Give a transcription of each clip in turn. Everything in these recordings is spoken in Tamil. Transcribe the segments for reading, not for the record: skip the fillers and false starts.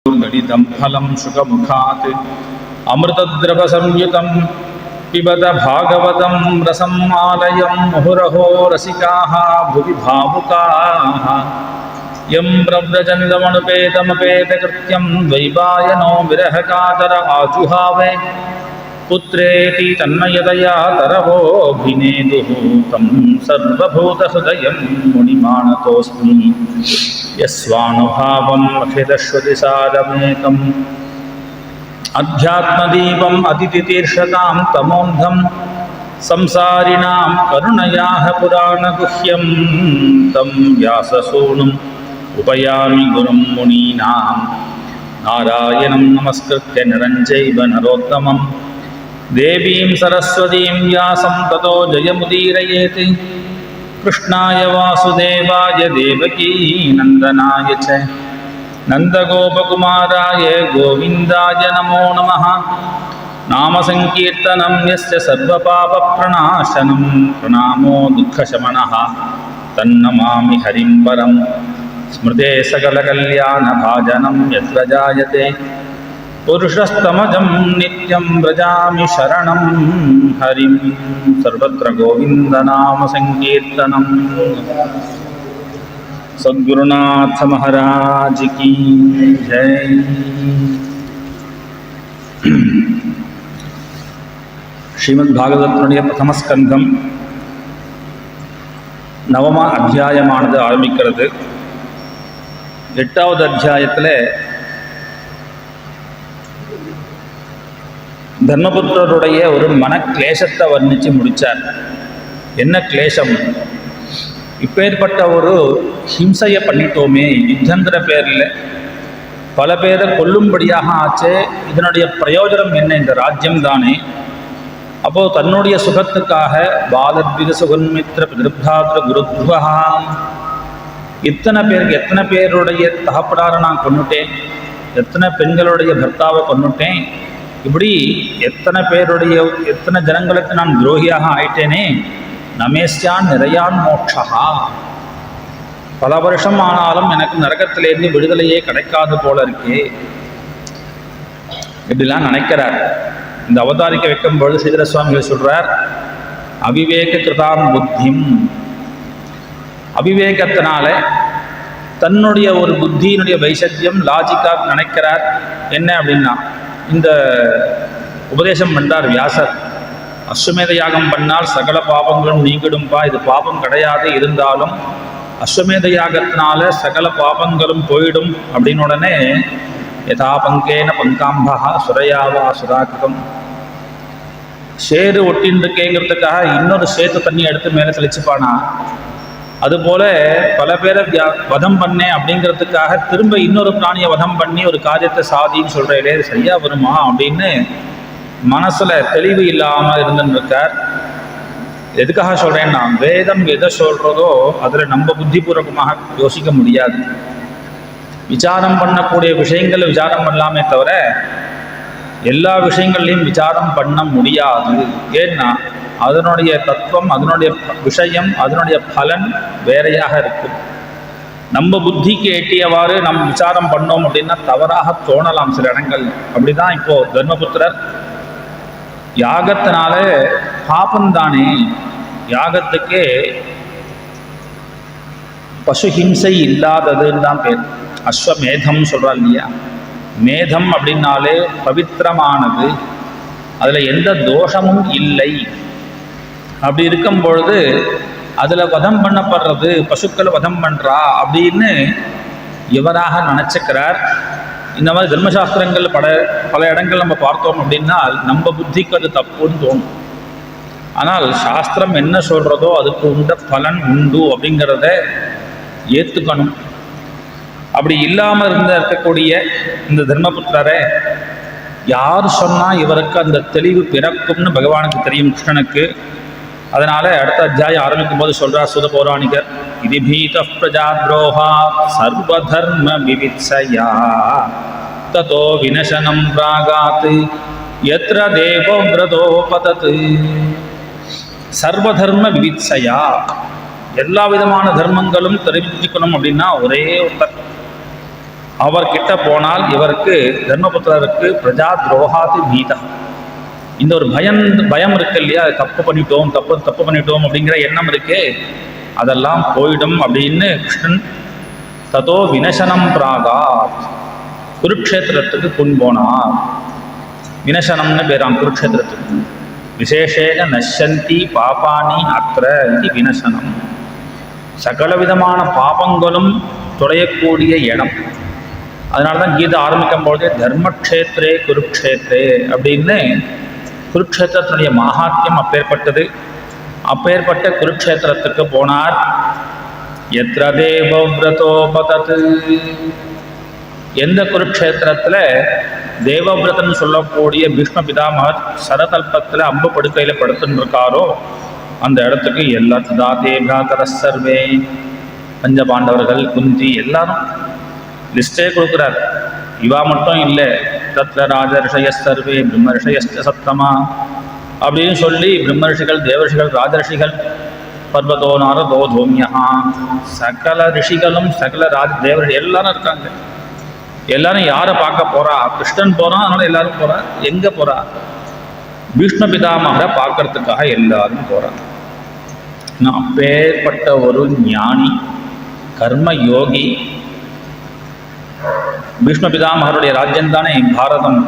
गणितं फलं शुकमुखात् अमृतद्रवसंयुतं पिबत भागवतं रसं आलयं मुहुरहो रसिकाः भुवि भावुकाः यं प्रव्रजन्तमनुपेतमपेतकृत्यं द्वैपायनो विरहकातर आजुहावे पुत्रेति तन्मयतया तरवोऽभिनेदुः तं सर्वभूतहृदयं मुनिमानतोऽस्मि यस्वानुभावम् अखिलश्रुतिसारमेकम् अध्यात्मदीपम् अतिथितीर्षतां तमोन्धं संसारिणां करुणयाः पुराणगुह्यं तं व्याससूनुम् उपयामि गुरुं मुनीनां नारायणं नमस्कृत्य नरं चैव नरोत्तमं देवीं सरस्वतीं व्यासं ततो जयमुदीरयेत् कृष्णाय वासुदेवाय देवकी नंदनाय च नन्दगोपकुमाराय गोविन्दाय नमो नमः। नामसंकीर्तनं यस्य सर्वपापप्रणाशनं प्रणामो दुःखशमनः तन्नमामि हरिं परं स्मृते सकलकल्याणभाजनं यत्र जायते पुरुषस्तमजं नित्यं व्रजामि शरणं हरिं सर्वत्र गोविन्दनाम संकीर्तनं। सद्गुरुनाथ महाराज की जय। ஸ்ரீமத்பாகவதத்தினுடைய பிரதம ஸ்கந்தம் நவம அத்தியாயமானது ஆரம்பிக்கிறது. 8வது அத்தியாயத்தில் தர்மபுத்திரருடைய ஒரு மனக்லேசத்தை வர்ணித்து முடித்தார். என்ன கிளேசம்? இப்பேற்பட்ட ஒரு ஹிம்சையை பண்ணிட்டோமே, யுத்தங்கிற பேரில் பல பேரை கொல்லும்படியாக ஆச்சே, இதனுடைய பிரயோஜனம் என்ன? இந்த ராஜ்யம் தானே. அப்போது தன்னுடைய சுகத்துக்காக பாலத்வித சுகன்மித்ர பிதிருப்தாத்ர குருத்வஹா, எத்தனை பேருடைய தகப்படாரை நான் கொண்டுட்டேன், எத்தனை பெண்களுடைய பர்த்தாவை கொண்டுட்டேன், இப்படி எத்தனை ஜனங்களுக்கு நான் துரோகியாக ஆயிட்டேனே. நமேஸ்யான் நிறையான் மோட்சா, பல வருஷம் ஆனாலும் எனக்கு நரகத்திலேருந்து விடுதலையே கிடைக்காது போல இருக்கே, இப்படிலாம் நினைக்கிறார். இந்த அவதாரிக்க வைக்கும் பொழுது ஸ்ரீதர சுவாமிகள் சொல்றார், அவிவேக கிருதாம் புத்திம், அவிவேகத்தினால தன்னுடைய ஒரு புத்தியினுடைய வைசத்தியம் லாஜிக்காக நினைக்கிறார். என்ன அப்படின்னா, இந்த உபதேசம் பண்ணார் வியாசர், அஸ்வமேத யாகம் பண்ணால் சகல பாபங்களும் நீங்கிடும்பா, இது பாபம் கிடையாது, இருந்தாலும் அஸ்வமேத யாகத்தினால சகல பாபங்களும் போயிடும் அப்படின்னு உடனே யதா பங்கேன பங்காம்பா சுரையாவா சுராக்கிரம், சேரு ஒட்டின்னு இருக்கேங்கிறதுக்காக இன்னொரு சேத்து தண்ணி எடுத்து மேலே தெளிச்சுப்பானா, அதுபோல பல பேரை வதம் பண்ணேன் அப்படிங்கிறதுக்காக திரும்ப இன்னொரு பிராணியை வதம் பண்ணி ஒரு காரியத்தை சாதின்னு சொல்கிறே, சரியா வருமா அப்படின்னு மனசில் தெளிவு இல்லாமல் இருந்துருக்கார். எதுக்காக சொல்கிறேன்னா, வேதம் எதை சொல்கிறதோ அதில் நம்ம புத்திபூர்வகமாக யோசிக்க முடியாது. விசாரம் பண்ணக்கூடிய விஷயங்களை விசாரம் பண்ணலாமே தவிர எல்லா விஷயங்கள்லையும் விசாரம் பண்ண முடியாது. ஏன்னா அதனுடைய தத்துவம், அதனுடைய விஷயம், அதனுடைய பலன் வேறையாக இருக்கும். நம்ம புத்திக்கு எட்டியவாறு நம்ம விசாரம் பண்ணோம் அப்படின்னா தவறாக தோணலாம் சில இடங்கள். அப்படிதான் இப்போ தர்மபுத்திரர் யாகத்தினால பாபந்தானே, யாகத்துக்கே பசுஹிம்சை இல்லாததுன்னு தான் பேர். அஸ்வமேதம் சொல்கிறா இல்லையா, மேதம் அப்படின்னாலே பவித்திரமானது, அதில் எந்த தோஷமும் இல்லை. அப்படி இருக்கும் பொழுது அதில் வதம் பண்ணப்படுறது, பசுக்களை வதம் பண்ணுறா அப்படின்னு இவராக நினச்சிக்கிறார். இந்த மாதிரி தர்மசாஸ்திரங்கள் பல இடங்கள் நம்ம பார்த்தோம் அப்படின்னா நம்ம புத்திக்கு அது தப்புன்னு தோணும். ஆனால் சாஸ்திரம் என்ன சொல்கிறதோ அதுக்கு உண்ட பலன் உண்டு அப்படிங்கிறத ஏற்றுக்கணும். அப்படி இல்லாமல் இருக்கக்கூடிய இந்த தர்மபுத்திரரை யார் சொன்னால் இவருக்கு அந்த தெளிவு பிறக்கும்னு பகவானுக்கு தெரியும், கிருஷ்ணனுக்கு. அதனால் அடுத்த அத்தியாயம் ஆரம்பிக்கும் போது சொல்கிறார் சுத பௌராணிகர், இது பீத பிரஜாத்ரோஹா சர்வதர்ம விவித்சயா ததோ வினசனம் பிராகாத் யத்ர தேவோ விரதோ பதத். சர்வதர்ம விவித்சயா, எல்லா விதமான தர்மங்களும் தெரிவிக்கணும் அப்படின்னா ஒரே ஒருத்தர், அவர்கிட்ட போனால் இவருக்கு தர்மபுத்திரருக்கு பிரஜா துரோகாதி பீதா, இந்த ஒரு பயம் இருக்கு இல்லையா, தப்பு பண்ணிட்டோம் அப்படிங்கிற எண்ணம் இருக்கே, அதெல்லாம் போயிடும் அப்படின்னு கிருஷ்ணன் ததோ வினசனம் பிராகாத், குருக்ஷேத்திரத்துக்கு கொண்டு போனார். வினசனம்னு பேராம் குருக்ஷேத்திரத்துக்கு. விசேஷேன நஷ்யந்தி பாபானி அத்திர இது வினசனம். சகல விதமான பாபங்களும் தொலையக்கூடிய இடம். அதனால தான் கீதை ஆரம்பிக்கும் பொழுதே தர்மக்ஷேத்ரே குருக்ஷேத்ரே அப்படின்னு குருக்ஷேத்திரத்தினுடைய மகாத்மியம் அப்பேற்பட்டது. அப்பேற்பட்ட குருக்ஷேத்திரத்துக்கு போனார். எத்ர தேவவிரதோபதத், எந்த குருக்ஷேத்திரத்தில் தேவவிரதன் சொல்லக்கூடிய பீஷ்ம பிதாமகர் சரதல்பத்தில் அம்பு படுக்கையில் படுத்துன்னு இருக்காரோ அந்த இடத்துக்கு எல்லா தாதே பிராதர சர்வே, பஞ்ச பாண்டவர்கள், குந்தி எல்லாரும் லிஸ்டே கொடுக்குறார். இவா மட்டும் இல்லை, தத்ர ராஜர்ஷய சர்வே பிரம்மர்ஷயஸ்ட சப்தமா அப்படின்னு சொல்லி பிரம்மர்ஷிகள், தேவர்ஷிகள், ராஜர்ஷிகள், பர்வதோ நாரதோ தோமியா, சகல ரிஷிகளும் சகல தேவர்கள் எல்லாரும் இருக்காங்க. எல்லாரும் யாரை பார்க்க போறா? கிருஷ்ணன் போறான், அதனால எல்லாரும் போறா. எங்க போறா? பீஷ்ம பிதாமகரை பார்க்கறதுக்காக எல்லாரும் போறாங்க. அப்பேற்பட்ட ஒரு ஞானி, கர்ம யோகி. பீஷ்ம பிதாமகருடைய ராஜ்யம் தானே பாரதம்,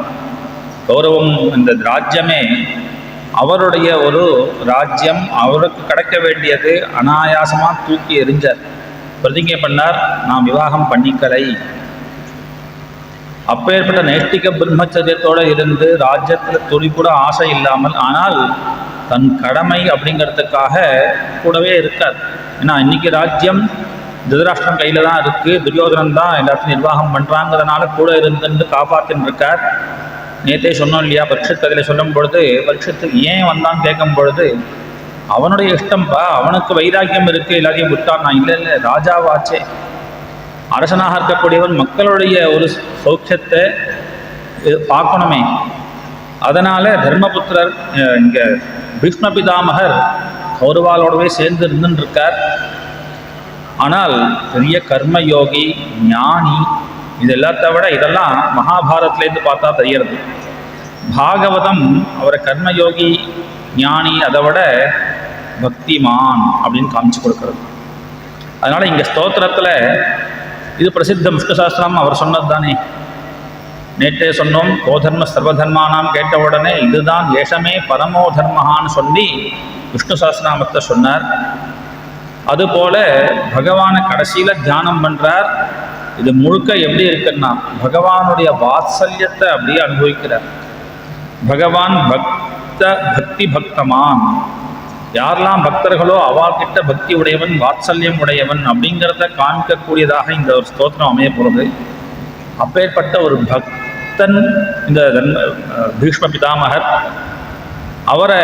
கௌரவம். இந்த ராஜ்யமே அவருடைய ஒரு ராஜ்யம். அவருக்கு கிடைக்க வேண்டியது அனாயாசமாக தூக்கி எறிஞ்சார். பிரதிஜை பண்ணார், நான் விவாகம் பண்ணிக்கலை. அப்பேற்பட்ட நைஷ்டிக பிரம்மச்சரியத்தோடு இருந்து ராஜ்யத்தில் துளி கூட ஆசை இல்லாமல், ஆனால் தன் கடமை அப்படிங்கிறதுக்காக கூடவே இருக்கார். ஏன்னா இன்னைக்கு ராஜ்யம் திருதராஷ்டிரம் கையில் தான் இருக்குது, துரியோதனன் தான் எல்லாத்தையும் நிர்வாகம் பண்ணுறாங்கிறதுனால கூட இருந்துட்டு காப்பாற்றின்னு இருக்கார். நேற்றே சொன்னோம் இல்லையா, பரீட்சித் அதில் சொல்லும் பொழுது, பரீட்சித்துக்கு ஏன் வந்தான்னு கேட்கும் பொழுது, அவனுடைய இஷ்டம்பா, அவனுக்கு வைராக்கியம் இருக்குது, எல்லாத்தையும் விட்டான். நான் இல்லை ராஜாவாச்சே, அரசனாக இருக்கக்கூடியவன் மக்களுடைய ஒரு சௌக்கியத்தை பார்க்கணுமே. அதனால் தர்மபுத்திரர் இங்கே பீஷ்ம பிதாமகர் கௌரவாலோடவே சேர்ந்து இருந்துருக்கார். ஆனால் பெரிய கர்மயோகி, ஞானி. இது எல்லாத்த விட இதெல்லாம் மகாபாரத்லேருந்து பார்த்தா தெரியறது. பாகவதம் அவரை கர்மயோகி, ஞானி, அதை விட பக்திமான் அப்படின்னு காமிச்சு கொடுக்கறது. அதனால் இங்கே ஸ்தோத்திரத்தில் இது பிரசித்தம். விஷ்ணு சாஸ்திரம் அவர் சொன்னது தானே, நேற்றே சொன்னோம். கோதர்ம சர்வதர்மானாம் கேட்ட உடனே இதுதான் ஏஷமே பரமோ தர்மஹான்னு சொல்லி விஷ்ணு சாஸ்திரநாமத்தை சொன்னார். அதுபோல பகவானை கடைசியில் தியானம் பண்ணுறார். இது முழுக்க எப்படி இருக்குன்னா பகவானுடைய வாத்சல்யத்தை அப்படியே அனுபவிக்கிறார். பகவான் பக்தி பக்தமான், யாரெல்லாம் பக்தர்களோ அவர்கிட்ட பக்தி உடையவன், வாத்சல்யம் உடையவன் அப்படிங்கிறத காமிக்கக்கூடியதாக இந்த ஒரு ஸ்தோத்திரம் அமைய போகிறது. அப்பேற்பட்ட ஒரு பக்தன் இந்த பீஷ்ம பிதாமகர். அவரை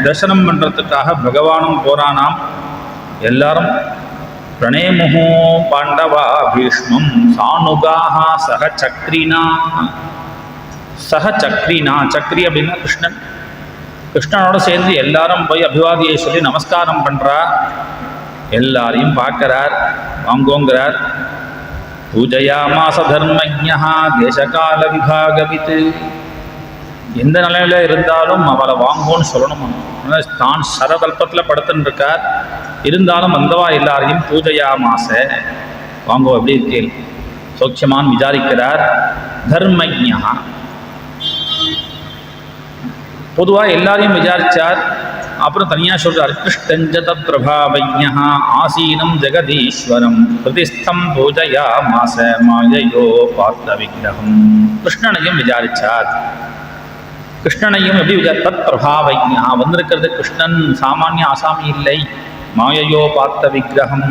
தரிசனம் பண்ணுறதுக்காக பகவானும் போறானாம். எல்லாரும் பிரணேமுஹோ பாண்டவா பீஷ்மம் சானுகாஹ சகச்சக்ரினா. சகச்சக்ரினா, சக்ரி அப்படின்னா கிருஷ்ணன். கிருஷ்ணனோட சேர்ந்து எல்லாரும் போய் அபிவாதியை சொல்லி நமஸ்காரம் பண்ணுறா. எல்லாரையும் பார்க்கிறார், வாங்கோங்கிறார். பூஜையாமாச தர்மஜ்ஞா தேசகால விபாகவித்து. எந்த நிலையில இருந்தாலும் அவளை வாங்கோன்னு சொல்லணும். தான் சரதல்பத்தில் படுத்துன்னு இருக்கார், இருந்தாலும் வந்தவா எல்லாரையும் பூஜையாமாச, வாங்கோ எப்படி இருக்கேன் சௌக்கியமான் விசாரிக்கிறார். தர்மஜ்ஞா, பொதுவாக எல்லாரையும் விசாரித்தார். அப்புறம் தனியாக சொல்கிறார், கிருஷ்ணஞ்சத பிரபாவஜ்ஞா ஆசீனம் ஜெகதீஸ்வரம் பிரதிஸ்தம் பூஜையா மாச மாயையோ பார்த்த விக்கிரகம். கிருஷ்ணனையும் விசாரித்தார். கிருஷ்ணனையும் எப்படி தத் பிரபாவஜ்ஞா, வந்திருக்கிறது கிருஷ்ணன் சாமானிய ஆசாமி இல்லை. மாயையோ பார்த்த விக்கிரகம்,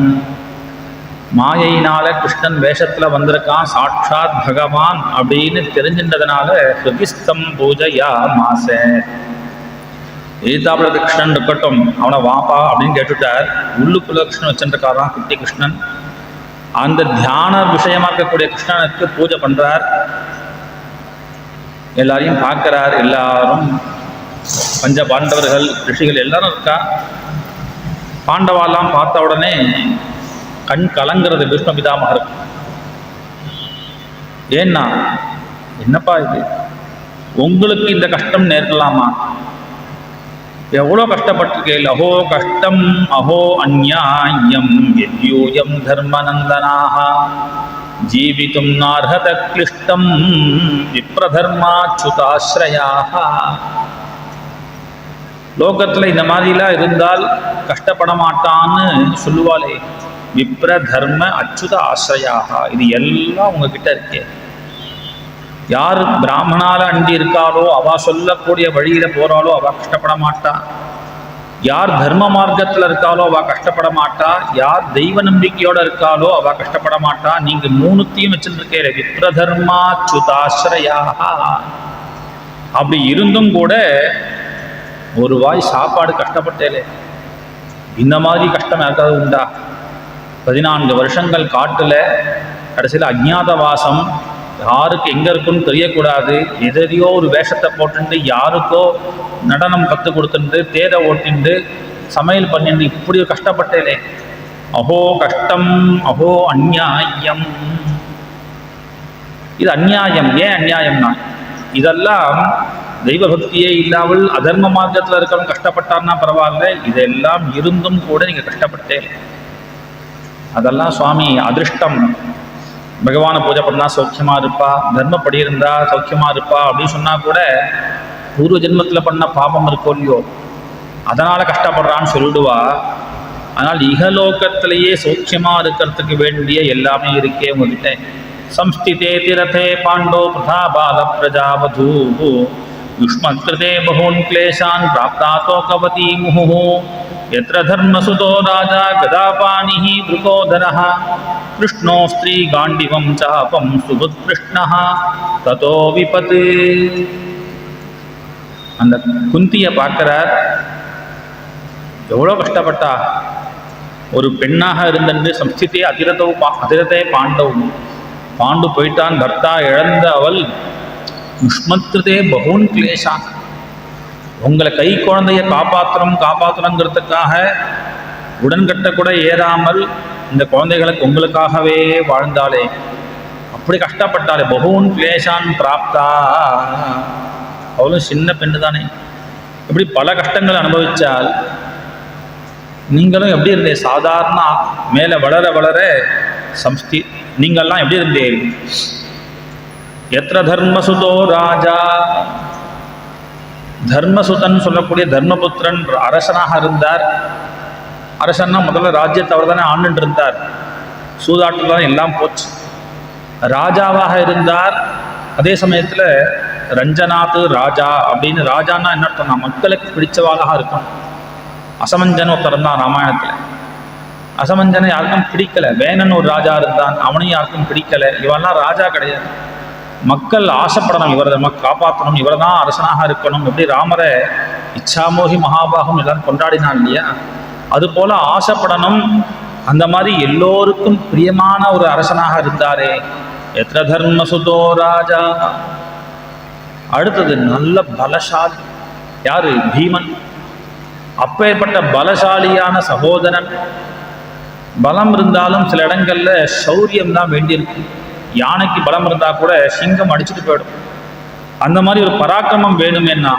மாயையினால கிருஷ்ணன் வேஷத்தில் வந்திருக்கான், சாட்சாத் பகவான் அப்படின்னு தெரிஞ்சின்றதுனால ஹிருதிஸ்தம் பூஜையா மாச. எதிர்த்தாப்புல கிருஷ்ணன் இருக்கட்டும், அவனை வாப்பா அப்படின்னு கேட்டுட்டார். உள்ளுக்குள்ள கிருஷ்ணன் வச்சுருக்காரான் குட்டி கிருஷ்ணன். அந்த தியான விஷயமா இருக்கக்கூடிய கிருஷ்ணனுக்கு பூஜை பண்றார். எல்லாரையும் பார்க்கிறார். எல்லாரும் பஞ்ச பாண்டவர்கள், ரிஷிகள் எல்லாரும் இருக்கா. பாண்டவாலாம் பார்த்த உடனே கண் கலங்கிறது பீஷ்ம பிதாமகருக்கு. ஏன்னா என்னப்பா இது, உங்களுக்கு இந்த கஷ்டம் நேரலாமா? எவ்வளோ கஷ்டப்பட்டிருக்கேன். அஹோ கஷ்டம் அஹோ அந்நியாயம் யத்யூயம் தர்மநந்தனாக ஜீவிதும் நார்ஹத கிளிஷ்டம் விப்ரதர்மாச்சுதாஸ்ரயாக. லோகத்தில் இந்த மாதிரிலாம் இருந்தால் கஷ்டப்பட மாட்டான்னு சொல்லுவாளே, விப்ர தர்ம அச்சுத ஆசிரியாக. இது எல்லாம் உங்ககிட்ட இருக்கே. யார் பிராமணால அண்டி இருக்காளோ அவ சொல்லக்கூடிய வழியில போறாளோ அவ கஷ்டப்பட மாட்டா. யார் தர்ம மார்க்கத்தில் இருக்காளோ அவ கஷ்டப்பட மாட்டா. யார் தெய்வ நம்பிக்கையோட இருக்காளோ அவ கஷ்டப்பட மாட்டா. நீங்க மூணுத்தையும் வச்சுருக்கே, விப்ரதர்மாச்சுதாஸ்ரயாக. அப்படி இருந்தும் கூட ஒரு வாய் சாப்பாடு கஷ்டப்பட்டேலே. இந்த மாதிரி கஷ்டம் யாருக்காவது உண்டா? 14 வருஷங்கள் காட்டுல, கடைசியில் அஜ்ஞாத வாசம், யாருக்கு எங்க இருக்குன்னு தெரியக்கூடாது. எதையோ ஒரு வேஷத்தை போட்டுட்டு யாருக்கோ நடனம் கற்றுக் கொடுத்துட்டு தேரை ஓட்டிண்டு சமையல் பண்ணிட்டு இப்படி கஷ்டப்பட்டேலே. அஹோ கஷ்டம் அஹோ அந்நியாயம். இது அந்நியாயம். ஏன் அந்நியாயம்னா, இதெல்லாம் தெய்வ பக்தியே இல்லாமல் அதர்ம மார்க்கத்தில் இருக்கிறவங்க கஷ்டப்பட்டார்னா பரவாயில்ல, இதெல்லாம் இருந்தும் கூட நீங்க கஷ்டப்பட்டேன். அதெல்லாம் சுவாமி அதிருஷ்டம். பகவானை பூஜை பண்ணா சௌக்கியமா இருப்பா, தர்மப்படி இருந்தா சௌக்கியமா இருப்பா அப்படின்னு சொன்னா கூட பூர்வ ஜென்மத்துல பண்ண பாபம் இருக்கோ இல்லையோ அதனால கஷ்டப்படுறான்னு சொல்லிடுவா. ஆனால் இகலோகத்திலேயே சௌக்கியமா இருக்கிறதுக்கு வேண்டிய எல்லாமே இருக்கே உங்ககிட்ட. சம்ஸ்திதே திரதே பாண்டோ பிரதா பால பிரஜாவதூ யுஷ்மத்கிருதே பகூன் கிளேஷான் பிராப்தாதோ கவதி முஹு யத்ர தர்மசுதோ ராஜா கதாபாணிஹ த்ருகோதரஹ கிருஷ்ணோ ஸ்ரீ காண்டிவம் சாபம் சுபுத்கிருஷ்ணஹ ததோ விபத். அந்த குந்தியை பார்க்கிறார், எவ்வளோ கஷ்டப்பட்டா. ஒரு பெண்ணாக இருந்தது சம்ஸ்திதே அதிரதே பாண்டவும். பாண்டு போயிட்டான், பர்த்தா இழந்த அவள் யுஷ்மத்கிருதே பகூன் கிளேஷான். உங்களை கை குழந்தைய காப்பாற்றணுங்கிறதுக்காக உடன்கட்ட கூட ஏறாமல் இந்த குழந்தைகளுக்கு உங்களுக்காகவே வாழ்ந்தாளே, அப்படி கஷ்டப்பட்டாளே. பகூன் கிளேஷான் பிராப்தா. அவளும் சின்ன பெண்ணு தானே. இப்படி பல கஷ்டங்கள் அனுபவிச்சால் நீங்களும் எப்படி இருந்தே? சாதாரண மேலே வளர வளர நீங்கள்லாம் எப்படி இருந்தேன்? எத்திர தர்மசுதோ ராஜா. தர்மசுதன் சொல்லக்கூடிய தர்மபுத்திரன் அரசனாக இருந்தார். அரசன்னா முதல்ல ராஜ்யத்தை அவர் தானே ஆண்டுட்டு இருந்தார். சூதாட்டில் தான் எல்லாம் போச்சு. ராஜாவாக இருந்தார். அதே சமயத்தில் ரஞ்சனாத்து ராஜா அப்படின்னு, ராஜான்னா என்ன அர்த்தம்னா மக்களுக்கு பிடிச்சவாளாக இருக்கும். அசமஞ்சன் ஒருத்தர் தான் ராமாயணத்தில். அசமஞ்சனை யாருக்கும் பிடிக்கல. வேணன் ஒரு ராஜா இருந்தான், அவனையும் யாருக்கும் பிடிக்கல. இவெல்லாம் ராஜா கிடையாது. மக்கள் ஆசைப்படணும், இவரை நமக்கு காப்பாற்றணும், இவரை தான் அரசனாக இருக்கணும். எப்படி ராமரை இச்சாமோகி மகாபாகம் எல்லாரும் கொண்டாடினான் இல்லையா, அது போல ஆசைப்படணும். அந்த மாதிரி எல்லோருக்கும் பிரியமான ஒரு அரசனாக இருந்தாரே. எத்திர தர்மசுதோ ராஜா. அடுத்தது நல்ல பலசாலி. யாரு? பீமன். அப்பேற்பட்ட பலசாலியான சகோதரன். பலம் இருந்தாலும் சில இடங்கள்ல சௌரியம் தான் வேண்டியிருக்கு. யானைக்கு பலம் இருந்தா கூட சிங்கம் அடிச்சுட்டு போயிடும். அந்த மாதிரி ஒரு பராக்கிரமம் வேணுமேன்னா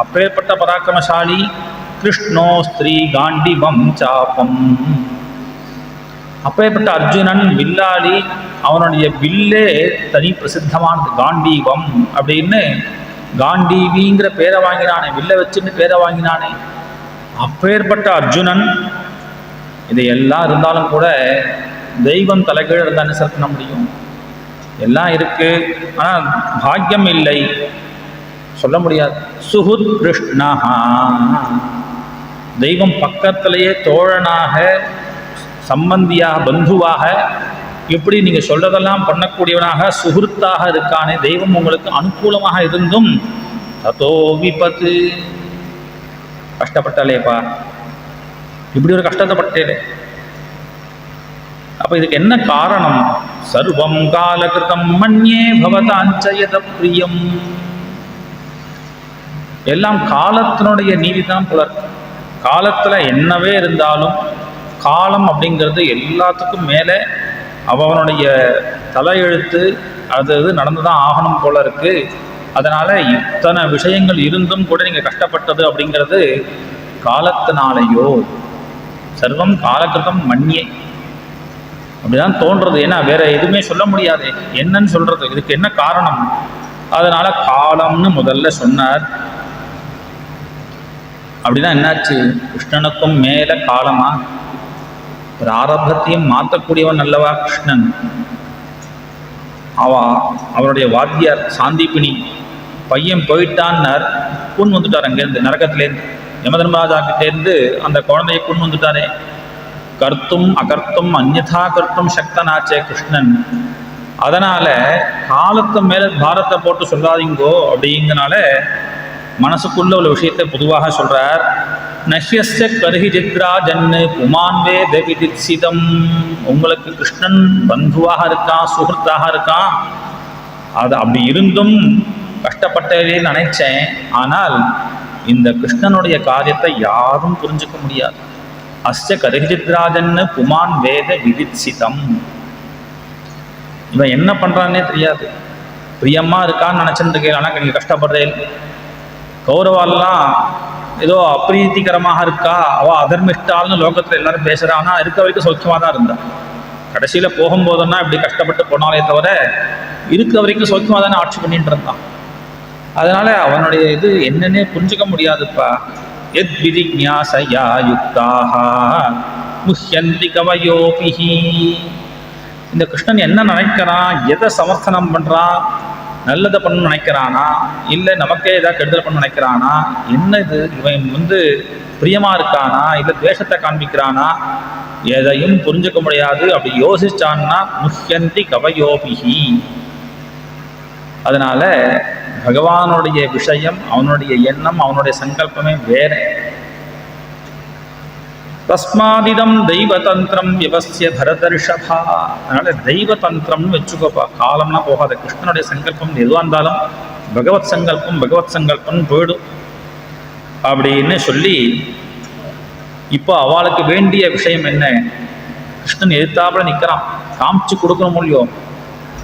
அப்பேற்பட்ட பராக்கிரமசாலி கிருஷ்ணோ ஸ்திரீ காண்டிவம் சாபம். அப்பேற்பட்ட அர்ஜுனன் வில்லாளி. அவனுடைய வில்லே தனி பிரசித்தமானது. காண்டீவம் அப்படின்னு காண்டீவிங்கிற பேரை வாங்கினானே, வில்லை வச்சுன்னு பேரை வாங்கினானே. அப்பேற்பட்ட அர்ஜுனன். இதையெல்லாம் இருந்தாலும் கூட தெய்வம் தலைகீழ் இருந்தா என்ன பண்ண முடியும்? எல்லாம் இருக்கு, ஆனால் பாக்கியம் இல்லை, சொல்ல முடியாது. சுஹுத் கிருஷ்ணா. தெய்வம் பக்கத்திலேயே தோழனாக, சம்பந்தியாக, பந்துவாக, இப்படி நீங்க சொல்றதெல்லாம் பண்ணக்கூடியவனாக, சுஹுத்தாக இருக்கானே. தெய்வம் உங்களுக்கு அனுகூலமாக இருந்தும் ததோ விபத்து. கஷ்டப்பட்டாலேப்பா, இப்படி ஒரு கஷ்டத்தை பட்டேலே. அப்ப இதுக்கு என்ன காரணம்? சர்வம் காலகிருதம் மன்யே பவதாஞ்சயத பிரியம். எல்லாம் காலத்தினுடைய நீதிதான் புலர். காலத்துல என்னவே இருந்தாலும் காலம் அப்படிங்கிறது எல்லாத்துக்கும் மேலே அவனுடைய தலையெழுத்து அது நடந்து தான் ஆகணும் போல இருக்குது. அதனால் இத்தனை விஷயங்கள் இருந்தும் கூட நீங்கள் கஷ்டப்பட்டது அப்படிங்கிறது காலத்தினாலேயோ சர்வம் காலகிருதம் மன்னியே அப்படிதான் தோன்றது. ஏன்னா வேற எதுவுமே சொல்ல முடியாது, என்னன்னு சொல்றது, இதுக்கு என்ன காரணம்? அதனால காலம்னு முதல்ல சொன்னார். அப்படிதான் என்னாச்சு, கிருஷ்ணனுக்கும் மேல காலமா? பிராரப்தத்தையும் மாற்றக்கூடியவன் அல்லவா கிருஷ்ணன். அவருடைய வாத்தியார் சாந்திபினி பையன் போயிட்டான்னார், புண் வந்துட்டார் அங்கேருந்து நரகத்திலேருந்து, யமதர்மராஜாக்கிட்டேருந்து அந்த குழந்தைய புண் வந்துட்டாரே. கர்த்தும் அகர்த்தும் அந்யதா கர்த்தும் சக்தனாச்சே கிருஷ்ணன். அதனால காலத்து மேல பாரத்தை போட்டு சொல்லாதீங்கோ அப்படிங்கனால மனசுக்குள்ள உள்ள விஷயத்தை பொதுவாக சொல்றார். நஷ்யஸ்ய கருகி சித்ரா ஜன்னு புமான்வே தேவிதித்சிதம். உங்களுக்கு கிருஷ்ணன் பந்துவாக இருக்கான், சுகிருத்தாக இருக்கான். அது அப்படி இருந்தும் கஷ்டப்பட்டதே நினைச்சேன். ஆனால் இந்த கிருஷ்ணனுடைய காரியத்தை யாரும் புரிஞ்சுக்க முடியாது. அஸ்ய கருகிஜித்ராஜன்னு புமான் வேத விதித்சிதம். இவன் என்ன பண்றான்னே தெரியாது. பிரியமா இருக்கான்னு நினைச்சிட்டு இருக்கேன், ஆனால் நீங்க கஷ்டப்படுறேன். கௌரவாலாம் ஏதோ அப்பிரீத்திகரமாக இருக்கா, அவ அதர்மிஷ்டால்னு லோகத்துல எல்லாரும் பேசுறான்னா இருக்க வரைக்கும் சௌக்கியமா தான் இருந்தா. கடைசியில போகும்போதுன்னா இப்படி கஷ்டப்பட்டு போனாலே தவிர இருக்க வரைக்கும் சௌக்கியமா தானே ஆட்சி பண்ணிட்டு இருந்தான். அதனால அவனுடைய இது என்னன்னே புரிஞ்சுக்க முடியாதுப்பா. எத் விதிஞாசயா யுக்தாக முஹ்யந்தி கவயோபிஹி. இந்த கிருஷ்ணன் என்ன நினைக்கிறான், எதை சமர்த்தனம் பண்றான், நல்லதை பண்ண நினைக்கிறானா இல்லை நமக்கே ஏதாவது கெடுதல் பண்ண நினைக்கிறானா, என்ன இது, இவன் பிரியமா இருக்கானா இல்லை துவேஷத்தை காண்பிக்கிறானா, எதையும் புரிஞ்சுக்க முடியாது. அப்படி யோசிச்சான்னா முஹ்யந்தி கவயோபிஹி. அதனால பகவானுடைய விஷயம், அவனுடைய எண்ணம், அவனுடைய சங்கல்பமே வேற. தஸ்மாதிதம் தெய்வதந்திரம் விவசிய பரதர்ஷபா. அதனால தெய்வதந்திரம்னு வச்சுக்கோப்பா, காலம்னா போகாத. கிருஷ்ணனுடைய சங்கல்பம் எதுவாக இருந்தாலும் பகவத் சங்கல்பம் போயிடும் அப்படின்னு சொல்லி இப்போ அவளுக்கு வேண்டிய விஷயம் என்ன? கிருஷ்ணன் எதிர்த்தாப்புல நிற்கிறான், காமிச்சு கொடுக்கணும் இல்லையோ.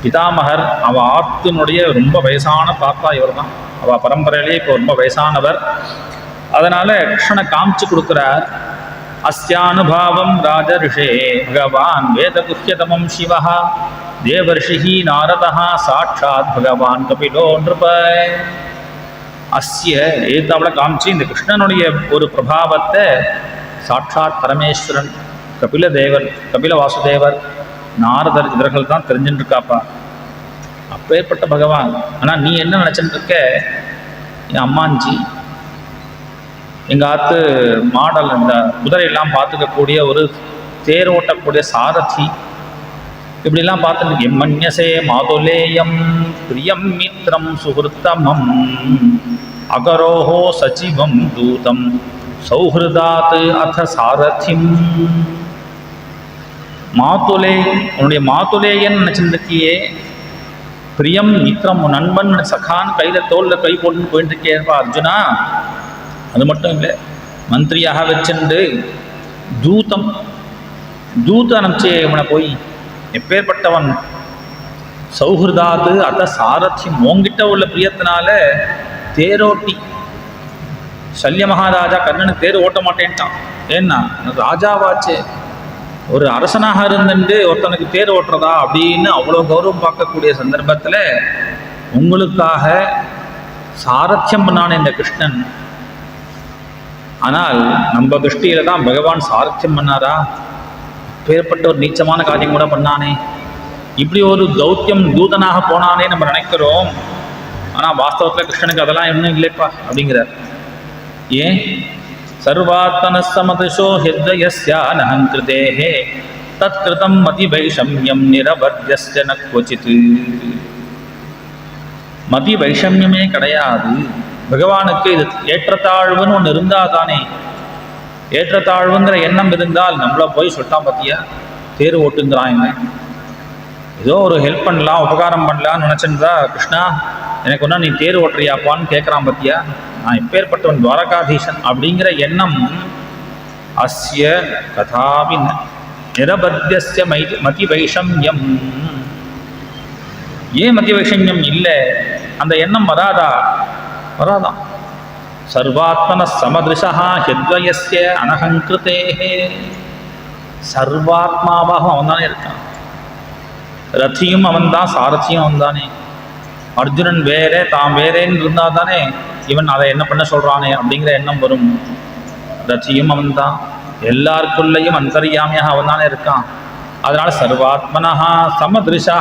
பிதாமகர் அவ ஆத்தினுடைய ரொம்ப வயசான தாத்தா இவர் தான், அவ பரம்பரையிலேயே இப்போ ரொம்ப வயசானவர். அதனால கிருஷ்ணனை காமிச்சு கொடுக்குறார். அஸ்யானுபாவம் ராஜரிஷே பகவான் வேதகுஹ்யதமம் சிவஹா தேவர்ஷிஹி நாரதஹா சாட்சாத் பகவான் கபிலோ நிருப. அஸ்ய ஏதாவளை காமிச்சு இந்த கிருஷ்ணனுடைய ஒரு பிரபாவத்தை சாட்சாத் பரமேஸ்வரன் கபில வாசுதேவர் நாரதர் இவர்கள் தான் தெரிஞ்சுட்டு இருக்காப்பா. அப்பேற்பட்ட பகவான். ஆனால் நீ என்ன நினச்சிட்டு இருக்க, என் அம்மாஞ்சி எங்கள் ஆத்து மாடல் இந்த குதிரையெல்லாம் பார்த்துக்கக்கூடிய ஒரு தேர் ஓட்டக்கூடிய சாரதி, இப்படிலாம் பார்த்துட்டு எம்மன்யசே மாதுலேயம் பிரியம் மித்ரம் சுகிருத்தமம் அகரோஹோ சச்சிவம் தூதம் சௌஹிருதாத் அத சாரதிம். மாத்துலே உன்னுடைய மாத்துலேயன்னு நினச்சிருக்கியே, பிரியம் மித்ரம் நண்பன் சகான் கையில் தோளில் கை போட்டுன்னு போயிட்டு இருக்கேப்பா அர்ஜுனா. அது மட்டும் இல்லை, மந்திரியாக வச்சுண்டு தூத அனுப்பிச்சே இவனை போய். எப்பேற்பட்டவன், சௌஹிருதாது அத சாரத்தியம், உங்ககிட்ட உள்ள பிரியத்தினால தேரோட்டி. சல்ய மகாராஜா கர்ணனுக்கு தேர் ஓட்ட மாட்டேன்ட்டான். ஏன்னா ராஜாவாச்சே, ஒரு அரசனாக இருந்துட்டு ஒருத்தனுக்கு தேர் ஓட்டுறதா அப்படின்னு அவ்வளோ கௌரவம் பார்க்கக்கூடிய சந்தர்ப்பத்தில் உங்களுக்காக சாரத்தியம் பண்ணானே இந்த கிருஷ்ணன். ஆனால் நம்ம திருஷ்டியில தான் பகவான் சாரத்தியம் பண்ணாரா? பேர்பட்ட ஒரு நீச்சமான காரியம் கூட பண்ணானே, இப்படி ஒரு தௌத்தியம் தூதனாக போனானே நம்ம நினைக்கிறோம். ஆனால் வாஸ்தவத்தில் கிருஷ்ணனுக்கு அதெல்லாம் இன்னும் இல்லைப்பா அப்படிங்கிறார். ஏன்? சர்வாத்தன சமதிஷோ ஹிருதயஸ்யானஹங்கிருதேஹே தத்கிருதம் மதி வைஷம்யம் நிரவத்யஸ்ய ந க்வசித். மதி வைஷம்யமே கிடையாது பகவானுக்கு. இது ஏற்றத்தாழ்வுன்னு ஒன்று இருந்தால் தானே, ஏற்றத்தாழ்வுங்கிற எண்ணம் இருந்தால் நம்மள போய் சொல்லிட்டான் பார்த்தியா, தேர் ஓட்டுங்கிறான். ஏதோ ஒரு ஹெல்ப் பண்ணலாம், உபகாரம் பண்ணலான்னு நினச்சிருந்தா கிருஷ்ணா எனக்கு ஒன்றா நீ தேர் ஓட்டுறியாப்பான்னு கேட்குறான் பார்த்தியா. நான் எப்பேற்பட்டவன், துவாரகாதீசன் அப்படிங்கிற எண்ணம் அஸ்ய கதாபி நிரபத்யஸ்ய மதி வைஷம்யம். ஏன் மத்திய வைஷமியம் இல்லை? அந்த எண்ணம் வராதா? வராதான். சர்வாத்மன சமதிருஷா ஹெத்வயஸ்ய அனஹங்கிருதேஹே. சர்வாத்மாவாக அவன் தானே இருக்கான். ரத்தியும் அவன்தான், சாரதியும் அவன் தானே. அர்ஜுனன் வேற தான் வேறேன்னு இருந்தால் தானே இவன் அதை என்ன பண்ண சொல்கிறானே அப்படிங்கிற எண்ணம் வரும். ரத்தியும் அவன்தான், எல்லாருக்குள்ளேயும் அந்தர்யாமியாக அவன் தானே இருக்கான். அதனால் சர்வாத்மனஹா சமதிருஷா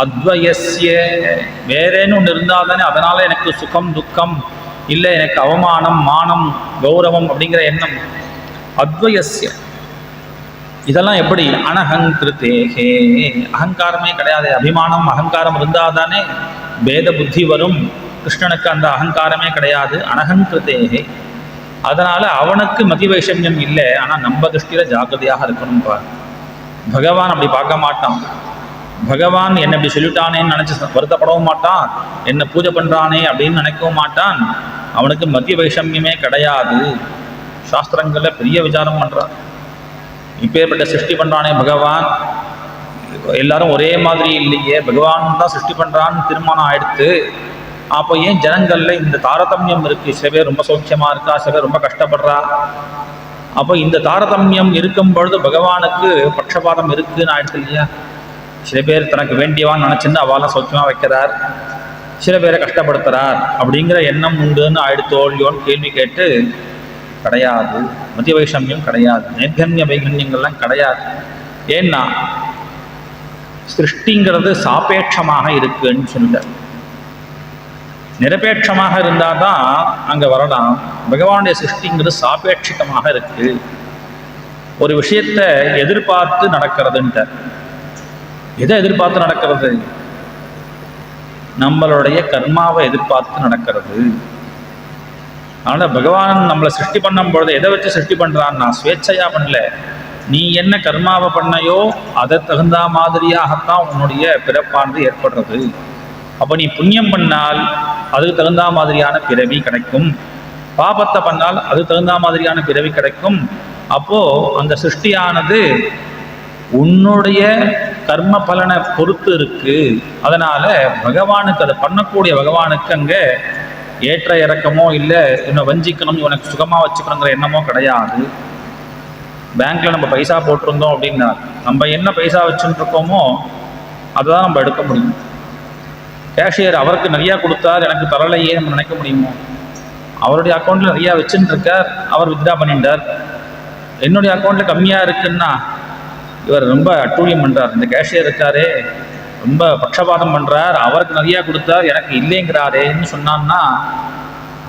அத்வயஸ்ய, வேறேன்னு ஒன்று இருந்தால் தானே அதனால் எனக்கு சுகம் துக்கம் இல்லை, எனக்கு அவமானம் மானம் கௌரவம் அப்படிங்கிற எண்ணம். அத்வயஸ்ய, இதெல்லாம் எப்படி? அனஹங்கிருத்தேகே, அகங்காரமே கிடையாது. அபிமானம் அகங்காரம் இருந்தால் தானே பேத புத்தி வரும். கிருஷ்ணனுக்கு அந்த அகங்காரமே கிடையாது, அனஹங்கிருத்தேகே. அதனால் அவனுக்கு மதி வைஷமியம் இல்லை. ஆனால் நம்ம திருஷ்டியில் ஜாக்கிரதையாக இருக்கணும். பார், பகவான் அப்படி பார்க்க மாட்டான். பகவான் என்னை இப்படி சொல்லிட்டானேன்னு நினச்சி வருத்தப்படவும் மாட்டான், என்னை பூஜை பண்ணுறானே அப்படின்னு நினைக்கவும் மாட்டான். அவனுக்கு மத்திய வைஷமியமே கிடையாது. சாஸ்திரங்களில் பெரிய விசாரம் பண்ணுறான். இப்பேற்பட்ட சிருஷ்டி பண்ணுறானே பகவான், எல்லாரும் ஒரே மாதிரி இல்லையே, பகவான் தான் சிருஷ்டி பண்ணுறான்னு தீர்மானம் ஆயிடுத்து. அப்போ ஏன் ஜனங்களில் இந்த தாரதமியம் இருக்குது? சில பேர் ரொம்ப சௌக்கியமாக இருக்கா, சில பேர் ரொம்ப கஷ்டப்படுறா. அப்போ இந்த தாரதமியம் இருக்கும் பொழுது பகவானுக்கு பட்சபாதம் இருக்குதுன்னு ஆயிடுச்சு இல்லையா? சில பேர் தனக்கு வேண்டியவான்னு நினச்சிருந்து அவெல்லாம் சௌக்கியமாக வைக்கிறார், சில பேரை கஷ்டப்படுத்துகிறார் அப்படிங்கிற எண்ணம் உண்டுன்னு ஆயிடுத்தோ இல்லையோன்னு கேள்வி கேட்டு கிடையாது. மத்திய வைஷமியம் கிடையாது, நைர்கண்ய வைகண்யங்கள்லாம் கிடையாது. ஏன்னா சிருஷ்டிங்கிறது சாபேட்சமாக இருக்குன்னு சொல்லிட்டார். நிரபேட்சமாக இருந்தால் தான் அங்கே வரலாம். பகவானுடைய சிருஷ்டிங்கிறது சாபேட்சிகமாக இருக்கு. ஒரு விஷயத்தை எதிர்பார்த்து நடக்கிறதுன்ட்டார். எதை எதிர்பார்த்து நடக்கிறது? நம்மளுடைய கர்மாவை எதிர்பார்த்து நடக்கிறது. அதனால் பகவான் நம்மளை சிருஷ்டி பண்ணும் பொழுது எதை வச்சு சிருஷ்டி பண்ணுறான்னா ஸ்வேச்சையா பண்ணல. நீ என்ன கர்மாவை பண்ணையோ அதை தகுந்த மாதிரியாகத்தான் உன்னுடைய பிறப்பானது ஏற்படுறது. அப்போ நீ புண்ணியம் பண்ணால் அதுக்கு தகுந்த மாதிரியான பிறவி கிடைக்கும், பாபத்தை பண்ணால் அதுக்கு தகுந்த மாதிரியான பிறவி கிடைக்கும். அப்போது அந்த சிருஷ்டியானது உன்னுடைய கர்ம பலனை பொறுத்து இருக்கு. அதனால் பகவானுக்கு அதை பண்ணக்கூடிய பகவானுக்கு அங்கே ஏற்ற இறக்கமோ இல்லை இன்னும் வஞ்சிக்கணும் இவனுக்கு சுகமாக வச்சுக்கணுங்கிற எண்ணமோ கிடையாது. பேங்க்கில் நம்ம பைசா போட்டிருந்தோம் அப்படின்னா நம்ம என்ன பைசா வச்சுட்டு இருக்கோமோ அதை தான் நம்ம எடுக்க முடியும். கேஷியர் அவருக்கு நிறையா கொடுத்தார் எனக்கு தரலையே நம்ம நினைக்க முடியுமோ? அவருடைய அக்கௌண்ட்டில் நிறையா வச்சுட்டு இருக்கார், அவர் வித்ட்ரா பண்ணிட்டார். என்னுடைய அக்கௌண்ட்டில் கம்மியாக இருக்குன்னா இவர் ரொம்ப அட்டூழியம் பண்ணுறார், இந்த கேஷியர் இருக்காரே ரொம்ப பட்சபாதம் பண்ணுறார், அவருக்கு நிறையா கொடுத்தார் எனக்கு இல்லைங்கிறாரேன்னு சொன்னான்னா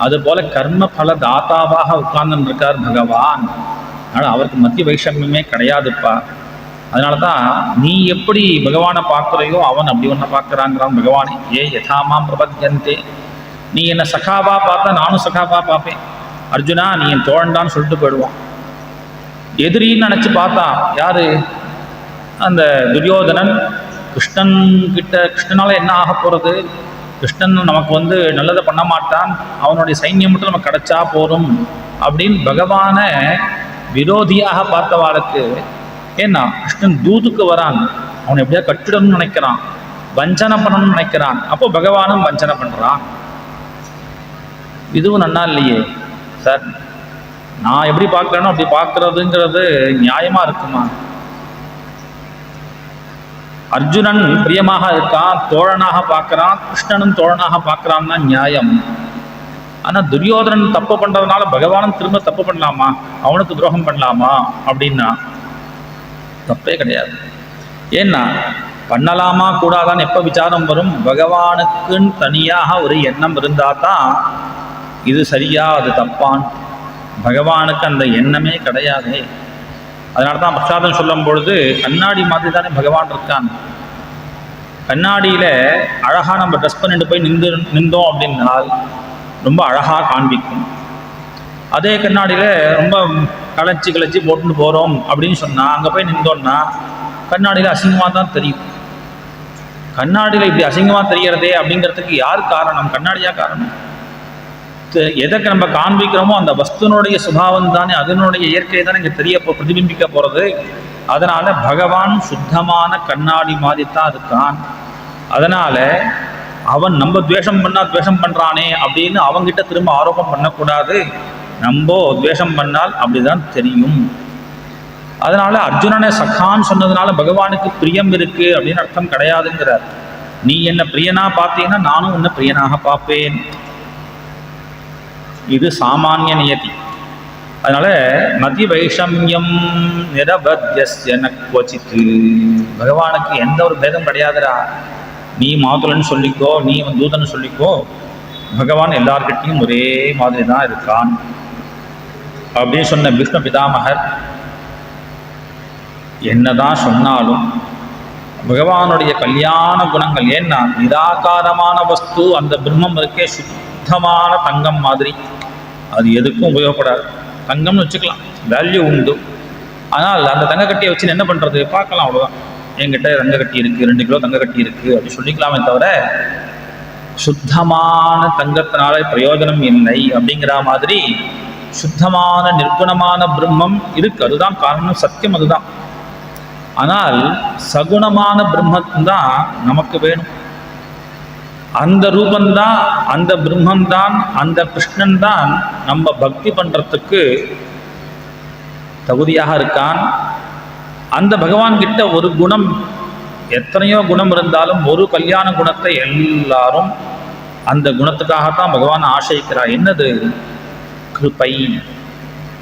அதுபோல் கர்ம பல தாத்தாவாக உட்கார்ந்துன்னு இருக்கார் பகவான். அதனால் அவருக்கு மத்திய வைஷமியமே கிடையாதுப்பா. அதனால தான் நீ எப்படி பகவானை பார்க்குறையோ அவன் அப்படி ஒன்றை பார்க்குறாங்கிறான் பகவானே. ஏ யதாமாம் பிரபத்யந்தே, நீ என்னை சகாவா பார்த்தா நானும் சகாவா பார்ப்பேன். அர்ஜுனா நீ என் தோழன்டான்னு சொல்லிட்டு போயிடுவான். எதிரின்னு நினச்சி பார்த்தான் யார்? அந்த துரியோதனன். கிருஷ்ணனால் என்ன ஆக போகிறது? கிருஷ்ணன் நமக்கு நல்லதை பண்ண மாட்டான், அவனுடைய சைன்யம் மட்டும் நமக்கு கிடைச்சா போகும் அப்படின்னு பகவானை விரோதியாக பார்த்தவாளுக்கு, ஏன்னா கிருஷ்ணன் தூதுக்கு வரான், அவனை எப்படியா கட்டிடணும்னு நினைக்கிறான், வஞ்சனை பண்ணணும்னு நினைக்கிறான். அப்போ பகவானும் வஞ்சனை பண்ணுறான். இதுவும் நன்னா இல்லையே சார். நான் எப்படி பார்க்குறேனோ அப்படி பார்க்குறதுங்கிறது நியாயமாக இருக்குமா? அர்ஜுனன் பிரியமாக இருக்கான், தோழனாக பார்க்குறான், கிருஷ்ணனும் தோழனாக பார்க்குறான்னா நியாயம். ஆனால் துரியோதனன் தப்பு பண்ணுறதுனால பகவானும் திரும்ப தப்பு பண்ணலாமா? அவனுக்கு துரோகம் பண்ணலாமா? அப்படின்னா தப்பே கிடையாது. ஏன்னா பண்ணலாமா கூடாதான்னு எப்போ விசாரம் வரும்? பகவானுக்குன்னு தனியாக ஒரு எண்ணம் இருந்தால் தான் இது சரியா அது தப்பான். பகவானுக்கு அந்த எண்ணமே கிடையாது. அதனால தான் பிரசாதம் சொல்லும் பொழுது கண்ணாடி மாதிரி தானே பகவான் இருக்கான். கண்ணாடியில் அழகாக நம்ம ட்ரெஸ் பண்ணிட்டு போய் நின்றோம் அப்படின்னால் ரொம்ப அழகாக காண்பிக்கும். அதே கண்ணாடியில் ரொம்ப களைச்சி போட்டுன்னு போகிறோம் அப்படின்னு சொன்னால் அங்கே போய் நின்றோன்னா கண்ணாடியில் அசிங்கமாக தான் தெரியும். கண்ணாடியில் இப்படி அசிங்கமாக தெரியறதே அப்படிங்கிறதுக்கு யார் காரணம்? கண்ணாடியாக காரணம். எதற்கு நம்ம காண்பிக்கிறோமோ அந்த வஸ்துனுடைய சுபாவம் தானே, அதனுடைய இயற்கை தானே இங்கே பிரதிபிம்பிக்க போகிறது. அதனால் பகவான் சுத்தமான கண்ணாடி மாதிரி தான் இருக்கான். அதனால் அவன் நம்ம துவேஷம் பண்ணால் துவேஷம் பண்ணுறானே அப்படின்னு அவங்கிட்ட திரும்ப ஆரோப்பம் பண்ணக்கூடாது. நம்ம துவேஷம் பண்ணால் அப்படிதான் தெரியும். அதனால் அர்ஜுனனை சகான்னு சொன்னதுனால பகவானுக்கு பிரியம் இருக்குது அப்படின்னு அர்த்தம் கிடையாதுங்கிறார். நீ என்ன பிரியனா பார்த்தீங்கன்னா நானும் உன்னை பிரியனாக பார்ப்பேன். இது சாமானிய நியதி. அதனால மதி வைஷமியம் நிரபத்யஸ்ய ந க்வசித். பகவானுக்கு எந்த ஒரு பேதம் கிடையாதுடா. நீ மாதுளன்னு சொல்லிக்கோ, நீ தூதன்னு சொல்லிக்கோ, பகவான் எல்லார்கிட்டையும் ஒரே மாதிரி தான் இருக்கான் அப்படின்னு சொன்ன விஷ்ணு பிதாமகர் என்னதான் சொன்னாலும் பகவானுடைய கல்யாண குணங்கள், ஏன்னா நிராகாரமான வஸ்து அந்த பிரம்மம் இருக்கே சுத்தமான தங்கம் மாதிரி, அது எதுக்கும் உபயோகப்படாது. தங்கம்னு வச்சுக்கலாம், வேல்யூ உண்டு. ஆனால் அந்த தங்க கட்டியை வச்சு என்ன பண்ணுறது, பார்க்கலாம் அவ்வளோதான். என்கிட்ட தங்க கட்டி இருக்குது, 2 கிலோ தங்க கட்டி இருக்குது அப்படி சொல்லிக்கலாமே தவிர சுத்தமான தங்கத்தினால பிரயோஜனம் இல்லை அப்படிங்கிற மாதிரி சுத்தமான நிர்குணமான பிரம்மம் இருக்கு. அதுதான் காரணம், சத்தியம் அதுதான். ஆனால் சகுணமான பிரம்மந்தான் நமக்கு வேணும். அந்த ரூபந்தான், அந்த பிரம்மந்தான், அந்த கிருஷ்ணன் தான் நம்ம பக்தி பண்ணுறதுக்கு தகுதியாக இருக்கான். அந்த பகவான் கிட்ட ஒரு குணம், எத்தனையோ குணம் இருந்தாலும் ஒரு கல்யாண குணத்தை எல்லாரும் அந்த குணத்துக்காகத்தான் பகவான் ஆசைக்கிறார். என்னது? கிருபை,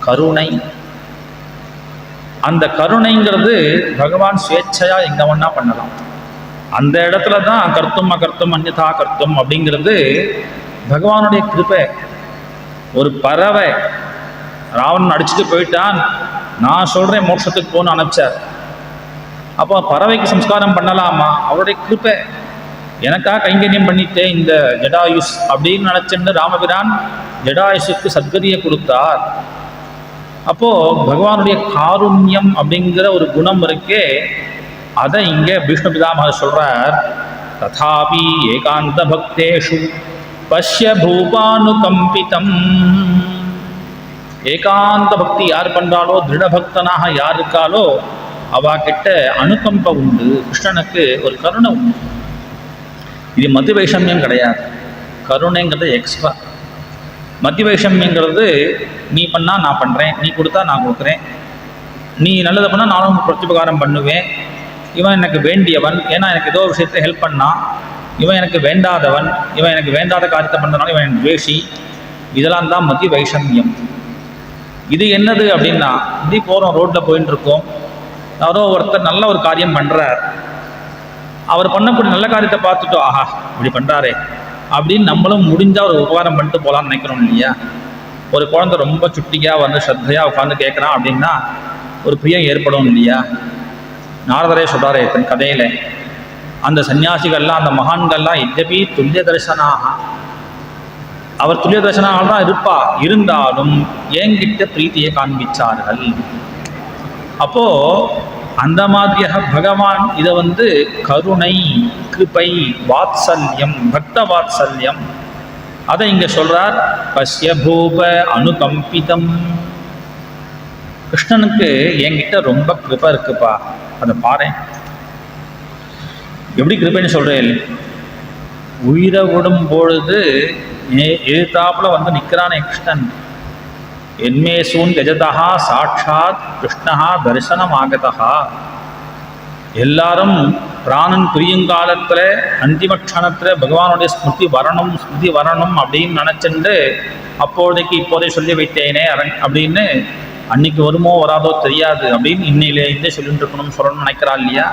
கருணை. அந்த கருணைங்கிறது பகவான் சுவேட்சையா எங்க வேணா பண்ணலாம். அந்த இடத்துல தான் கர்த்தும் அகர்த்தும் அந்நிதா கர்த்தும் அப்படிங்கிறது பகவானுடைய கிருபை. ஒரு பறவை ராவணன் அடிச்சுட்டு போயிட்டான், நான் சொல்றேன் மோட்சத்துக்கு போன்னு அனுப்பிச்சார். அப்போ பறவைக்கு சம்ஸ்காரம் பண்ணலாமா? அவருடைய கிருபை. எனக்காக கைங்கரியம் பண்ணிட்டே இந்த ஜடாயுஷ் அப்படின்னு நினைச்சுன்னு ராமபிரான் ஜடாயுஷுக்கு சத்கதியை கொடுத்தார். அப்போ பகவானுடைய காருண்யம் அப்படிங்கிற ஒரு குணம் இருக்கே, அதை இங்கே விஷ்ணு பிதாமகர் சொல்றார். ததாபி ஏகாந்த பக்தேஷு பஷ்ய பூபானுகம்பிதம். ஏகாந்த பக்தி யார் பண்றாலோ, திருடபக்தனாக யார் இருக்காலோ அவா கிட்ட அனுகம்ப உண்டு. கிருஷ்ணனுக்கு ஒரு கருணை உண்டு. இது மத்திய வைஷமியம் கிடையாது. கருணைங்கிறது எக்ஸ்ட்ரா. மத்திய வைஷமியங்கிறது நீ பண்ணால் நான் பண்ணுறேன், நீ கொடுத்தா நான் கொடுக்குறேன், நீ நல்லதை பண்ணால் நானும் பிரத்யுபகாரம் பண்ணுவேன், இவன் எனக்கு வேண்டியவன் ஏன்னா எனக்கு ஏதோ ஒரு விஷயத்தை ஹெல்ப் பண்ணான், இவன் எனக்கு வேண்டாதவன், இவன் எனக்கு வேண்டாத காரியத்தை பண்ணுறதுனால இவன் எனக்கு துவேஷி. இதெல்லாம் தான் மத்திய வைஷமியம். இது என்னது அப்படின்னா, இப்படி போகிறோம், ரோட்டில் போயின்னு இருக்கோம், யாரோ ஒருத்தர் நல்ல ஒரு காரியம் பண்ணுறார், அவர் பண்ணக்கூடிய நல்ல காரியத்தை பார்த்துட்டோம், ஆஹா இப்படி பண்ணுறாரே அப்படின்னு நம்மளும் முடிஞ்சால் ஒரு உபகாரம் பண்ணிட்டு போகலான்னு நினைக்கிறோம் இல்லையா? ஒரு குழந்தை ரொம்ப சுட்டியாக வந்து ஸ்ரத்தையாக உட்காந்து கேட்குறான் அப்படின்னா ஒரு பிரியம் ஏற்படும் இல்லையா? நாரதரே சொல்கிறாரே தன் கதையில், அந்த சன்னியாசிகள்லாம் அந்த மகான்கள்லாம் எஜபி துல்லிய தரிசனாக, அவர் துல்லிய தரிசனாக தான் இருப்பா, இருந்தாலும் என்கிட்ட பிரீத்தியை காண்பிச்சார்கள். அப்போது அந்த மாதிரியாக பகவான் இதை வந்து கருணை, கிருபை, வாத்சல்யம், பக்த வாத்சல்யம், அதை இங்கே சொல்கிறார். பஷ்ய பூப அனுகம்பிதம். கிருஷ்ணனுக்கு என்கிட்ட ரொம்ப கிருபை இருக்குப்பா, அதை பாரு. எப்படி கிருபைன்னு சொல்கிறேன்? உயிரை விடும் பொழுது எதிர்த்தாப்புல வந்து நிற்கிறானே கிருஷ்ணன். என்மேசூன் கஜதா சாட்சாத் கிருஷ்ணா தரிசனம் ஆகதா. எல்லாரும் பிராணன் பிரியுங்காலத்தில் அந்திம க்ஷணத்தில் பகவானுடைய ஸ்மிருதி வரணும் அப்படின்னு நினச்சிட்டு அப்போதைக்கு இப்போதே சொல்லி வைத்தேனே அப்படின்னு, அன்னைக்கு வருமோ வராதோ தெரியாது அப்படின்னு இன்னையிலேருந்தே சொல்லிட்டு இருக்கணும்னு சொல்லணும்னு நினைக்கிறா இல்லையா?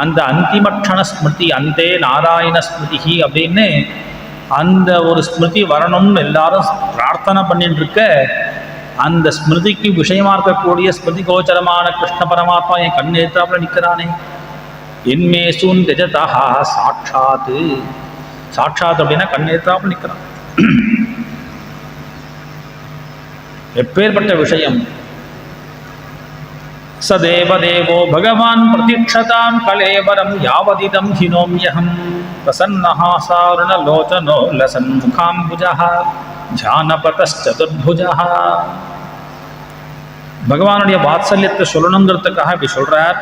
அந்த அந்திமக்ஷண ஸ்மிருதி, அந்தே நாராயண ஸ்மிருதி அப்படின்னு அந்த ஒரு ஸ்மிருதி வரணும்னு எல்லாரும் பிரார்த்தனை பண்ணிட்டு இருக்க, அந்த ஸ்மிருதிக்கு விஷயமா இருக்கக்கூடிய ஸ்மிருதி கோச்சரமான கிருஷ்ண பரமாத்மா என் கண் எதிர்த்தாப்புல நிற்கிறானே. என்மேசூன் கஜதா சாட்சாத்து. சாட்சாத் அப்படின்னா கண் எதிர்த்தாப்புல நிற்கிறான். எப்பேற்பட்ட விஷயம்! சதேவதேவோ பகவான் பிரதிக்ஷதாம் கலேவரம் யாவதிதம் ஹினோம்யஹம் பிரசன்னஹாசாருணலோச்சனோ லசன்முகாம்புஜः ஜானபதச்சதுர்புஜः. பகவானுடைய வாத்சல்யத்தை சொல்லணுங்கிறதுக்காக இப்படி சொல்றார்.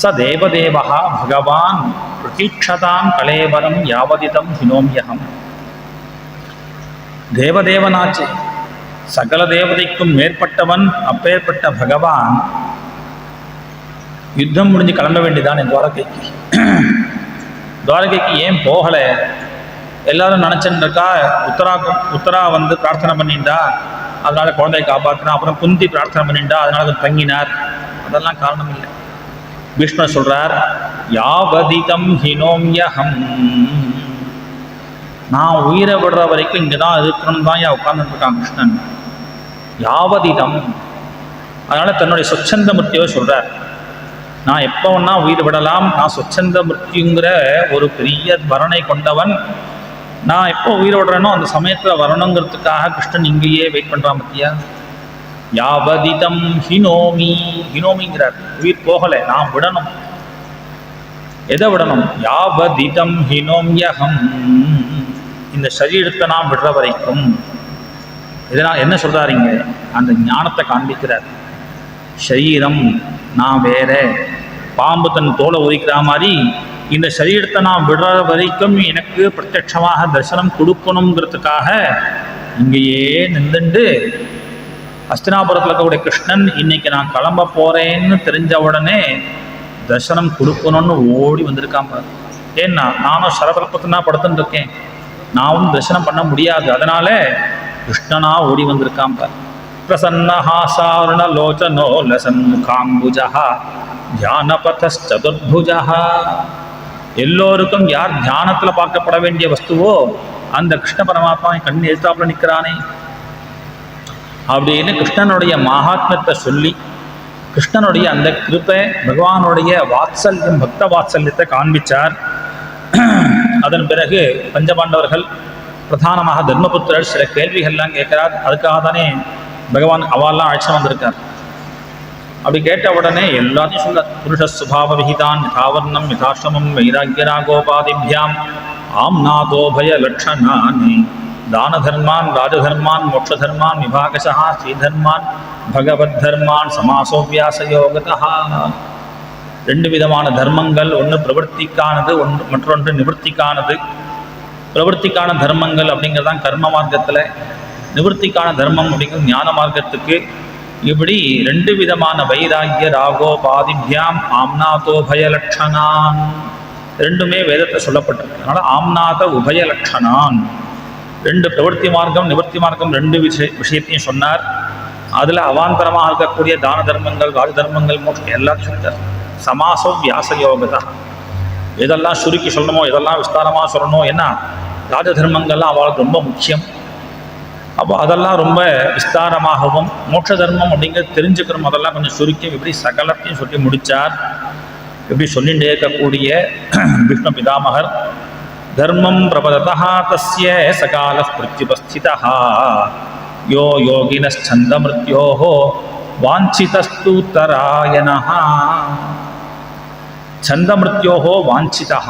ச தேவதேவா பகவான் அகீட்சதாம் கலேவரம் யாவதிதம் ஹினோமியகம். தேவதேவனாச்சு, சகல தேவதைக்கும் மேற்பட்டவன் அப்பேற்பட்ட பகவான் யுத்தம் முடிஞ்சு கிளம்ப வேண்டியதான் என் துவாரகைக்கு. துவாரகைக்கு ஏன் போகலை? எல்லாரும் நினச்சின்னு இருக்கா உத்தரா வந்து பிரார்த்தனை பண்ணிண்டா, அதனால குழந்தையை காப்பாற்றினா. அப்புறம் குந்தி பிரார்த்தனை பண்ணிண்டா, அதனால கொஞ்சம் தங்கினார். அதெல்லாம் காரணம் இல்லை. பீஷ்மர் சொல்றார், யாவதிதம் ஹினோம்யஹம், நான் உயிரை விடுற வரைக்கும் இங்கே தான் இருக்கணும் தான் உட்கார்ந்துட்டு இருக்கான் கிருஷ்ணன். யாவதிதம், அதனால தன்னுடைய சொச்சந்த மிருத்தியை சொல்றார். நான் எப்போ வேணா உயிர் விடலாம், நான் சொச்சந்த மிருத்தியுங்கிற ஒரு பெரிய வரணை கொண்டவன். நான் எப்போ உயிர் விடுறேனோ அந்த சமயத்தில் வரணுங்கிறதுக்காக கிருஷ்ணன் இங்கேயே வெயிட் பண்ணுறான் பத்தியா. யாவதிதம் ஹினோமி, ஹினோமிங்கிறார், உயிர் போகலை, நான் விடணும். எதை விடணும்? யாவதிதம் ஹினோம்யஹம், இந்த சரீரத்தை நான் விடுற வரைக்கும். இதனால் என்ன சொல்றாருங்க? அந்த ஞானத்தை காண்பிக்கிறார். சரீரம் நான் வேற, பாம்பு தன் தோலை உரிக்கிற மாதிரி இந்த சரீரத்தை நான் விடுற வரைக்கும் எனக்கு பிரத்யட்சமாக தரிசனம் கொடுக்கணுங்கிறதுக்காக இங்கேயே நின்றுண்டு அஸ்தினாபுரத்தில் இருக்கக்கூடிய கிருஷ்ணன் இன்னைக்கு நான் கிளம்ப போறேன்னு தெரிஞ்ச உடனே தரிசனம் கொடுக்கணும்னு ஓடி வந்திருக்கான் பாரு. ஏன்னா நானும் சரபரப்பத்தினா படுத்துன்னு இருக்கேன், நானும் தரிசனம் பண்ண முடியாது. அதனால கிருஷ்ணனா ஓடி வந்திருக்கான் பாரு. பிரசன்னஹாசாருண லோச்சனோ லசன்முகாம்புஜா தியானபதஸ்சதுர்புஜா. எல்லோருக்கும் யார் தியானத்தில் பார்க்கப்பட வேண்டிய வஸ்துவோ அந்த கிருஷ்ண பரமாத்மா கண் எழுத்தாப்புல நிற்கிறானே அப்படின்னு கிருஷ்ணனுடைய மகாத்மியத்தை சொல்லி, கிருஷ்ணனுடைய அந்த கிருபை, பகவானுடைய வாத்சல்யம், பக்த வாத்சல்யத்தை காண்பிச்சார். அதன் பிறகு பஞ்சபாண்டவர்கள், பிரதானமாக தர்மபுத்திரர் சில கேள்விகள்லாம் கேட்கிறார். அதுக்காக தானே பகவான் அவாலாம் அழைச்சு வந்திருக்கார். அப்படி கேட்ட உடனே எல்லாத்தையும் சொல்ல, புருஷ சுபாவ விகிதான் யதாவர்ணம் யதாசிரமம் வைராக்கியராகோபாதிபியாம் ஆம்நாதோ பய லட்சணானி தான தர்மான் ராஜதர்மான் மோட்ச தர்மான் விபாகசா ஸ்ரீதர்மான் பகவத் தர்மான் சமாசோவியாசயோகதா. ரெண்டு விதமான தர்மங்கள், ஒன்று பிரவர்த்திக்கானது, மற்றொன்று நிவர்த்திக்கானது. பிரவர்த்திக்கான தர்மங்கள் அப்படிங்கிறதான் கர்ம மார்க்கத்தில், நிவர்த்திக்கான தர்மம் அப்படிங்கிறது ஞான மார்க்கத்துக்கு. இப்படி ரெண்டு விதமான வைராக்கிய ராகோபாதிபியாம் ஆம்நாதோ உபயலட்சணான், ரெண்டுமே வேதத்தை சொல்லப்பட்டிருக்கு. அதனால் ஆம்நாத உபயலட்சணான், ரெண்டு பிரவர்த்தி மார்க்கம் நிவர்த்தி மார்க்கம் ரெண்டு விஷயத்தையும் சொன்னார். அதில் அவாந்தரமாக இருக்கக்கூடிய தான தர்மங்கள், ராஜ தர்மங்கள், மோட்சம் எல்லாத்தையும் சொல்லிட்டார். சமாசோ வியாசயோகதா, எதெல்லாம் சுருக்கி சொல்லணுமோ எதெல்லாம் விஸ்தாரமாக சொல்லணும். ஏன்னா ராஜ தர்மங்கள்லாம் அவளுக்கு ரொம்ப முக்கியம். அப்போ அதெல்லாம் ரொம்ப விஸ்தாரமாகவும், மோட்ச தர்மம் அப்படிங்கிறது தெரிஞ்சுக்கணும், அதெல்லாம் கொஞ்சம் சுருக்கி இப்படி சகலத்தையும் சொல்லி முடித்தார். இப்படி சொல்லிகிட்டே இருக்கக்கூடிய விஷ்ணு பிதாமகர் தர்மம் பிரபததா தஸ்ய சகால பிரத்யுபஸ்திதா யோ யோகினச்சந்த மிருத்யோஹோ வாஞ்சிதஸ்து உத்தராயணஹ. சந்த மிருத்யோஹோ வாஞ்சிதா,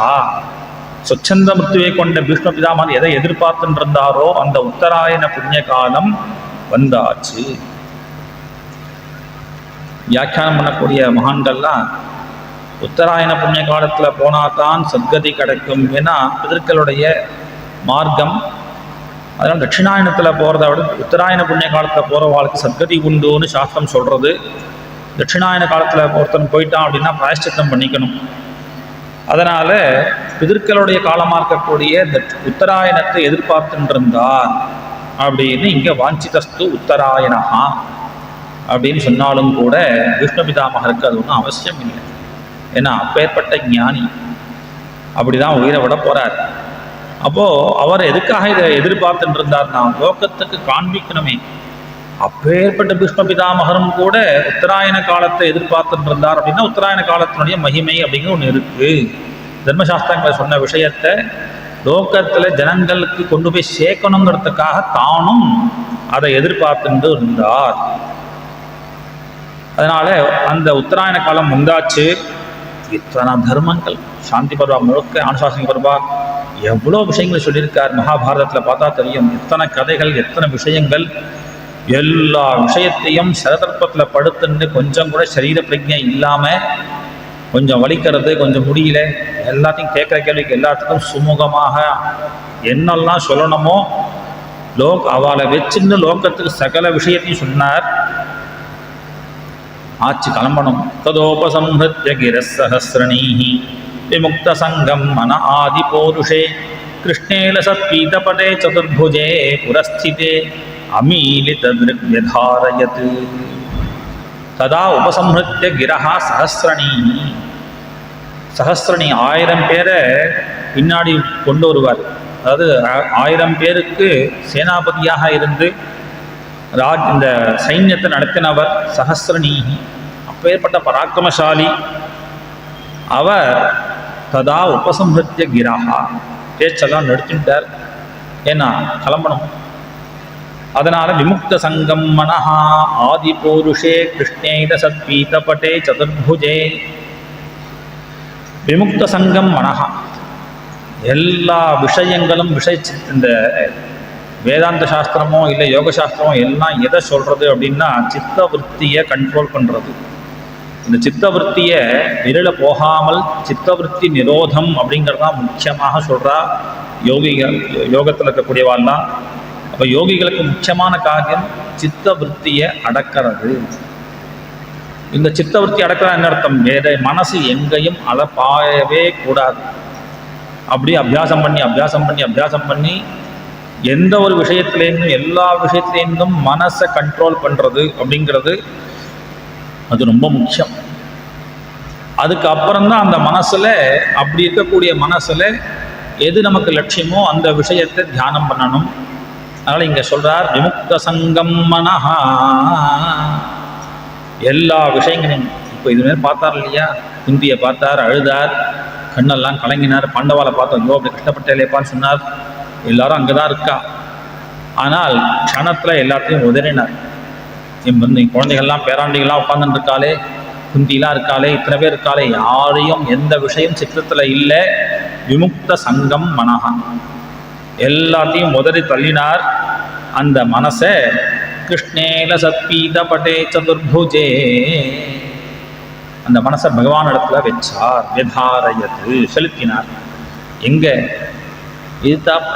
சொச்சந்த மிருத்துவை கொண்ட பீஷ்ம பிதாமகர் எதை எதிர்பார்த்துட்டு இருந்தாரோ அந்த உத்தராயண புண்ணிய காலம் வந்தாச்சு. வியாக்கியானம் பண்ணக்கூடிய மகான்கள்லாம் உத்தராயண புண்ணிய காலத்தில் போனாதான் சத்கதி கிடைக்கும். ஏன்னா பிதர்களுடைய மார்க்கம். அதனால் தட்சிணாயணத்தில் போகிறத விட உத்தராயண புண்ணிய காலத்தில் போகிறவாளுக்கு சத்கதி உண்டுன்னு சாஸ்திரம் சொல்கிறது. தட்சிணாயன காலத்தில் ஒருத்தன் போயிட்டான் அப்படின்னா பிராயஷ்சித்தம் பண்ணிக்கணும். அதனால் பிதர்களுடைய காலமாக இருக்கக்கூடிய உத்தராயணத்தை எதிர்பார்த்துருந்தார் அப்படின்னு இங்கே வாஞ்சிதஸ்து உத்தராயணஹா அப்படின்னு சொன்னாலும் கூட விஷ்ணு பிதாமகருக்கு அது ஒன்றும் அவசியம் இல்லை. ஏன்னா அப்பேற்பட்ட ஞானி அப்படி தான் உயிரை விட போகிறார். அப்போது அவர் எதுக்காக இதை எதிர்பார்த்துட்டு இருந்தார்னா லோகத்துக்கு காண்பிக்கணுமே. அப்பேற்பட்ட பீஷ்ம பிதாமகரும் கூட உத்தராயண காலத்தை எதிர்பார்த்துட்டு இருந்தார் அப்படின்னா உத்தராயண காலத்தினுடைய மகிமை அப்படிங்கிற ஒன்று இருக்குது. தர்மசாஸ்திரங்களை சொன்ன விஷயத்தை லோகத்தில் ஜனங்களுக்கு கொண்டு போய் சேர்க்கணுங்கிறதுக்காக தானும் அதை எதிர்பார்த்துட்டு இருந்தார். அதனால அந்த உத்தராயண காலம் வந்தாச்சு. இத்தனை தர்மங்கள், சாந்தி பர்வா முழுக்க, அனுசாசன பர்வா எவ்வளோ விஷயங்களை சொல்லியிருக்கார். மகாபாரதத்தில் பார்த்தா தெரியும் எத்தனை கதைகள், எத்தனை விஷயங்கள். எல்லா விஷயத்தையும் சரதர்ப்பத்தில் படுத்துன்னு கொஞ்சம் கூட சரீர பிரஜை இல்லாமல் கொஞ்சம் வலிக்கிறது, கொஞ்சம் முடியல, எல்லாத்தையும் கேட்குற கேள்விக்கு எல்லாத்துக்கும் சுமூகமாக என்னெல்லாம் சொல்லணுமோ அவளை வச்சுன்னு லோகத்துக்கு சகல விஷயத்தையும் சொன்னார். ஆச்சு கிளம்பணும். ததோபசம்ஹத்ய கிரசஹஸ்ரணீஹி விமுக்த சங்கம் மன ஆதி போருஷே கிருஷ்ணேல சத்பீதபடே சதுர்புஜே புரஸ்திதே அமீலித திருக்யதாரயத். ததா உபசம்ஹத்ய கிரஹா சஹஸ்ரணீஹி. சஹஸ்ரணி 1000 பேரை பின்னாடி கொண்டு வருவார். அதாவது 1000 பேருக்கு சேனாபதியாக இருந்து இந்த சைன்யத்தை நடத்தினவர் சஹஸ்ரணீஹி. அப்பேற்பட்ட பராக்கிரமசாலி அவர். ததா உபசம்ஹத்ய கிராஹா, பேச்செல்லாம் நிறுத்திட்டார். ஏன்னா கிளம்பணும். அதனால விமுக்த சங்கம் மனஹா ஆதி போருஷே கிருஷ்ணேத சத்பீதபட்டே சதுர்புஜே. விமுக்த சங்கம் மனஹா, எல்லா விஷயங்களும் இந்த வேதாந்த சாஸ்திரமோ இல்லை யோக சாஸ்திரமோ எல்லாம் எதை சொல்கிறது அப்படின்னா சித்தவருத்தியை கண்ட்ரோல் பண்ணுறது. இந்த சித்தவருத்தியை விரல போகாமல் சித்தவருத்தி நிரோதம் அப்படிங்கிறதான் முக்கியமாக சொல்கிறா யோகத்தில் இருக்கக்கூடியவாள்லாம். அப்போ யோகிகளுக்கு முக்கியமான காரியம் சித்தவருத்தியை அடக்கிறது. இந்த சித்தவருத்தி அடக்கிற என்ன அர்த்தம்? வேற மனசு எங்கேயும் பாயவே கூடாது. அப்படி அபியாசம் பண்ணி எந்த ஒரு விஷயத்துலேருந்தும் எல்லா விஷயத்துலேருந்தும் மனசை கண்ட்ரோல் பண்ணுறது அப்படிங்கிறது அது ரொம்ப முக்கியம். அதுக்கு அப்புறம்தான் அந்த மனசில் அப்படி இருக்கக்கூடிய மனசில் எது நமக்கு லட்சியமோ அந்த விஷயத்தை தியானம் பண்ணணும். அதனால் இங்கே சொல்கிறார் விமுக்த சங்கம் மனஹா. எல்லா விஷயங்களையும் இப்போ இதுமாரி பார்த்தார் இல்லையா? குந்தியை பார்த்தார், அழுதார், கண்ணெல்லாம் கலங்கினார். பாண்டவாலை பார்த்தோம், ஐயோ அப்படி கஷ்டப்பட்டேலேப்பான்னு சொன்னார். எல்லாரும் அங்கே தான் இருக்கா. ஆனால் க்ஷணத்தில் எல்லாத்தையும் உதறினார். என் குழந்தைகள்லாம் பேராண்டிகள்லாம் உட்காந்துட்டு இருக்காளே, குந்திலாம் இருக்காளே, இத்தனை பேர் இருக்காளே, யாரையும் எந்த விஷயம் சித்தத்தில் இல்லை. விமுக்த சங்கம் மனஹா, எல்லாத்தையும் உதறி தள்ளினார். அந்த மனசை கிருஷ்ணேல சத்பீதபட்டே சதுர்புஜே, அந்த மனசை பகவான் இடத்துல வச்சார். விதாரயத்து, செலுத்தினார். எங்க இதுதான்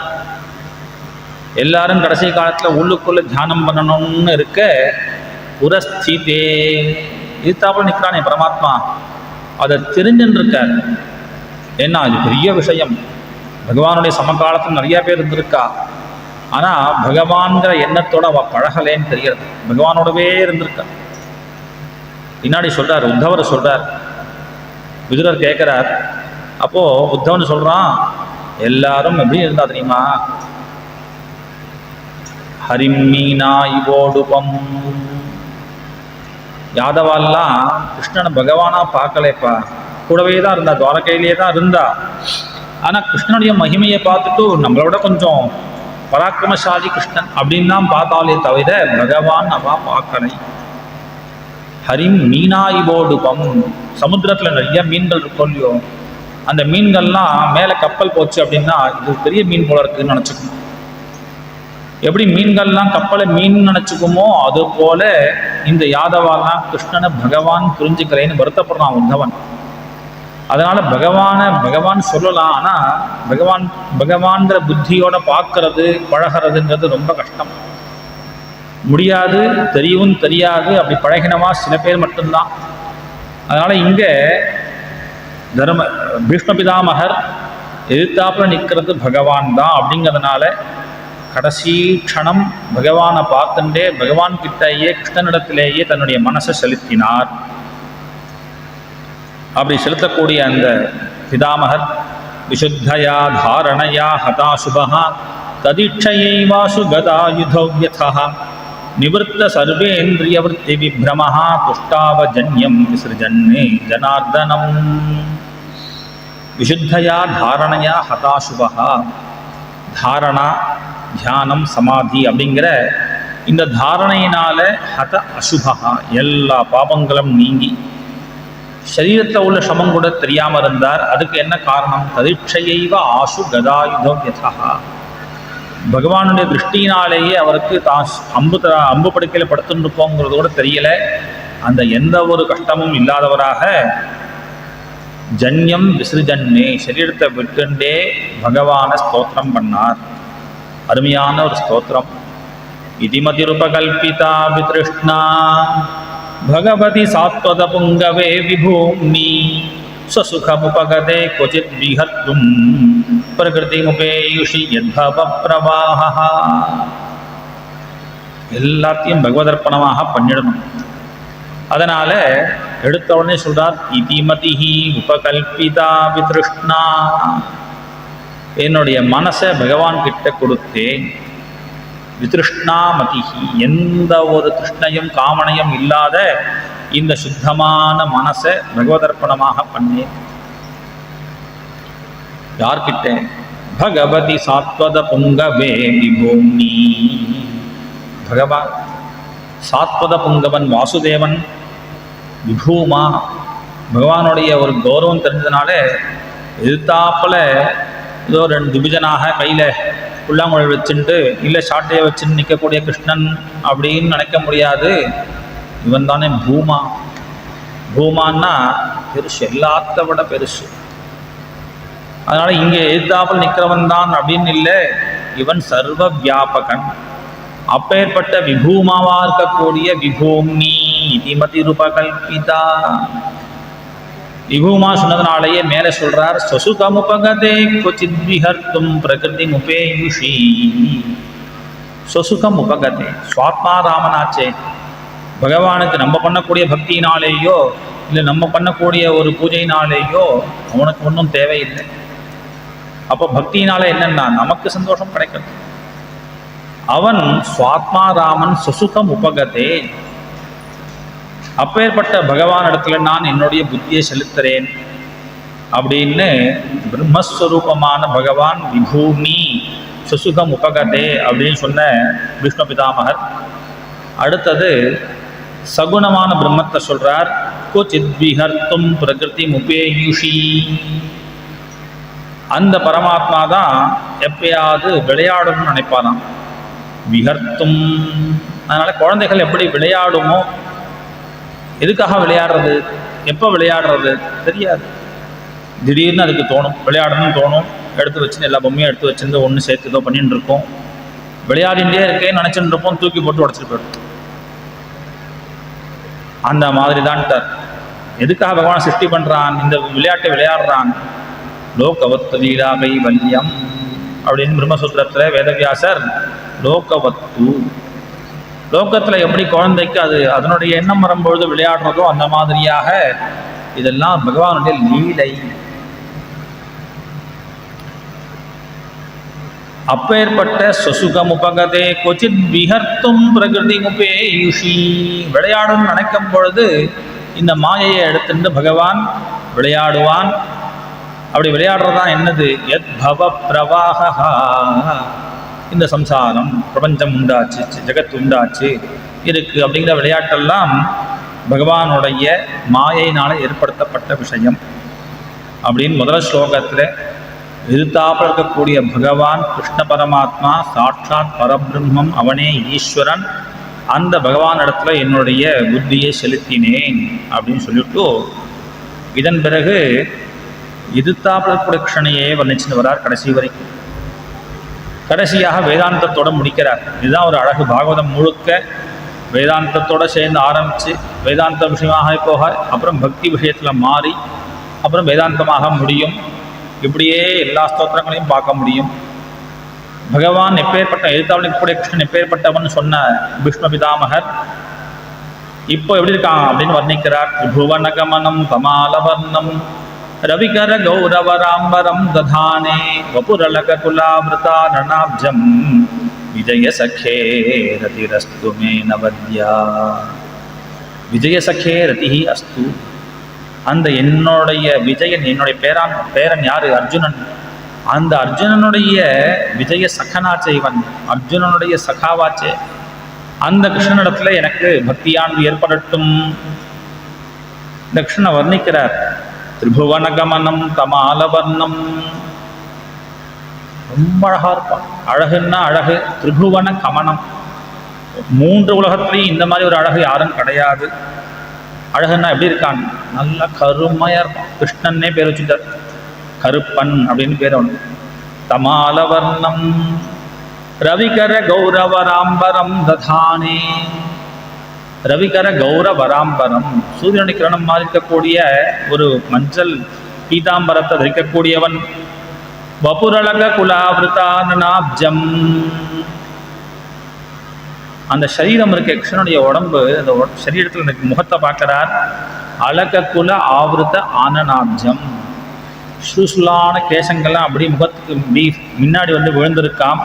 எல்லாரும் கடைசி காலத்தில் உள்ளுக்குள்ள தியானம் பண்ணணும்னு இருக்க புரஸ்திதே, இதுதாப்புல நிற்கிறானே பரமாத்மா, அதை தெரிஞ்சுன்னு இருக்கார். ஏன்னா இது பெரிய விஷயம். பகவானுடைய சமகாலத்தில் நிறைய பேர் இருந்திருக்கா. ஆனால் பகவான்கிற எண்ணத்தோட அவள் பழகலேன்னு தெரிகிறது. பகவானோடவே இருந்திருக்கா. பின்னாடி சொல்றார், உத்தவர் சொல்றார். விதுரர் கேட்கிறார். அப்போ உத்தவன் சொல்றான், எல்லாரும் எப்படி இருந்தா தெரியுமா? ஹரிமீனா இவோடுபம். யாதவால்லாம் கிருஷ்ணனை பகவானா பார்க்கலேப்பா, கூடவே தான் இருந்தா, துவாரகையிலேயே தான் இருந்தா. ஆனா கிருஷ்ணனுடைய மகிமையை பார்த்துட்டு நம்மளோட கொஞ்சம் பராக்கிரமசாலி கிருஷ்ணன் அப்படின்னு தான் பார்த்தாலே தவிர பகவான் அவா பார்க்கலை. ஹரிம் மீனாயிவோடுபம். சமுத்திரத்தில் நிறைய மீன்கள் இருக்கும் இல்லையோ, அந்த மீன்கள்லாம் மேலே கப்பல் போச்சு அப்படின்னா இது பெரிய மீன் போல இருக்குன்னு நினச்சிக்கணும். எப்படி மீன்கள்லாம் கப்பலை மீன் நினச்சிக்குமோ அது போல இந்த யாதவாலாம் கிருஷ்ணனை பகவான் புரிஞ்சுக்கிறேன்னு வருத்தப்படுறான் உத்தவன். அதனால பகவான் சொல்லலாம், ஆனால் பகவான்கிற புத்தியோட பார்க்கறது பழகிறதுங்கிறது ரொம்ப கஷ்டம். முடியாது, தெரியவும் தெரியாது. அப்படி பழகினவா சில பேர் மட்டும்தான். அதனால இங்கே பீஷ்ம பிதாமகர் எதிர்த்தாப்புல நிற்கிறது பகவான் தான். அப்படிங்கிறதுனால கடைசி க்ஷணம் பகவானை பார்த்துட்டே பகவான் கிட்டேயே கிருஷ்ணனிடத்திலேயே தன்னுடைய மனசை செலுத்தினார். அப்படி செலுத்தக்கூடிய அந்த பிதாமகர் விசுத்தயா தாரணயா ஹதாசுபா ததிட்சைவாசு கதாயுதவ்யதா நிவர்த்த சர்வேந்திரியவர்த்தி விப்ரமஹா துஷ்டாவஜன்யம் விசிருஜன்னே ஜனார்தனம். விசுத்தயா தாரணயா ஹதாசுபா, தாரணா தியானம் சமாதி அப்படிங்கிற இந்த தாரணையினால ஹத அசுபா, எல்லா பாபங்களும் நீங்கி சரீரத்தில் உள்ள சமம் கூட தெரியாமல் இருந்தார். அதுக்கு என்ன காரணம்? ததிட்சையைவ ஆசு கதாயுதம் யதா, பகவானுடைய திருஷ்டியினாலேயே அவருக்கு தான் அம்பு படுக்கையில் படுத்துருப்போங்கிறது கூட தெரியல. அந்த எந்த ஒரு கஷ்டமும் இல்லாதவராக ஜன்யம் விசிருஜன்னே, சரீரத்தை விட்டுண்டே பகவானை ஸ்தோத்திரம் பண்ணார். அருமையான ஒரு ஸ்தோத்திரம். இதிமதிருபகல்பிதா வித்ருஷ்ணா பகவதி சாத்வத புங்கவே விபூம்னி ஸ்வசுகமுபகதே கொச்சித் விஹர்த்தும் பிரகிருதிமுபேயுஷி யத்பவ பிரவாஹ. எல்லாத்தையும் பகவதர்ப்பணமாக பண்ணிடணும். அதனால எடுத்த உடனே சொல்றார், இதிமதிஹி உபகல்பிதா வித்ருஷ்ணா, என்னுடைய மனசை பகவான் கிட்ட கொடுத்தேன். வித்ருஷ்ணா மதிஹி, எந்த ஒரு திருஷ்ணையும் காமனையும் இல்லாத இந்த சுத்தமான மனசை பகவதர்ப்பணமாக பண்ணேன். யார்கிட்ட? பகவதி சாத்வத புங்கவே விபூம்னி, பகவான் சாத்வத புங்கவன் வாசுதேவன், விபூமா பகவானுடைய ஒரு கௌரவம் தெரிஞ்சதுனால எதிர்த்தாப்புல ஏதோ ரெண்டு திபிஜனாக கையில் புல்லாங்குழல் வச்சுட்டு இல்லை சாட்டையை வச்சுன்னு நிற்கக்கூடிய கிருஷ்ணன் அப்படின்னு நினைக்க முடியாது. இவன் தானே பூமா. பூமான்னா பெருசு, எல்லாத்த விட பெருசு. அதனால இங்கே எதிர்த்தாப்பில் நிற்கிறவன் தான் அப்படின்னு இல்லை, இவன் சர்வ வியாபகன். அப்பேற்பட்ட விபூமாவா இருக்கக்கூடிய விபூமி இதிமதி ரூபகல்பிதா. விபூமா சொன்னதுனாலேயே மேலே சொல்றார், சொசுகமுபகதே கொச்சித் விஹர்த்தும் பிரகிருதி முபேயுஷி. சொசுகம் உபகதே, சுவாத்மாராமனாச்சே. பகவானுக்கு நம்ம பண்ணக்கூடிய பக்தியினாலேயோ இல்லை நம்ம பண்ணக்கூடிய ஒரு பூஜையினாலேயோ அவனுக்கு ஒன்றும் தேவையில்லை. அப்போ பக்தியினால என்னன்னா நமக்கு சந்தோஷம் கிடைக்கிறது. அவன் சுவாத்மாராமன் சுசுகம் உபகதே. அப்பேற்பட்ட பகவான் இடத்துல நான் என்னுடைய புத்தியை செலுத்துறேன் அப்படின்னு பிரம்மஸ்வரூபமான பகவான் விபூமி சுசுகம் உபகதே அப்படின்னு சொன்ன விஷ்ணு பிதாமகர். அடுத்தது சகுணமான பிரம்மத்தை சொல்றார், கொச்சித் விஹர்த்தும் பிரகிருதி முபேயுஷி. அந்த பரமாத்மா தான் எப்பயாவது விளையாடணும்னு நினைப்பாராம். விஹர்த்தும், அதனால குழந்தைகள் எப்படி விளையாடுமோ, எதுக்காக விளையாடுறது, எப்போ விளையாடுறது தெரியாது. திடீர்னு அதுக்கு தோணும், விளையாடணும்னு தோணும். எடுத்து வச்சுன்னு எல்லா பொம்மையும் எடுத்து வச்சுருந்து ஒன்று சேர்த்து ஏதோ பண்ணிட்டு இருக்கோம். விளையாடிகிட்டே இருக்கேன்னு நினச்சிட்டு இருப்போம், தூக்கி போட்டு உடச்சிட்டு போயிடும். அந்த மாதிரி தான் எதுக்காக பகவான் சிருஷ்டி பண்ணுறான், இந்த விளையாட்டை விளையாடுறான். லோகவத்து லீலாகை வல்யம் அப்படின்னு பிரம்மசூத்திரத்தில் வேதவியாசர் லோகவத்து, லோகத்தில் எப்படி குழந்தைக்கு அது அதனுடைய எண்ணம் வரும்பொழுது விளையாடுறதோ அந்த மாதிரியாக இதெல்லாம் பகவானுடைய லீலை. அப்பேற்பட்ட சொசுகம் உபகதே கொச்சித் விஹர்த்தும் பிரகிருதி முபேயுஷி. விளையாடும் நினைக்கும் பொழுது இந்த மாயையை எடுத்துட்டு பகவான் விளையாடுவான். அப்படி விளையாடுறதான் என்னது? யத் பவ பிரவாஹா. இந்த சம்சாரம் பிரபஞ்சம் உண்டாச்சு, ஜெகத் உண்டாச்சு இருக்கு அப்படிங்கிற விளையாட்டெல்லாம் பகவானுடைய மாயையினால ஏற்படுத்தப்பட்ட விஷயம் அப்படின்னு முதல் ஸ்லோகத்தில் எதிர்த்தாப்பில் இருக்கக்கூடிய பகவான் கிருஷ்ண பரமாத்மா சாட்சாத் பரபிரம்மம், அவனே ஈஸ்வரன். அந்த பகவான் இடத்துல என்னுடைய புத்தியை செலுத்தினேன் அப்படின்னு சொல்லிட்டு இதன் பிறகு எதிர்த்தாப்பில் இருக்கக்கூடிய கிருஷ்ணனையே வர்ணிச்சுன்னு வரார் கடைசி வரைக்கும். கடைசியாக வேதாந்தத்தோடு முடிக்கிறார். இதுதான் ஒரு அழகு. பாகவதம் முழுக்க வேதாந்தத்தோடு சேர்ந்து ஆரம்பித்து வேதாந்த விஷயமாக போக அப்புறம் பக்தி விஷயத்தில் மாறி அப்புறம் வேதாந்தமாக முடியும். இப்படியே எல்லா ஸ்தோத்திரங்களையும் பார்க்க முடியும். பகவான் எப்பேற்பட்ட எழுத்தாளர் கூட கிருஷ்ணன் எப்பேற்பட்டவன் சொன்ன விஷ்ணு பிதாமகர் இப்போ எப்படி இருக்கான் அப்படின்னு வர்ணிக்கிறார். புவனகமனம் கமாலவர்ணம் ரவிகர கௌரவராம்பரம் ததானே வபுரலக குலாவிருதா ரணாப்ஜம் விஜய சகே ரதிரஸ்து மே நவத்யா. விஜய சகே ரதி அஸ்து. அந்த என்னுடைய விஜயன், என்னுடைய பேரன் யாரு? அர்ஜுனன். அந்த அர்ஜுனனுடைய விஜய சகனாச்சே, இவன் அர்ஜுனனுடைய சகாவாச்சே. அந்த கிருஷ்ணனிடத்துல எனக்கு பக்தியானது ஏற்படட்டும். இந்த கிருஷ்ணனை வர்ணிக்கிறார். திரிபுவனகமனம் கமாலவர்ணம், ரொம்ப அழகா இருப்பான். அழகுன்னா அழகு. திரிபுவன கமனம், 3 உலகத்திலையும் இந்த மாதிரி ஒரு அழகு யாரும் கிடையாது. அழகுன்னா எப்படி இருக்கான்? நல்ல கருமையாக இருக்கும். கிருஷ்ணன்னே பேர் வச்சுட்டார், கருப்பன் அப்படின்னு பேர் அவனுக்கு. தமாலவர்ணம் ரவிகர கௌரவராம்பரம் ததானே. ரவிகர கௌரவராம்பரம், சூரியனுடைய கிரணம் மாதிரி இருக்கக்கூடிய ஒரு மஞ்சள் பீதாம்பரத்தை தரிக்கக்கூடியவன். வபுரலக குலாவிருதானாப்ஜம், அந்த சரீரம் இருக்க கிருஷ்ணனுடைய உடம்பு, அந்த சரீரத்தில் இந்த முகத்தை பார்க்கிறார். அழக குல ஆவிருத்த ஆனனாப்ஜம், சுசுலான கேசங்கள்லாம் அப்படி முகத்துக்கு முன்னாடி வந்து விழுந்திருக்காம்.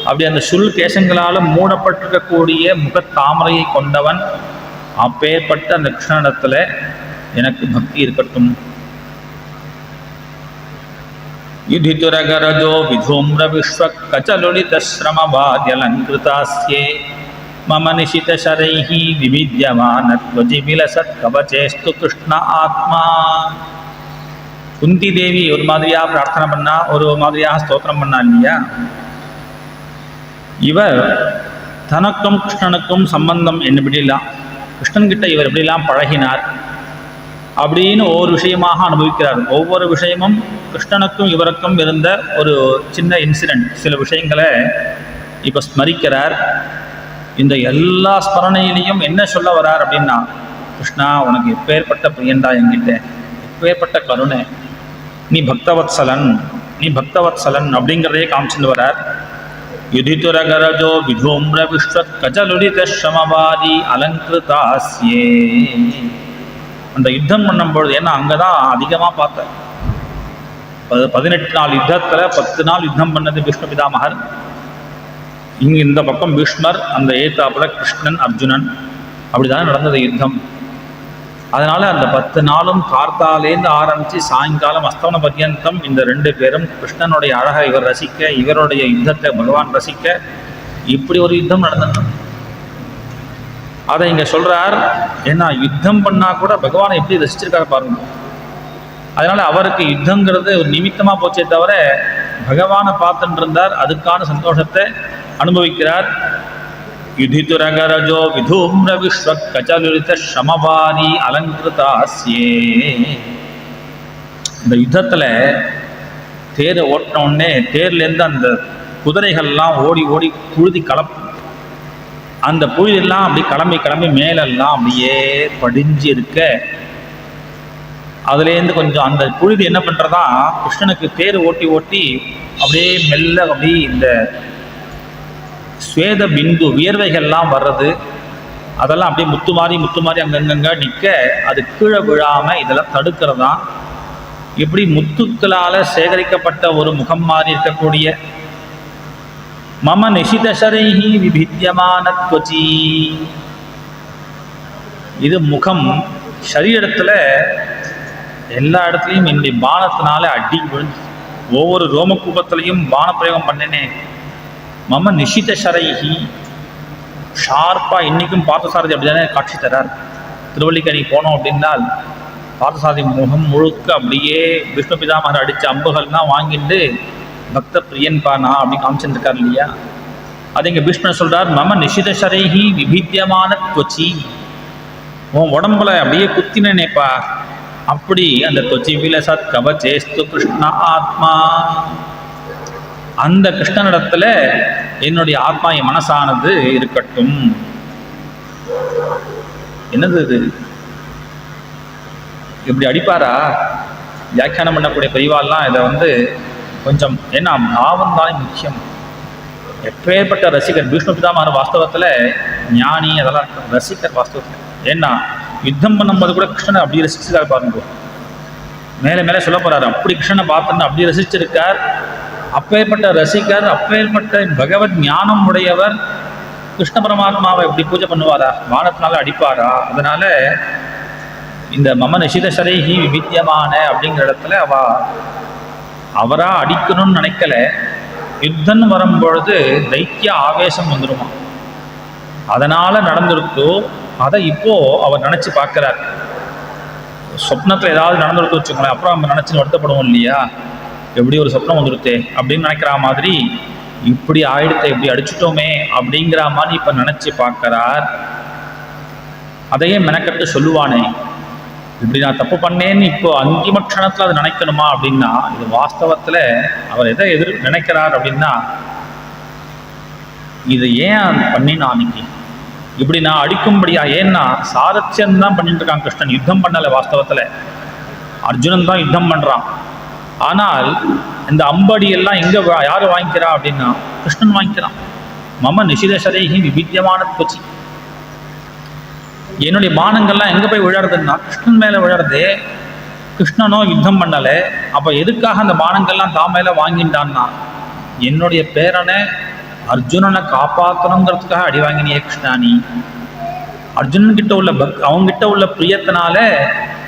அப்படி அந்த சுல் கேசங்களால் மூடப்பட்டிருக்கக்கூடிய முகத்தாமரையை கொண்டவன். அப்பேற்பட்ட அந்த கிருஷ்ணனிடத்தில் எனக்கு பக்தி இருக்கட்டும். யுதிதுரகரஜோ விதூம்ர விஸ்வ கச்சலுலித ஸ்ரமவாத்யலங்கிருதாஸ்யே மம நிஷித சரைஹி விவித்யமானத்வஜி விலசத் கவச்சேஸ்து கிருஷ்ண ஆத்மா. குந்தி தேவி ஒரு மாதிரியாக பிரார்த்தனை பண்ணா, ஒரு மாதிரியாக ஸ்தோத்திரம் பண்ணா இல்லையா? இவர் தனக்கும் கிருஷ்ணனுக்கும் சம்பந்தம் என்னபடிலாம், கிருஷ்ணன்கிட்ட இவர் எப்படிலாம் பழகினார் அப்படின்னு ஒவ்வொரு விஷயமாக அனுபவிக்கிறார். ஒவ்வொரு விஷயமும் கிருஷ்ணனுக்கும் இவருக்கும் இருந்த ஒரு சின்ன இன்சிடெண்ட், சில விஷயங்களை இப்போ ஸ்மரிக்கிறார். இந்த எல்லா ஸ்மரணையிலையும் என்ன சொல்ல வரார் அப்படின்னா, கிருஷ்ணா உனக்கு எப்பேற்பட்ட பிரியண்டா, என்கிட்ட எப்பேற்பட்ட கருணை, நீ பக்தவத்சலன், நீ பக்தவத்சலன் அப்படிங்கிறதே காமிச்சுட்டு வரார். யுதிதுரகரஜோ விதூம்ர விஸ்வ கஜலுலித ஸ்ரமவாதி அலங்கிருதாஸ்யே. அந்த யுத்தம் பண்ணும்பொழுது, ஏன்னா அங்கே தான் அதிகமாக பார்த்தேன், 18 நாள் யுத்தத்தில் 10 நாள் யுத்தம் பண்ணது விஷ்ணு பிதாமகர். இங்கே இந்த பக்கம் பீஷ்மர், அந்த ஏத்தாப்புல கிருஷ்ணன் அர்ஜுனன், அப்படிதான் நடந்தது யுத்தம். அதனால அந்த 10 நாளும் கார்த்தாலேருந்து ஆரம்பித்து சாயங்காலம் அஸ்தமன பர்யந்தம் இந்த 2 பேரும் கிருஷ்ணனுடைய அழகை இவர் ரசிக்க, இவருடைய யுத்தத்தை பகவான் ரசிக்க, இப்படி ஒரு யுத்தம் நடந்தது. அதை இங்கே சொல்கிறார். ஏன்னா யுத்தம் பண்ணால் கூட பகவானை எப்படி ரசிச்சிருக்காரு பாருங்க. அதனால் அவருக்கு யுத்தங்கிறது ஒரு நிமித்தமாக போச்சே தவிர பகவானை பார்த்துட்டு இருந்தார், அதுக்கான சந்தோஷத்தை அனுபவிக்கிறார். யுதிதுரகரஜோ விதூம்ர விஸ்வ கஜலுலித ஸ்ரமவாரி அலங்கிருதாஸ்யே. இந்த யுத்தத்தில் தேரை ஓட்டின உடனே தேர்லேருந்து அந்த குதிரைகள்லாம் ஓடி ஓடி புழுதி கலப்பு, அந்த புழுதெல்லாம் அப்படி கிளம்பி கிளம்பி மேலெல்லாம் அப்படியே படிஞ்சு இருக்க, அதுலேருந்து கொஞ்சம் அந்த புழுதி என்ன பண்ணுறதா, கிருஷ்ணனுக்கு தேர் ஓட்டி ஓட்டி அப்படியே மெல்ல அப்படி இந்த ஸ்வேத பிந்து வியர்வைகள்லாம் வர்றது, அதெல்லாம் அப்படியே முத்து மாறி அங்கங்கங்க நிற்க, அது கீழே விழாமல் இதெல்லாம் தடுக்கிறதா. இப்படி முத்துக்களால் சேகரிக்கப்பட்ட ஒரு முகம் மாறி இருக்கக்கூடிய மம நிஷிதசரைஹி விபித்யமானத்வஜி, இது முகம். சரீரத்தில் எல்லா இடத்துலையும் என்னுடைய பானத்தினால அடி விழுந்து, ஒவ்வொரு ரோமக்கூபத்திலையும் பானப்பிரயோகம் பண்ணினேன். மம நிஷிதசரைஹி, ஷார்ப்பாக இன்றைக்கும் பார்த்தசாரதி அப்படி தானே காட்சி தரார். திருவள்ளிக்கணி போனோம் அப்படின்னால் பார்த்தசாரதி முகம் முழுக்க அப்படியே விஷ்ணு பிதாமகர் அடித்த அம்புகள்லாம் வாங்கிட்டு பக்த பிரியன் பானா அப்படி காமிச்சுருக்கார் இல்லையா? அது இங்கே பீஷ்மர் சொல்கிறார், மம நிஷிதசரைஹி விபித்யமானத்வஜி, உன் உடம்புல அப்படியே குத்தினேப்பா, அப்படி அந்த தொச்சி விலசத் கவச்சேஸ்து கிருஷ்ண ஆத்மா, அந்த கிருஷ்ணனிடத்துல என்னுடைய ஆத்மா, என் மனசானது இருக்கட்டும். என்னது இது, இப்படி அடிப்பாரா? வியாக்கியானம் பண்ணக்கூடிய பெரியவாள்லாம் இதை வந்து கொஞ்சம், ஏன்னா பாவம் தானே முக்கியம். எப்பேற்பட்ட ரசிகர் விஷ்ணு பிதாமகர் வாஸ்தவத்தில் ஞானி, அதெல்லாம் ரசிகர் வாஸ்தவத்தில். ஏன்னா யுத்தம் பண்ணும்போது கூட கிருஷ்ணனை அப்படி ரசிச்சுதான் பாருங்க, மேலே மேலே சொல்ல போறாரு, அப்படி கிருஷ்ணனை பார்த்துன்னு அப்படி ரசிச்சிருக்கார். அப்பேற்பட்ட ரசிகர், அப்பேற்பட்ட பகவத் ஞானம் உடையவர் கிருஷ்ண பரமாத்மாவை எப்படி பூஜை பண்ணுவாரா? வானத்தினால அடிப்பாரா? அதனால இந்த மம நிஷிதசரைஹி விபித்யமான அப்படிங்கிற இடத்துல அவரா அடிக்கணும்னு நினைக்கல. யுத்தம் வரும்பொழுது தைத்திய ஆவேசம் வந்துடுமா, அதனால நடந்திருக்கோ அதை இப்போ அவர் நினைச்சு பார்க்கிறார். சொப்னத்தில் ஏதாவது நடந்துருத்து வச்சுக்கோங்களேன், அப்புறம் நம்ம நினைச்சு வருத்தப்படுவோம் இல்லையா? எப்படி ஒரு சொப்னம் வந்துருத்தே அப்படின்னு நினைக்கிற மாதிரி, இப்படி ஆயிடுத்தை, இப்படி அடிச்சுட்டோமே அப்படிங்கிற மாதிரி இப்போ நினைச்சு பார்க்கிறார். அதையே மெனக்கட்டு சொல்லுவானே, இப்படி நான் தப்பு பண்ணேன்னு இப்போ அந்திம க்ஷணத்தில் அதை நினைக்கணுமா அப்படின்னா, இது வாஸ்தவத்தில் அவர் எதை நினைக்கிறார் அப்படின்னா, இது ஏன் பண்ணினா அன்னைக்கு இப்படி நான் அடிக்கும்படியா? ஏன்னா சாரத்தியம் தான் பண்ணிட்டு இருக்கான் கிருஷ்ணன், யுத்தம் பண்ணலை. வாஸ்தவத்தில் அர்ஜுனன் தான் யுத்தம் பண்ணுறான். ஆனால் இந்த அம்படி எல்லாம் எங்கே யார் வாங்கிக்கிறா அப்படின்னா கிருஷ்ணன் வாங்கிக்கிறான். மம நிஷிதசரைகி விவித்தியமான துவச்சி, என்னுடைய பானங்கள்லாம் எங்கே போய் விழறதுன்னா கிருஷ்ணன் மேலே விழறது. கிருஷ்ணனோ யுத்தம் பண்ணலை. அப்போ எதுக்காக அந்த பானங்கள்லாம் தான் மேலே வாங்கிட்டான்னா, என்னுடைய பேரனை அர்ஜுனனை காப்பாற்றணுங்கிறதுக்காக அடி வாங்கினியே கிருஷ்ணானி. அர்ஜுனன்கிட்ட உள்ள அவங்ககிட்ட உள்ள பிரியத்தினால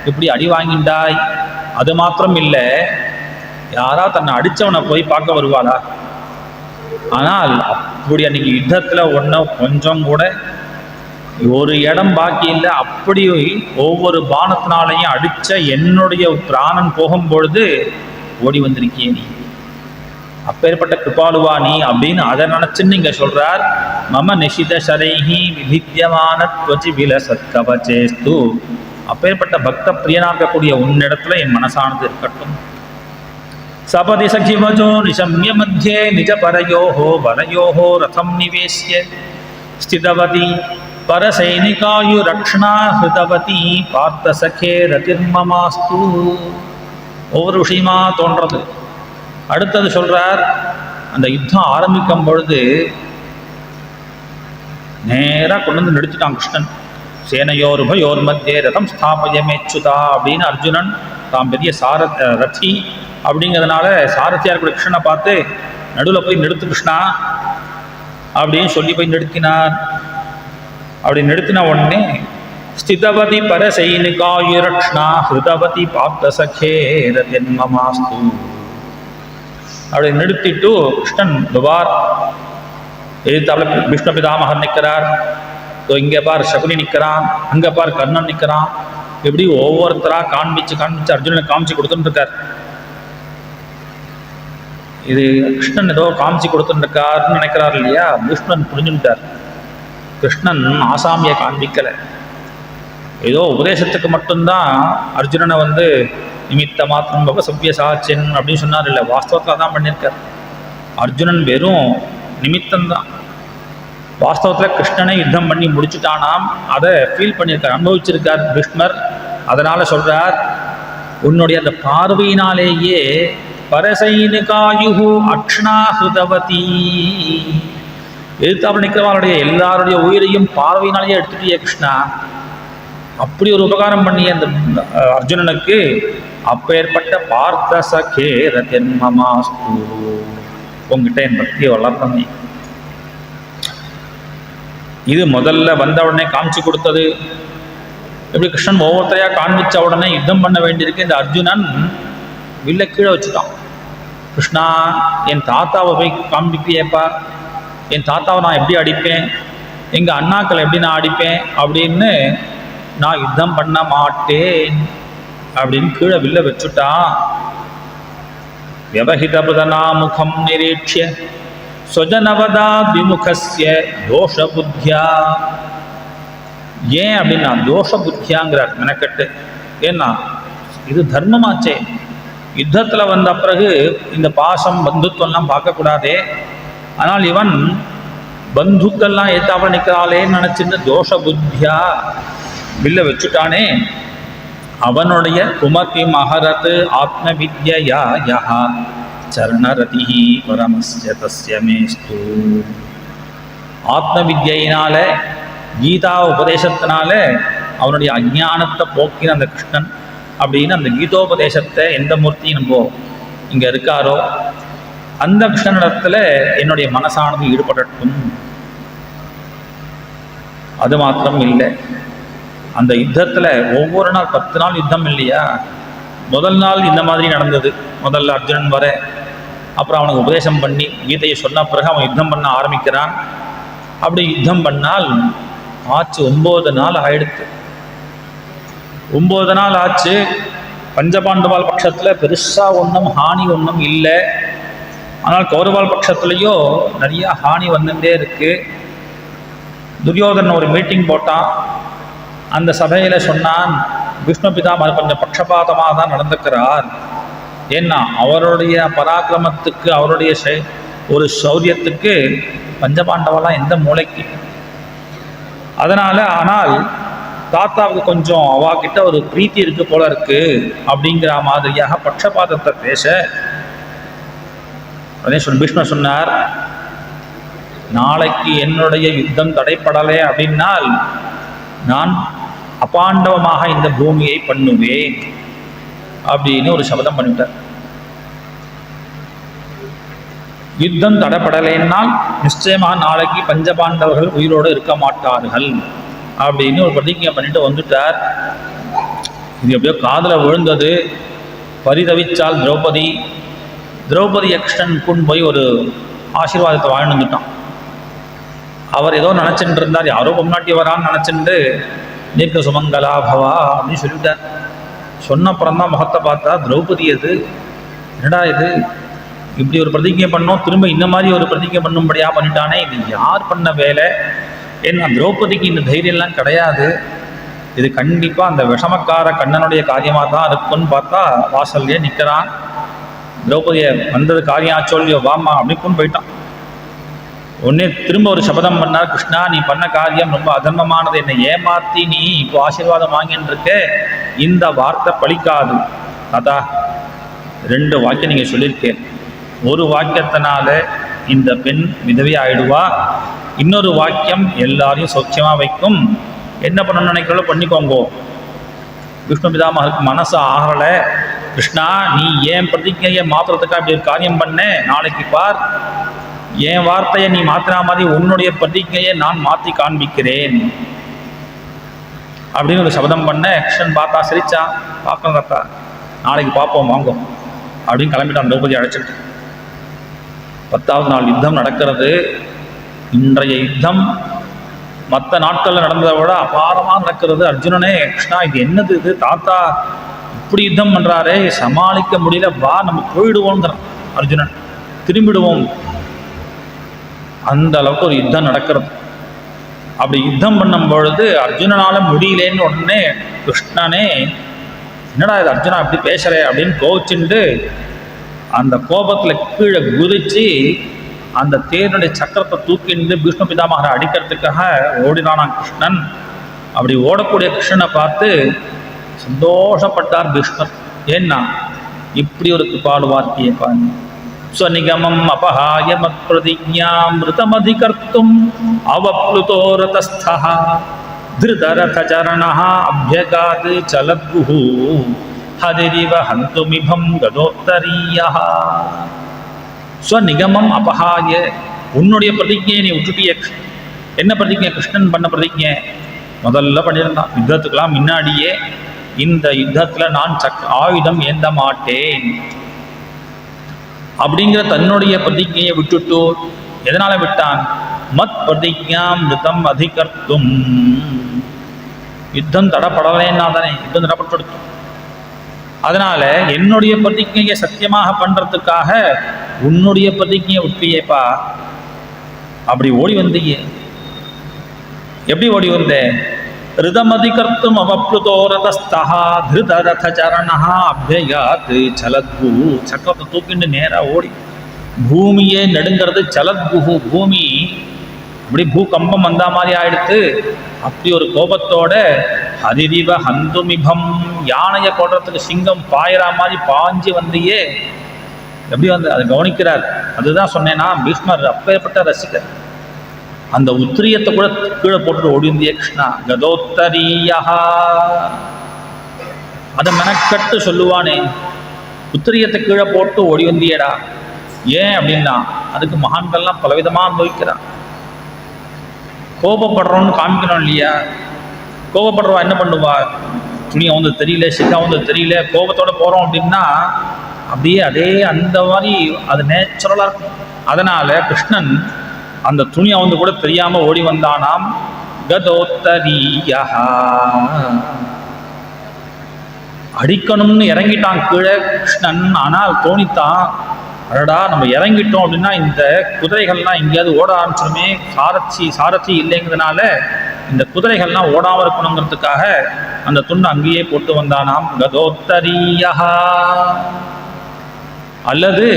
இப்படி அடி வாங்கிண்டாய். அது மாத்திரம் இல்லை, யாரா தன்னை அடித்தவனை போய் பார்க்க வருவாளா? ஆனால் அப்படி அன்னைக்கு யுத்தத்தில் ஒன்றும் கொஞ்சம் கூட ஒரு இடம் பாக்கி இல்லை. அப்படி ஒவ்வொரு பானத்தினாலையும் அடித்த என்னுடைய பிராணன் போகும்பொழுது ஓடி வந்திருக்கியே நீ, அப்பேற்பட்ட கிருபாலுவா நீ அப்படின்னு அதை நினச்சின்னு இங்கே சொல்கிறார். மம நிஷித சரைஹி விபித்தியமான துவச்சி விலசத்கவச்சேஸ்து, அப்பேற்பட்ட பக்த பிரியனாக்கக்கூடிய உன்னிடத்துல என் மனசானது இருக்கட்டும். சபதி சகிவஜோ நிசம்ய மத்தியே நிஜ பரயோஹோ வரயோஹோ ரதம் நிவேசிய ஸ்திதவதி பரசைனிகாயு ரக்ஷணா ஹிருதவதி பார்த்த சகே ரதிர்மமாஸ்து. ஒவ்வொரு விஷயமா தோன்றது. அடுத்தது சொல்றார், அந்த யுத்தம் ஆரம்பிக்கும் பொழுது நேராக கொண்டு வந்து நிறுத்திட்டான் கிருஷ்ணன். சேனையோர் உபயோர் மத்தியே ரதம் ஸ்தாபயமேச்சுதா அப்படின்னு அர்ஜுனன் தாம் பெரிய ரதி அப்படிங்கிறதுனால சாரதியார் கூட கிருஷ்ணனை பார்த்து நடுவில் போய் நிறுத்து கிருஷ்ணா அப்படின்னு சொல்லி போய் நிறுத்தினார். அப்படி நிறுத்தின உடனே ஸ்திதவதி பரசைனிகாயுரக்ஷ்ணா ஹிருதவதி பார்த்த சகே ரதிர்மமாஸ்து அப்படி நிறுத்திட்டு கிருஷ்ணன் துபார் எதிர்த்தாப்புல விஷ்ணு பிதாமகர் நிற்கிறார். இங்கே பார் சகுனி நிற்கிறான், அங்கே பார் கர்ணன் நிற்கிறான். இப்படி ஒவ்வொருத்தராக காண்பிச்சு அர்ஜுனனை காமிச்சு கொடுத்துட்டு இருக்கார். இது கிருஷ்ணன் ஏதோ காமிச்சு கொடுத்துட்டு இருக்காருன்னு நினைக்கிறார் இல்லையா, விஷ்ணன் புரிஞ்சுட்டார். கிருஷ்ணன் ஆசாமியை காண்பிக்கலை, ஏதோ உபதேசத்துக்கு மட்டும்தான் அர்ஜுனனை வந்து நிமித்த மாத்திரம் பக சவ்ய சாச்சன் அப்படின்னு சொன்னார். இல்லை, வாஸ்தவத்தில் தான் பண்ணியிருக்கார். அர்ஜுனன் வெறும் நிமித்தம்தான். வாஸ்தவத்தில் கிருஷ்ணனை யுத்தம் பண்ணி முடிச்சுட்டானாம், அதை ஃபீல் பண்ணியிருக்கார், அனுபவிச்சிருக்கார் பீஷ்மர். அதனால் சொல்கிறார், உன்னுடைய அந்த பார்வையினாலேயே பரசைனிகாயுஹு அக்ஷ்ணா ஹிருதவதி, எதிர்த்தாப்புல நிற்கிறவர்களுடைய எல்லாருடைய உயிரையும் பார்வையினாலேயே எடுத்துட்டியே கிருஷ்ணா. அப்படி ஒரு உபகாரம் பண்ணிய அந்த அர்ஜுனனுக்கு அப்பேற்பட்ட பார்த்த சகே ரதிர்மமாஸ்து, உங்ககிட்ட என் பக்தியை வளர்த்தனே. இது முதல்ல வந்த உடனே காமிச்சு கொடுத்தது. எப்படி கிருஷ்ணன் ஒவ்வொருத்தரையாக காண்பிச்ச உடனே யுத்தம் பண்ண வேண்டியிருக்கு. இந்த அர்ஜுனன் வில்ல கீழே வச்சுட்டான். கிருஷ்ணா, என் தாத்தாவை போய் காண்பிப்பியேப்பா, என் தாத்தாவை நான் எப்படி அடிப்பேன், எங்கள் அண்ணாக்களை எப்படி நான் அடிப்பேன் அப்படின்னு நான் யுத்தம் பண்ண மாட்டேன் அப்படின்னு கீழே வில்ல வச்சுட்டான். வியவஹித புதனா முகம் நிரீட்சிய ஸ்வஜனவதா விமுகஸ்ய தோஷ புத்தியா. ஏன் அப்படின்னா தோஷ புத்தியாங்கிறார் மெனக்கட்டு. ஏன்னா இது தர்மமாச்சே. யுத்தத்தில் வந்த பிறகு இந்த பாசம் பந்துத்துவம்லாம் பார்க்கக்கூடாதே. ஆனால் இவன் பந்துக்கள்லாம் ஏத்தாப்புல நிற்கிறாளேன்னு நினச்சிருந்து தோஷ புத்தியா வில்ல வச்சுட்டானே. அவனுடைய குமதி மகரத் ஆத்ம வித்யா யஹா சரணரதி பரமஸ்ய தஸ்ய மேஸ்து. ஆத்ம வித்யினால கீதா உபதேசத்தினால அவனுடைய அஞ்ஞானத்தை போக்கின அந்த கிருஷ்ணன் அப்படின்னு அந்த கீதோபதேசத்தை எந்த மூர்த்தி நம்ம இங்கே இருக்காரோ அந்த கிருஷ்ணனிடத்தில் என்னுடைய மனசானது ஈடுபடட்டும். அது மாத்திரம் இல்லை, அந்த யுத்தத்தில் ஒவ்வொரு நாள் 10 நாள் யுத்தம் இல்லையா. முதல் நாள் இந்த மாதிரி நடந்தது. முதல்ல அர்ஜுனன் வர, அப்புறம் அவனுக்கு உபதேசம் பண்ணி கீதையை சொன்ன பிறகு அவன் யுத்தம் பண்ண ஆரம்பிக்கிறான். அப்படி யுத்தம் பண்ணால் ஆச்சு 9 நாள் ஆயிடுத்து. 9 நாள் ஆச்சு. பஞ்சபாண்டவால் பட்சத்தில் பெருசாக ஒன்றும் ஹானி ஒன்றும் இல்லை. ஆனால் கௌரவால் பட்சத்துலேயோ நிறையா ஹானி வந்துட்டே இருக்குது. துரியோதனன் ஒரு மீட்டிங் போட்டான். அந்த சபையில் சொன்னான், விஷ்ணு பிதாமகர் கொஞ்சம் பட்சபாதமாக தான் நடந்துக்கிறார். ஏன்னா அவருடைய பராக்கிரமத்துக்கு, அவருடைய ஒரு சௌரியத்துக்கு பஞ்சபாண்டவெல்லாம் எந்த மூளைக்கு. அதனால் ஆனால் தாத்தாவுக்கு கொஞ்சம் அவாக்கிட்ட ஒரு பிரீத்தி இருக்கு போல இருக்கு அப்படிங்கிற மாதிரியாக பட்சபாதத்தை பேச பீஷ்மர் சொன்னார், நாளைக்கு என்னுடைய யுத்தம் தடைப்படலை அப்படின்னால் நான் அபாண்டவமாக இந்த பூமியை பண்ணுவேன் அப்படின்னு ஒரு சபதம் பண்ணிட்டார். யுத்தம் தடைப்படலைன்னால் நிச்சயமாக நாளைக்கு பஞ்சபாண்டவர்கள் உயிரோடு இருக்க மாட்டார்கள் அப்படின்னு ஒரு பிரதிஜை பண்ணிட்டு வந்துட்டார். இது எப்படியோ காதில் விழுந்தது. பரிதவிச்சால் திரௌபதி கிருஷ்ணனுக்குன்னு போய் ஒரு ஆசீர்வாதத்தை வாழ்ந்து வந்துட்டான். அவர் ஏதோ நினச்சிட்டு இருந்தார், யாரோ பொம்நாட்டி வரான்னு நினச்சிட்டு நீர்க்க சுமங்கலா பவா அப்படின்னு சொல்லிட்டார். சொன்னப்புறம் தான் முகத்தை பார்த்தா திரௌபதி அது என்னடா இது, இப்படி ஒரு பிரதிஜை பண்ணோம், திரும்ப இந்த மாதிரி ஒரு பிரதிஜை பண்ணும்படியாக பண்ணிட்டானே, இது யார் பண்ண வேலை? ஏன்னா திரௌபதிக்கு இந்த தைரியம்லாம் கிடையாது. இது கண்டிப்பாக அந்த விஷமக்கார கண்ணனுடைய காரியமாக தான் இருக்குன்னு பார்த்தா வாசல்லே நிற்கிறான். திரௌபதியை வந்தது காரியம் ஆச்சோல்லியோ வாமா அப்படின்னு போயிட்டான். உடனே திரும்ப ஒரு சபதம் பண்ணார், கிருஷ்ணா நீ பண்ண காரியம் ரொம்ப அதர்மமானது, என்னை ஏமாற்றி நீ இப்போ ஆசீர்வாதம் வாங்கின்னு இருக்க, இந்த வார்த்தை பலிக்காது. அதா 2 வாக்கியம் நீங்கள் சொல்லியிருக்கேன். ஒரு வாக்கியத்தினால இந்த பெண் விதவி ஆயிடுவா, இன்னொரு வாக்கியம் எல்லாரையும் சௌக்கியமாக வைக்கும். என்ன பண்ணணும்னு நினைக்கிறோ பண்ணிக்கோங்கோ. விஷ்ணு பிதாமகருக்கு மனசு ஆகலை, கிருஷ்ணா நீ ஏன் பிரதிஜையை மாற்றுறதுக்காக இப்படி ஒரு காரியம் பண்ண, நாளைக்கு பார் என் வார்த்தையை நீ மாத்திரா மாதிரி உன்னுடைய பிரதிஜையை நான் மாற்றி காண்பிக்கிறேன் அப்படின்னு ஒரு சபதம் பண்ண. கிருஷ்ணன் பார்த்தா சிரிச்சான், பார்க்கணும் தாத்தா நாளைக்கு பார்ப்போம் வாங்கும் அப்படின்னு கிளம்பிட்டான். திரௌபதி அழைச்சிட்டு 10வது நாள் யுத்தம் நடக்கிறது. இன்றைய யுத்தம் மற்ற நாட்களில் நடந்ததை விட அபாரமாக நடக்கிறது. அர்ஜுனனே கிருஷ்ணா இது என்னது இது, தாத்தா இப்படி யுத்தம் பண்ணுறாரே சமாளிக்க முடியல, வா நம்ம போயிடுவோங்கிறான் அர்ஜுனன், திரும்பிடுவோம். அந்த அளவுக்கு ஒரு யுத்தம் நடக்கிறது. அப்படி யுத்தம் பண்ணும் பொழுது அர்ஜுனனால முடியலேன்னு உடனே கிருஷ்ணனே என்னடா இது அர்ஜுனா அப்படி பேசுகிறே அப்படின்னு கோவிச்சுண்டு அந்த கோபத்தில் கீழே குதிச்சு அந்த தேனுடைய சக்கரத்தை தூக்கிண்டு விஷ்ணு பிதாமகரை அடிக்கிறதுக்காக ஓடினானான் கிருஷ்ணன். அப்படி ஓடக்கூடிய கிருஷ்ணனை பார்த்து சந்தோஷப்பட்டார் பீஷ்மர். ஏன்னா இப்படி ஒரு கிருபாலு வார்த்தையை பாருங்க. ஸ்வநிகமம் அபஹாய மத் பிரதிஜ்ஞாமிருதமதிகர்த்தும் அவப்ளுதோ ரதஸ்தஹ திருதரதசரணஹ அப்யகாத் சலத்குஹு ஹதிரிவ ஹந்துமிபம் கதோத்தரீயஹ. ஸ்வநிகமம் அபஹாய, உன்னுடைய பிரதிஜையை நீ விட்டுட்டிய. என்ன பிரதிஜை? கிருஷ்ணன் பண்ண பிரதிஜை முதல்ல பண்ணியிருந்தான். யுத்தத்துக்கெல்லாம் முன்னாடியே இந்த யுத்தத்தில் நான் ஆயுதம் ஏந்த மாட்டேன் அப்படிங்கிற தன்னுடைய பிரதிஜையை விட்டுட்டு எதனால விட்டான்? மத் பிரதிஜ்ஞாமிருதம் அதிகர்த்தும், யுத்தம் தடப்படலைன்னா தானே யுத்தம் தடப்பட்டு. அதனால என்னுடைய பிரதிஜையை சத்தியமாக பண்றதுக்காக உன்னுடைய பிரதிஜையை விட்டியேப்பா. அப்படி ஓடி வந்தீங்க. எப்படி ஓடி வந்தேன்? ரிதமதிகர்த்தும் அவப்ளுதோ ரதஸ்தஹா திருதரதசரணஹ அப்யயாத் சலத்குஹு. சக்கரத்தை தூக்கிட்டு நேராக ஓடி பூமியே நடுங்கிறது. சலத்குஹு, பூமி அப்படி பூகம்பம் வந்தா மாதிரி ஆயிடுத்து. அப்படி ஒரு கோபத்தோட ஹரிரிவ ஹந்துமிபம், யானையை போடுறதுக்கு சிங்கம் பாயிரா மாதிரி பாஞ்சு வந்தியே. எப்படி வந்து அதை கவனிக்கிறார். அதுதான் சொன்னேன்னா பீஷ்மர் அப்பேற்பட்ட ரசிகர். அந்த உத்திரியத்தை கூட கீழே போட்டுட்டு ஓடிந்திய கிருஷ்ணா கதோத்தரீயா. அதை மெனக்கட்டு சொல்லுவானே, உத்திரியத்தை கீழே போட்டு ஓடி வந்தியடா. ஏன் அப்படின்னா அதுக்கு மகான்கள்லாம் பலவிதமாக அனுபவிக்கிறான். கோபப்படுறோன்னு காமிக்கணும் இல்லையா? கோபப்படுறவா என்ன பண்ணுவா? துணியை வந்து தெரியல, சிக்கா வந்து தெரியல, கோபத்தோட போகிறோம் அப்படின்னா அப்படியே அதே அந்த மாதிரி அது நேச்சுரலாக இருக்கும். அதனால் கிருஷ்ணன் அந்த துணியை வந்து கூட தெரியாமல் ஓடி வந்தானாம். கதோத்தரீயா, அடிக்கணும்னு இறங்கிட்டான் கீழே கிருஷ்ணன். ஆனால் தோணித்தான், அடடா நம்ம இறங்கிட்டோம் அப்படின்னா இந்த குதிரைகள்லாம் எங்கேயாவது ஓட ஆரம்பிச்சிருமே, சாரதி இல்லைங்கிறதுனால இந்த குதிரைகள்லாம் ஓடாமல் இருக்கணுங்கிறதுக்காக அந்த துண்டை அங்கேயே போட்டு வந்தானாம். கதோத்தரியா, அல்லது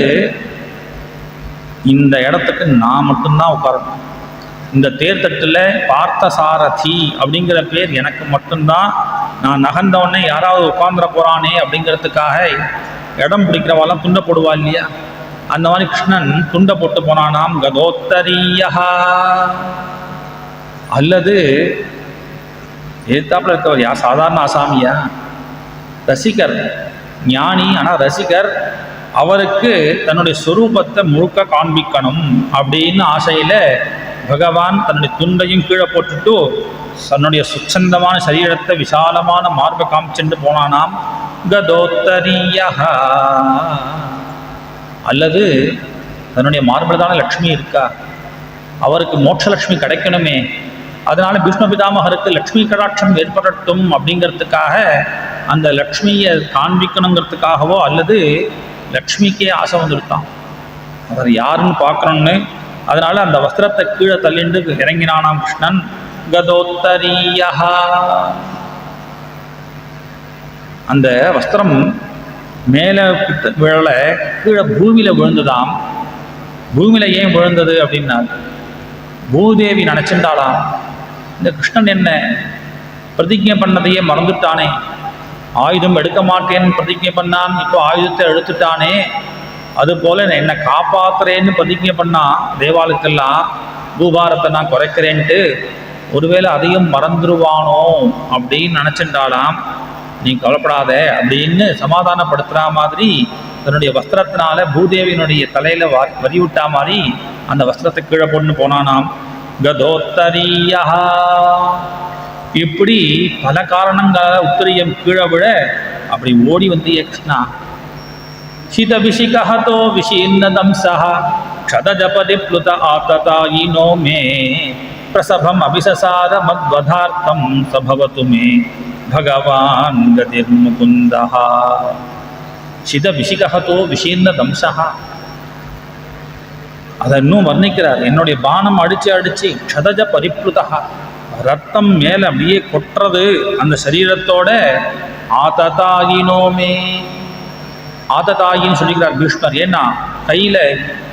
இந்த இடத்துக்கு நான் மட்டும்தான் உட்காரணும், இந்த தேர்தட்டில் பார்த்த சாரதி அப்படிங்கிற பேர் எனக்கு மட்டும்தான், நான் நகர்ந்தவொடனே யாராவது உட்காந்துட போகிறானே அப்படிங்கிறதுக்காக இடம் பிடிக்கிறவாலாம் துண்டை போடுவா இல்லையா, அந்த மாதிரி கிருஷ்ணன் துண்டை போட்டு போனானாம். கதோத்தரியா, அல்லது எதிர்த்தாப்புல இருக்கவர் யார், சாதாரண ஆசாமியா, ரசிகர், ஞானி ஆனால் ரசிகர், அவருக்கு தன்னுடைய சொரூபத்தை முழுக்க காண்பிக்கணும் அப்படின்னு ஆசையில் பகவான் தன்னுடைய துண்டையும் கீழே போட்டுட்டு தன்னுடைய சுச்சந்தமான சரீரத்தை விசாலமான மார்பை காமிச்சுட்டு போனானாம். கதோத்தரியா, அல்லது தன்னுடைய மார்பில் தானே லக்ஷ்மி இருக்கா, அவருக்கு மோட்சலட்சுமி கிடைக்கணுமே, அதனால பீஷ்ம பிதாமகருக்கு லக்ஷ்மி கடாட்சம் ஏற்படட்டும் அப்படிங்கிறதுக்காக அந்த லக்ஷ்மியை காண்பிக்கணுங்கிறதுக்காகவோ அல்லது லக்ஷ்மிக்கே ஆசை வந்துருக்கான், அவர் யாருன்னு பார்க்கணும்னு. அதனால அந்த வஸ்திரத்தை கீழே தள்ளிண்டு இறங்கினானாம் கிருஷ்ணன். கதோத்தரியா, அந்த வஸ்திரம் மேலே விழல, கீழே பூமியில் விழுந்துதாம். பூமியில் ஏன் விழுந்தது அப்படின்னா, பூதேவி நினச்சிருந்தாளாம், இந்த கிருஷ்ணன் என்ன பிரதிஜை பண்ணதையே மறந்துட்டானே, ஆயுதம் எடுக்க மாட்டேன்னு பிரதிஜை பண்ணான், இப்போ ஆயுதத்தை எடுத்துட்டானே, அதுபோல் என்னை காப்பாற்றுறேன்னு பிரதிஜை பண்ணான் தேவாலயத்தெல்லாம், பூபாரத்தை நான் குறைக்கிறேன்ட்டு, ஒருவேளை அதையும் மறந்துடுவானோ அப்படின்னு நினச்சிட்டாலாம். நீ கவலைப்படாத அப்படின்னு சமாதானப்படுத்துகிற மாதிரி தன்னுடைய வஸ்திரத்தினால பூதேவியினுடைய தலையில் வரி விட்டா மாதிரி அந்த வஸ்திரத்தை கீழே போட்டு போனானாம். கதோத்தரியா, இப்படி பல காரணங்களால் உத்தரியம் கீழே விழ அப்படி ஓடி வந்து கிருஷ்ணா. சிதபிஷிகஹதோ விஷீர்ணதம்சஹ க்ஷதஜபதி ப்ளுத ஆததாயினோ மே பிரசபம் அபிசசார மத்வதார்த்தம் சபவது மே பகவான் கதிர்முகுந்தஹ. சிதபிஷிகஹதோ விஷீர்ணதம்சஹ, அதை இன்னும் வர்ணிக்கிறார். என்னுடைய பானம் அடித்து அடித்து க்ஷதஜ பரிப்ளுதா, ரத்தம் மேலே அப்படியே கொட்டுறது அந்த சரீரத்தோட. ஆததாயினோமே, ஆததாயின்னு சொல்லிக்கிறார் பீஷ்மர். ஏன்னா கையில்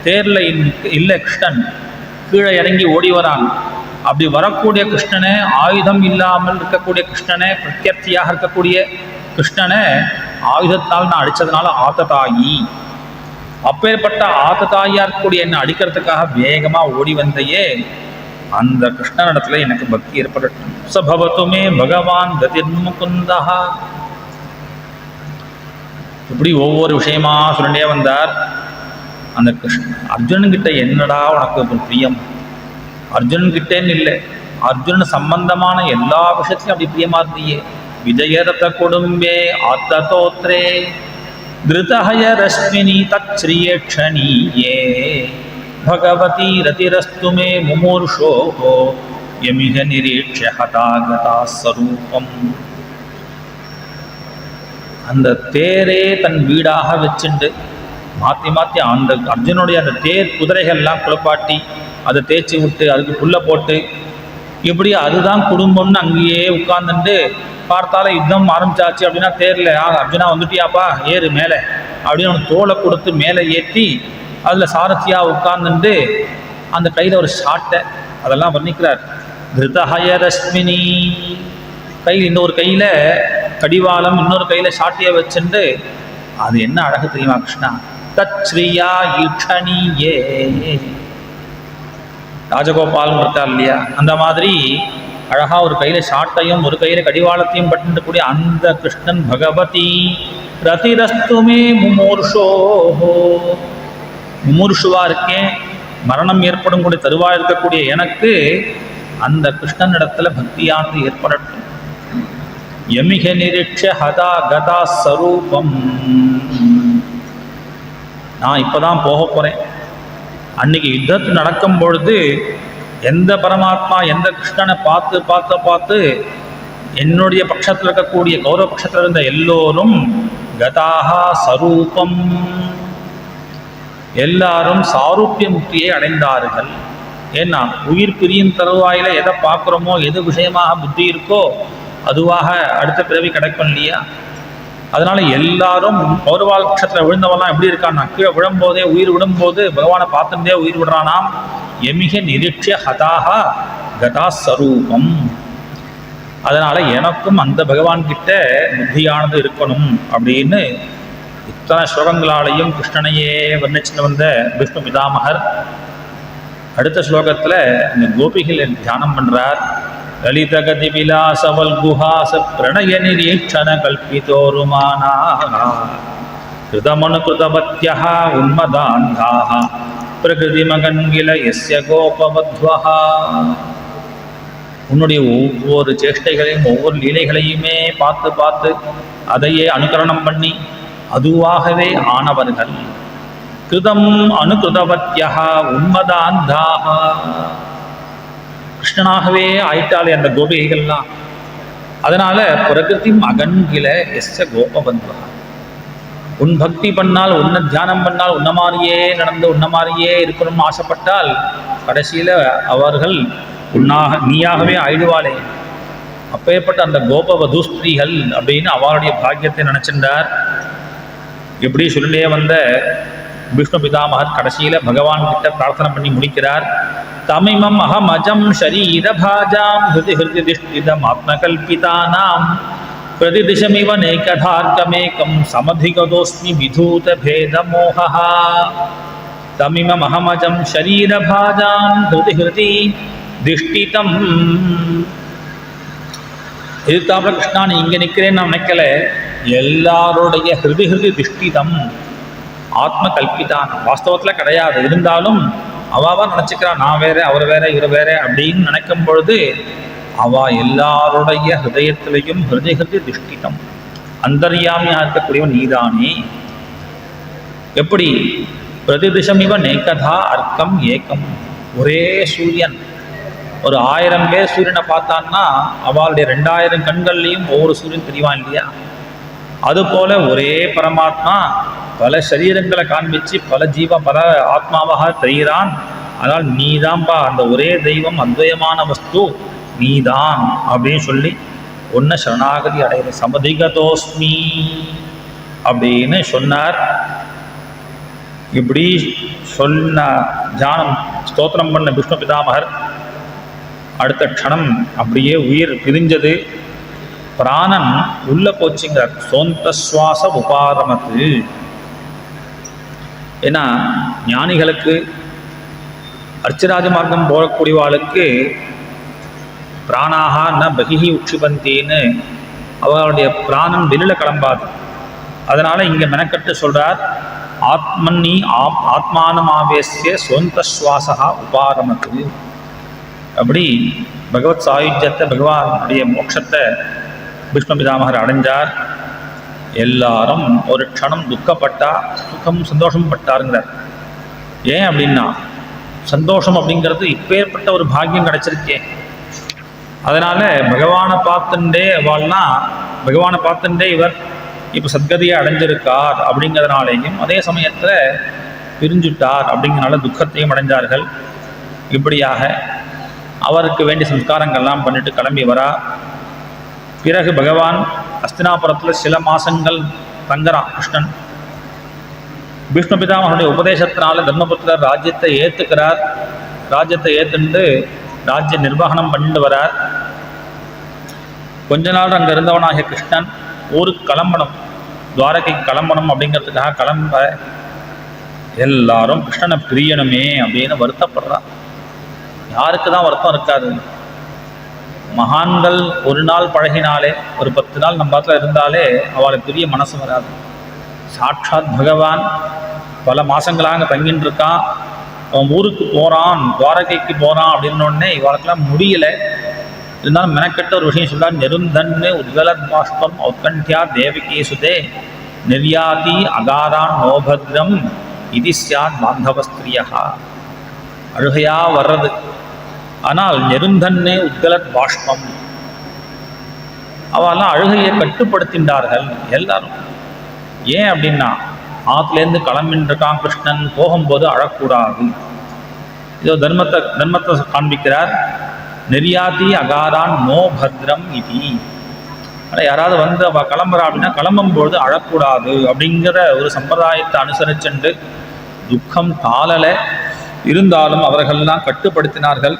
தேரில் இல்லை கிருஷ்ணன், கீழே இறங்கி ஓடி வரான். அப்படி வரக்கூடிய கிருஷ்ணனை, ஆயுதம் இல்லாமல் இருக்கக்கூடிய கிருஷ்ணனை, பிரத்யர்த்தியாக இருக்கக்கூடிய கிருஷ்ணனை ஆயுதத்தால் நான் அடித்ததுனால ஆததாயி. அப்பேற்பட்ட ஆததாயா இருக்கக்கூடிய என்னை அடிக்கிறதுக்காக வேகமாக ஓடி வந்தையே, அந்த கிருஷ்ணனிடத்துல எனக்கு பக்தி ஏற்படட்டும். சபவத்துமே பகவான் கதிர்முகுந்தா. இப்படி ஒவ்வொரு விஷயமா சொல்லிட்டே வந்தார். அந்த அர்ஜுனன்கிட்ட என்னடா உனக்கு ஒரு பிரியம், அர்ஜுனன்கிட்டேன்னு இல்லை, அர்ஜுனன் சம்பந்தமான எல்லா விஷயத்திலும் அப்படி பிரியமா இருந்தியே. விஜயரத குடும்பே ஆத்ததோத்ரே திருதஹய ரஷ்மினி தச்ரியேக்ஷணீயே பகவதி ரதிரஸ்து மே முமூர்ஷோஹோ யமிஹ நிரீக்ஷ்ய ஹதாகதா ஸ்வரூபம். அந்த தேரே தன் வீடாக வச்சுண்டு மாற்றி மாற்றி அந்த அர்ஜுனுடைய அந்த தேர் குதிரைகள்லாம் குளிப்பாட்டி அதை தேய்ச்சி விட்டு அதுக்கு புல்லை போட்டு இப்படி அதுதான் குடும்பம்னு அங்கேயே உட்கார்ந்துட்டு பார்த்தால யுத்தம் ஆரம்பிச்சாச்சு அப்படின்னா தேரில் அர்ஜுனா வந்துட்டியாப்பா ஏறு மேலே அப்படின்னு அவனுக்கு தோலை கொடுத்து மேலே ஏற்றி அதில் சாரதியாக உட்கார்ந்துட்டு அந்த கையில் ஒரு ஷாட்டை அதெல்லாம் வர்ணிக்கிறார். திருதஹய ரஷ்மினி, கையில் இன்னொரு கையில் கடிவாளம், இன்னொரு கையில் ஷாட்டியை வச்சுட்டு அது என்ன அழகு தெரியுமா கிருஷ்ணா. தச்ரியா ஈக்ஷணியே, ராஜகோபால் இருக்கார் இல்லையா, அந்த மாதிரி அழகா ஒரு கையில ஷாட்டையும் ஒரு கையில கடிவாளத்தையும் பட்டு கூடிய அந்த கிருஷ்ணன் பகவதி ரதிரஸ்துமே முமூர்ஷோஹோ, முமூர்ஷுவா இருக்கேன், மரணம் ஏற்படும் கூடிய தருவாய் இருக்கக்கூடிய எனக்கு அந்த கிருஷ்ணன் இடத்துல பக்தியானது ஏற்படட்டும். யமிக நிரீட்ச ஹதா கதா ஸ்வரூபம். நான் இப்போதான் போக போகிறேன். அன்னைக்கு யுத்தத்து நடக்கும் பொழுது எந்த பரமாத்மா எந்த கிருஷ்ணனை பார்த்து பார்த்து பார்த்து என்னுடைய பட்சத்தில் இருக்கக்கூடிய கௌரவ பட்சத்தில் இருந்த எல்லோரும் கதாஹா ஸ்வரூபம், எல்லாரும் சாரூபிய முக்தியை அடைந்தார்கள். ஏன்னா உயிர் பிரியும் தருவாயில எதை பார்க்குறோமோ எது விஷயமாக புத்தி இருக்கோ அதுவாக அடுத்த பிறவி கிடைக்கும் இல்லையா. அதனால எல்லாரும் பௌர்வாலட்சத்தில் விழுந்தவெல்லாம் எப்படி இருக்கான்னா, கீழே விழும்போதே உயிர் விடும்போது பகவானை பார்த்துட்டே உயிர் விடுறானாம். எமிக நிரீட்சிய ஹதாகா கதா ஸ்வரூபம். அதனால எனக்கும் அந்த பகவான் கிட்ட புத்தியானது இருக்கணும் அப்படின்னு இத்தனை ஸ்லோகங்களாலையும் கிருஷ்ணனையே வர்ணிச்சுட்டு வந்த விஷ்ணு பிதாமகர் அடுத்த ஸ்லோகத்தில் இந்த கோபிகளை தியானம் பண்றார். லலிதகதி விலாசவல் குஹாச பிரணய நிரீட்சண கல்பிதோருமானா கிருதமனு கிருதபத்யஹ உன்மதாந்தாஹ பிரகிருதி மகன்கில எஸ்ய கோபவத்வஹா. உன்னுடைய ஒவ்வொரு சேஷ்டைகளையும் ஒவ்வொரு லீலைகளையுமே பார்த்து பார்த்து அதையே அனுகரணம் பண்ணி அதுவாகவே ஆனவர்கள். கிருதம் அனுகிருதவத்யஹ உன்மதாந்தாஹ. கிருஷ்ணனாகவே ஆயிட்டாலே அந்த கோபிகைகள்லாம். அதனால பிரகிருதி மகன்கில எஸ்ய கோபவத்வஹா. உன் பக்தி பண்ணால், உன்னை தியானம் பண்ணால், உன்ன மாதிரியே நடந்து உன்ன மாதிரியே இருக்கணும்னு ஆசைப்பட்டால் கடைசியில் அவர்கள் நீயாகவே ஆயிடுவாளே. அப்பேற்பட்ட அந்த கோபவதூஸ்திரீகள் அப்படின்னு அவருடைய பாக்கியத்தை நினைச்சிருந்தார். எப்படி சொல்லிட்டே வந்த விஷ்ணு பிதாமகர் கடைசியில் பகவான் கிட்ட பிரார்த்தனை பண்ணி முடிக்கிறார். தமிமம் அஹமஜம் ஷரீரபாஜாம் ஹிருதி ஹிருதி திஷ்டிதம் ஆத்மகல்பிதானாம் பிரதிதிஷமிவ நேகதார்க்கமேகம் சமதிகதோஸ்மி விதூத பேதமோஹः. தமிமம் அஹமஜம் ஷரீரபாஜாம் ஹிருதி ஹிருதி திஷ்டிதம். எதிர்த்தாப்புல கிருஷ்ணா நீ இங்கே நிற்கிறேன்னு நான் நினைக்கல. எல்லாருடைய ஹிருதி ஹிருதி திஷ்டிதம் ஆத்ம கல்பிதான். வாஸ்தவத்தில் கிடையாது, இருந்தாலும் அவாவா நினச்சிக்கிறா நான் வேற அவர் வேற இவர் வேற அப்படின்னு நினைக்கும் பொழுது அவ எல்லாருடைய ஹிருதயத்திலையும் ஹிருதி ஹிருதி திஷ்டிதம் அந்தர்யாமியாக இருக்கக்கூடியவன் நீதானே. எப்படி பிரதிதிஷம் இவ நேகதா அர்க்கம் ஏகம். ஒரே சூரியன் ஒரு 1000 பேர் சூரியனை பார்த்தான்னா அவளுடைய 2000 கண்கள்லையும் ஒவ்வொரு சூரியன் தெரியவான் இல்லையா. அதுபோல ஒரே பரமாத்மா பல சரீரங்களை காண்பிச்சு பல பல ஆத்மாவாக தெரிகிறான். ஆனால் நீதான்பா அந்த ஒரே தெய்வம் அத்வயமான வஸ்து நீதான் அப்படின்னு சொல்லி ஒன்ன சரணாகதி அடைகிற சமதிகதோஸ்மி அப்படின்னு சொன்னார். இப்படி சொன்ன தியானம் ஸ்தோத்திரம் பண்ண விஷ்ணு பிதாமகர் அடுத்த க்ஷணம் அப்படியே உயிர் பிரிஞ்சது. பிராணன் உள்ள போச்சுங்கிறார். சோந்த சுவாச உபாரமத்து. ஏன்னா ஞானிகளுக்கு அர்ச்சராஜ மார்க்கம் போகக்கூடியவாளுக்கு பிராணாக ந பகிஹி உட்சிபந்தின்னு அவருடைய பிராணம் வெளியில் கிளம்பாது. அதனால் இங்கே மெனக்கட்டு சொல்கிறார் ஆத்மன்னி ஆத்மானமாவேசிய சொந்த சுவாசா உபாரமத்து. அப்படி பகவத் சாயுஜ்யத்தை பகவானுடைய மோட்சத்தை விஷ்ணு பிதாமகர் அடைஞ்சார். எல்லாரும் ஒரு க்ஷணம் துக்கப்பட்டா சுகம் சந்தோஷம் பட்டாருங்கிறார். ஏன் அப்படின்னா சந்தோஷம் அப்படிங்கிறது இப்பேற்பட்ட ஒரு பாக்கியம் கிடைச்சிருக்கே. அதனால பகவானை பார்த்துட்டே அவள்னா பகவானை பார்த்துட்டே இவர் இப்போ சத்கதியை அடைஞ்சிருக்கார் அப்படிங்கிறதுனாலேயும் அதே சமயத்தில் பிரிஞ்சுட்டார் அப்படிங்கிறனால துக்கத்தையும் அடைஞ்சார்கள். இப்படியாக அவருக்கு வேண்டிய சம்ஸ்காரங்கள்லாம் பண்ணிட்டு கிளம்பி வரா. பிறகு பகவான் அஸ்தினாபுரத்தில் சில மாசங்கள் தங்குறான் கிருஷ்ணன். விஷ்ணு பிதாமகனுடைய உபதேசத்தினால தர்மபுத்திரர் ராஜ்யத்தை ஏற்றுக்கிறார். ராஜ்யத்தை ஏற்றுண்டு ராஜ்ய நிர்வாகனம் பண்ணிட்டு வரார். கொஞ்ச நாள் அங்கே இருந்தவனாகிய கிருஷ்ணன் ஊருக்கு கிளம்பணும், துவாரகைக்கு கிளம்பணும் அப்படிங்கிறதுக்காக கிளம்ப எல்லாரும் கிருஷ்ணனை பிரியணுமே அப்படின்னு வருத்தப்படுறான். யாருக்கு தான் வருத்தம் இருக்காது? மகான்கள் ஒரு நாள் பழகினாலே ஒரு 10 நாள் நம்ம பாத்தில் இருந்தாலே அவளுக்கு பெரிய மனசு வராது. சாட்சாத் பகவான் பல மாதங்களாக தங்கின்னு இருக்கான். அவன் ஊருக்கு போகிறான், துவாரகைக்கு போகிறான் அப்படின்னோடனே இவளுக்கெல்லாம் முடியலை. இருந்தாலும் மெனக்கெட்ட ஒரு விஷயம் சொல்கிறார். நெருந்தன்னு உத்கலத் பாஷ்பம் ஔத்கண்டியா தேவகி சுதே நிர்யாதி அகாரான் நோபத்ரம் இது சியாத் பாந்தவஸ்திரியா. அழுகையாக வர்றது. ஆனால் நெருந்தன்னே உத்கலத் பாஷ்பம். அவெல்லாம் அழுகையை கட்டுப்படுத்தின்றார்கள் எல்லாரும். ஏன் அப்படின்னா ஆற்றுலேருந்து கிளம்பின்னு இருக்கான் கிருஷ்ணன், போகும்போது அழக்கூடாது. இதோ தர்மத்தை காண்பிக்கிறார். நெறியாதி அகாரான் நோ பத்ரம் இதி. ஆனால் யாராவது வந்து அவள் கிளம்புறா அப்படின்னா கிளம்பும்பொழுது அழக்கூடாது அப்படிங்கிற ஒரு சம்பிரதாயத்தை அனுசரிச்சுண்டு துக்கம் தாளலை. இருந்தாலும் அவர்கள்லாம் கட்டுப்படுத்தினார்கள்.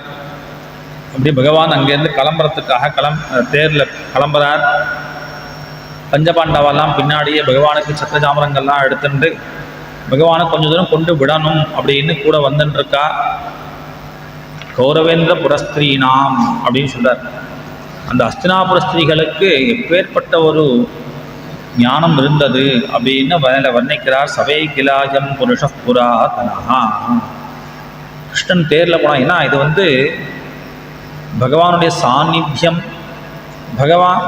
அப்படி பகவான் அங்கேருந்து கிளம்புறதுக்காக தேரில் கிளம்புறார். பஞ்சபாண்டவெல்லாம் பின்னாடியே பகவானுக்கு சத்திரஜாமரங்கள்லாம் எடுத்துட்டு பகவானை கொஞ்சம் தூரம் கொண்டு விடணும் அப்படின்னு கூட வந்துட்டுருக்கா. கௌரவேந்திர புரஸ்திரீனாம் அப்படின்னு சொல்றார். அந்த அஸ்தினாபுர ஸ்திரீகளுக்கு எப்பேற்பட்ட ஒரு ஞானம் இருந்தது அப்படின்னு வர்ணிக்கிறார். சவை கிலாயம் புருஷ புராதனஹா. கிருஷ்ணன் தேரில் போனால் ஏன்னா இது வந்து பகவானுடைய சாநித்தியம்,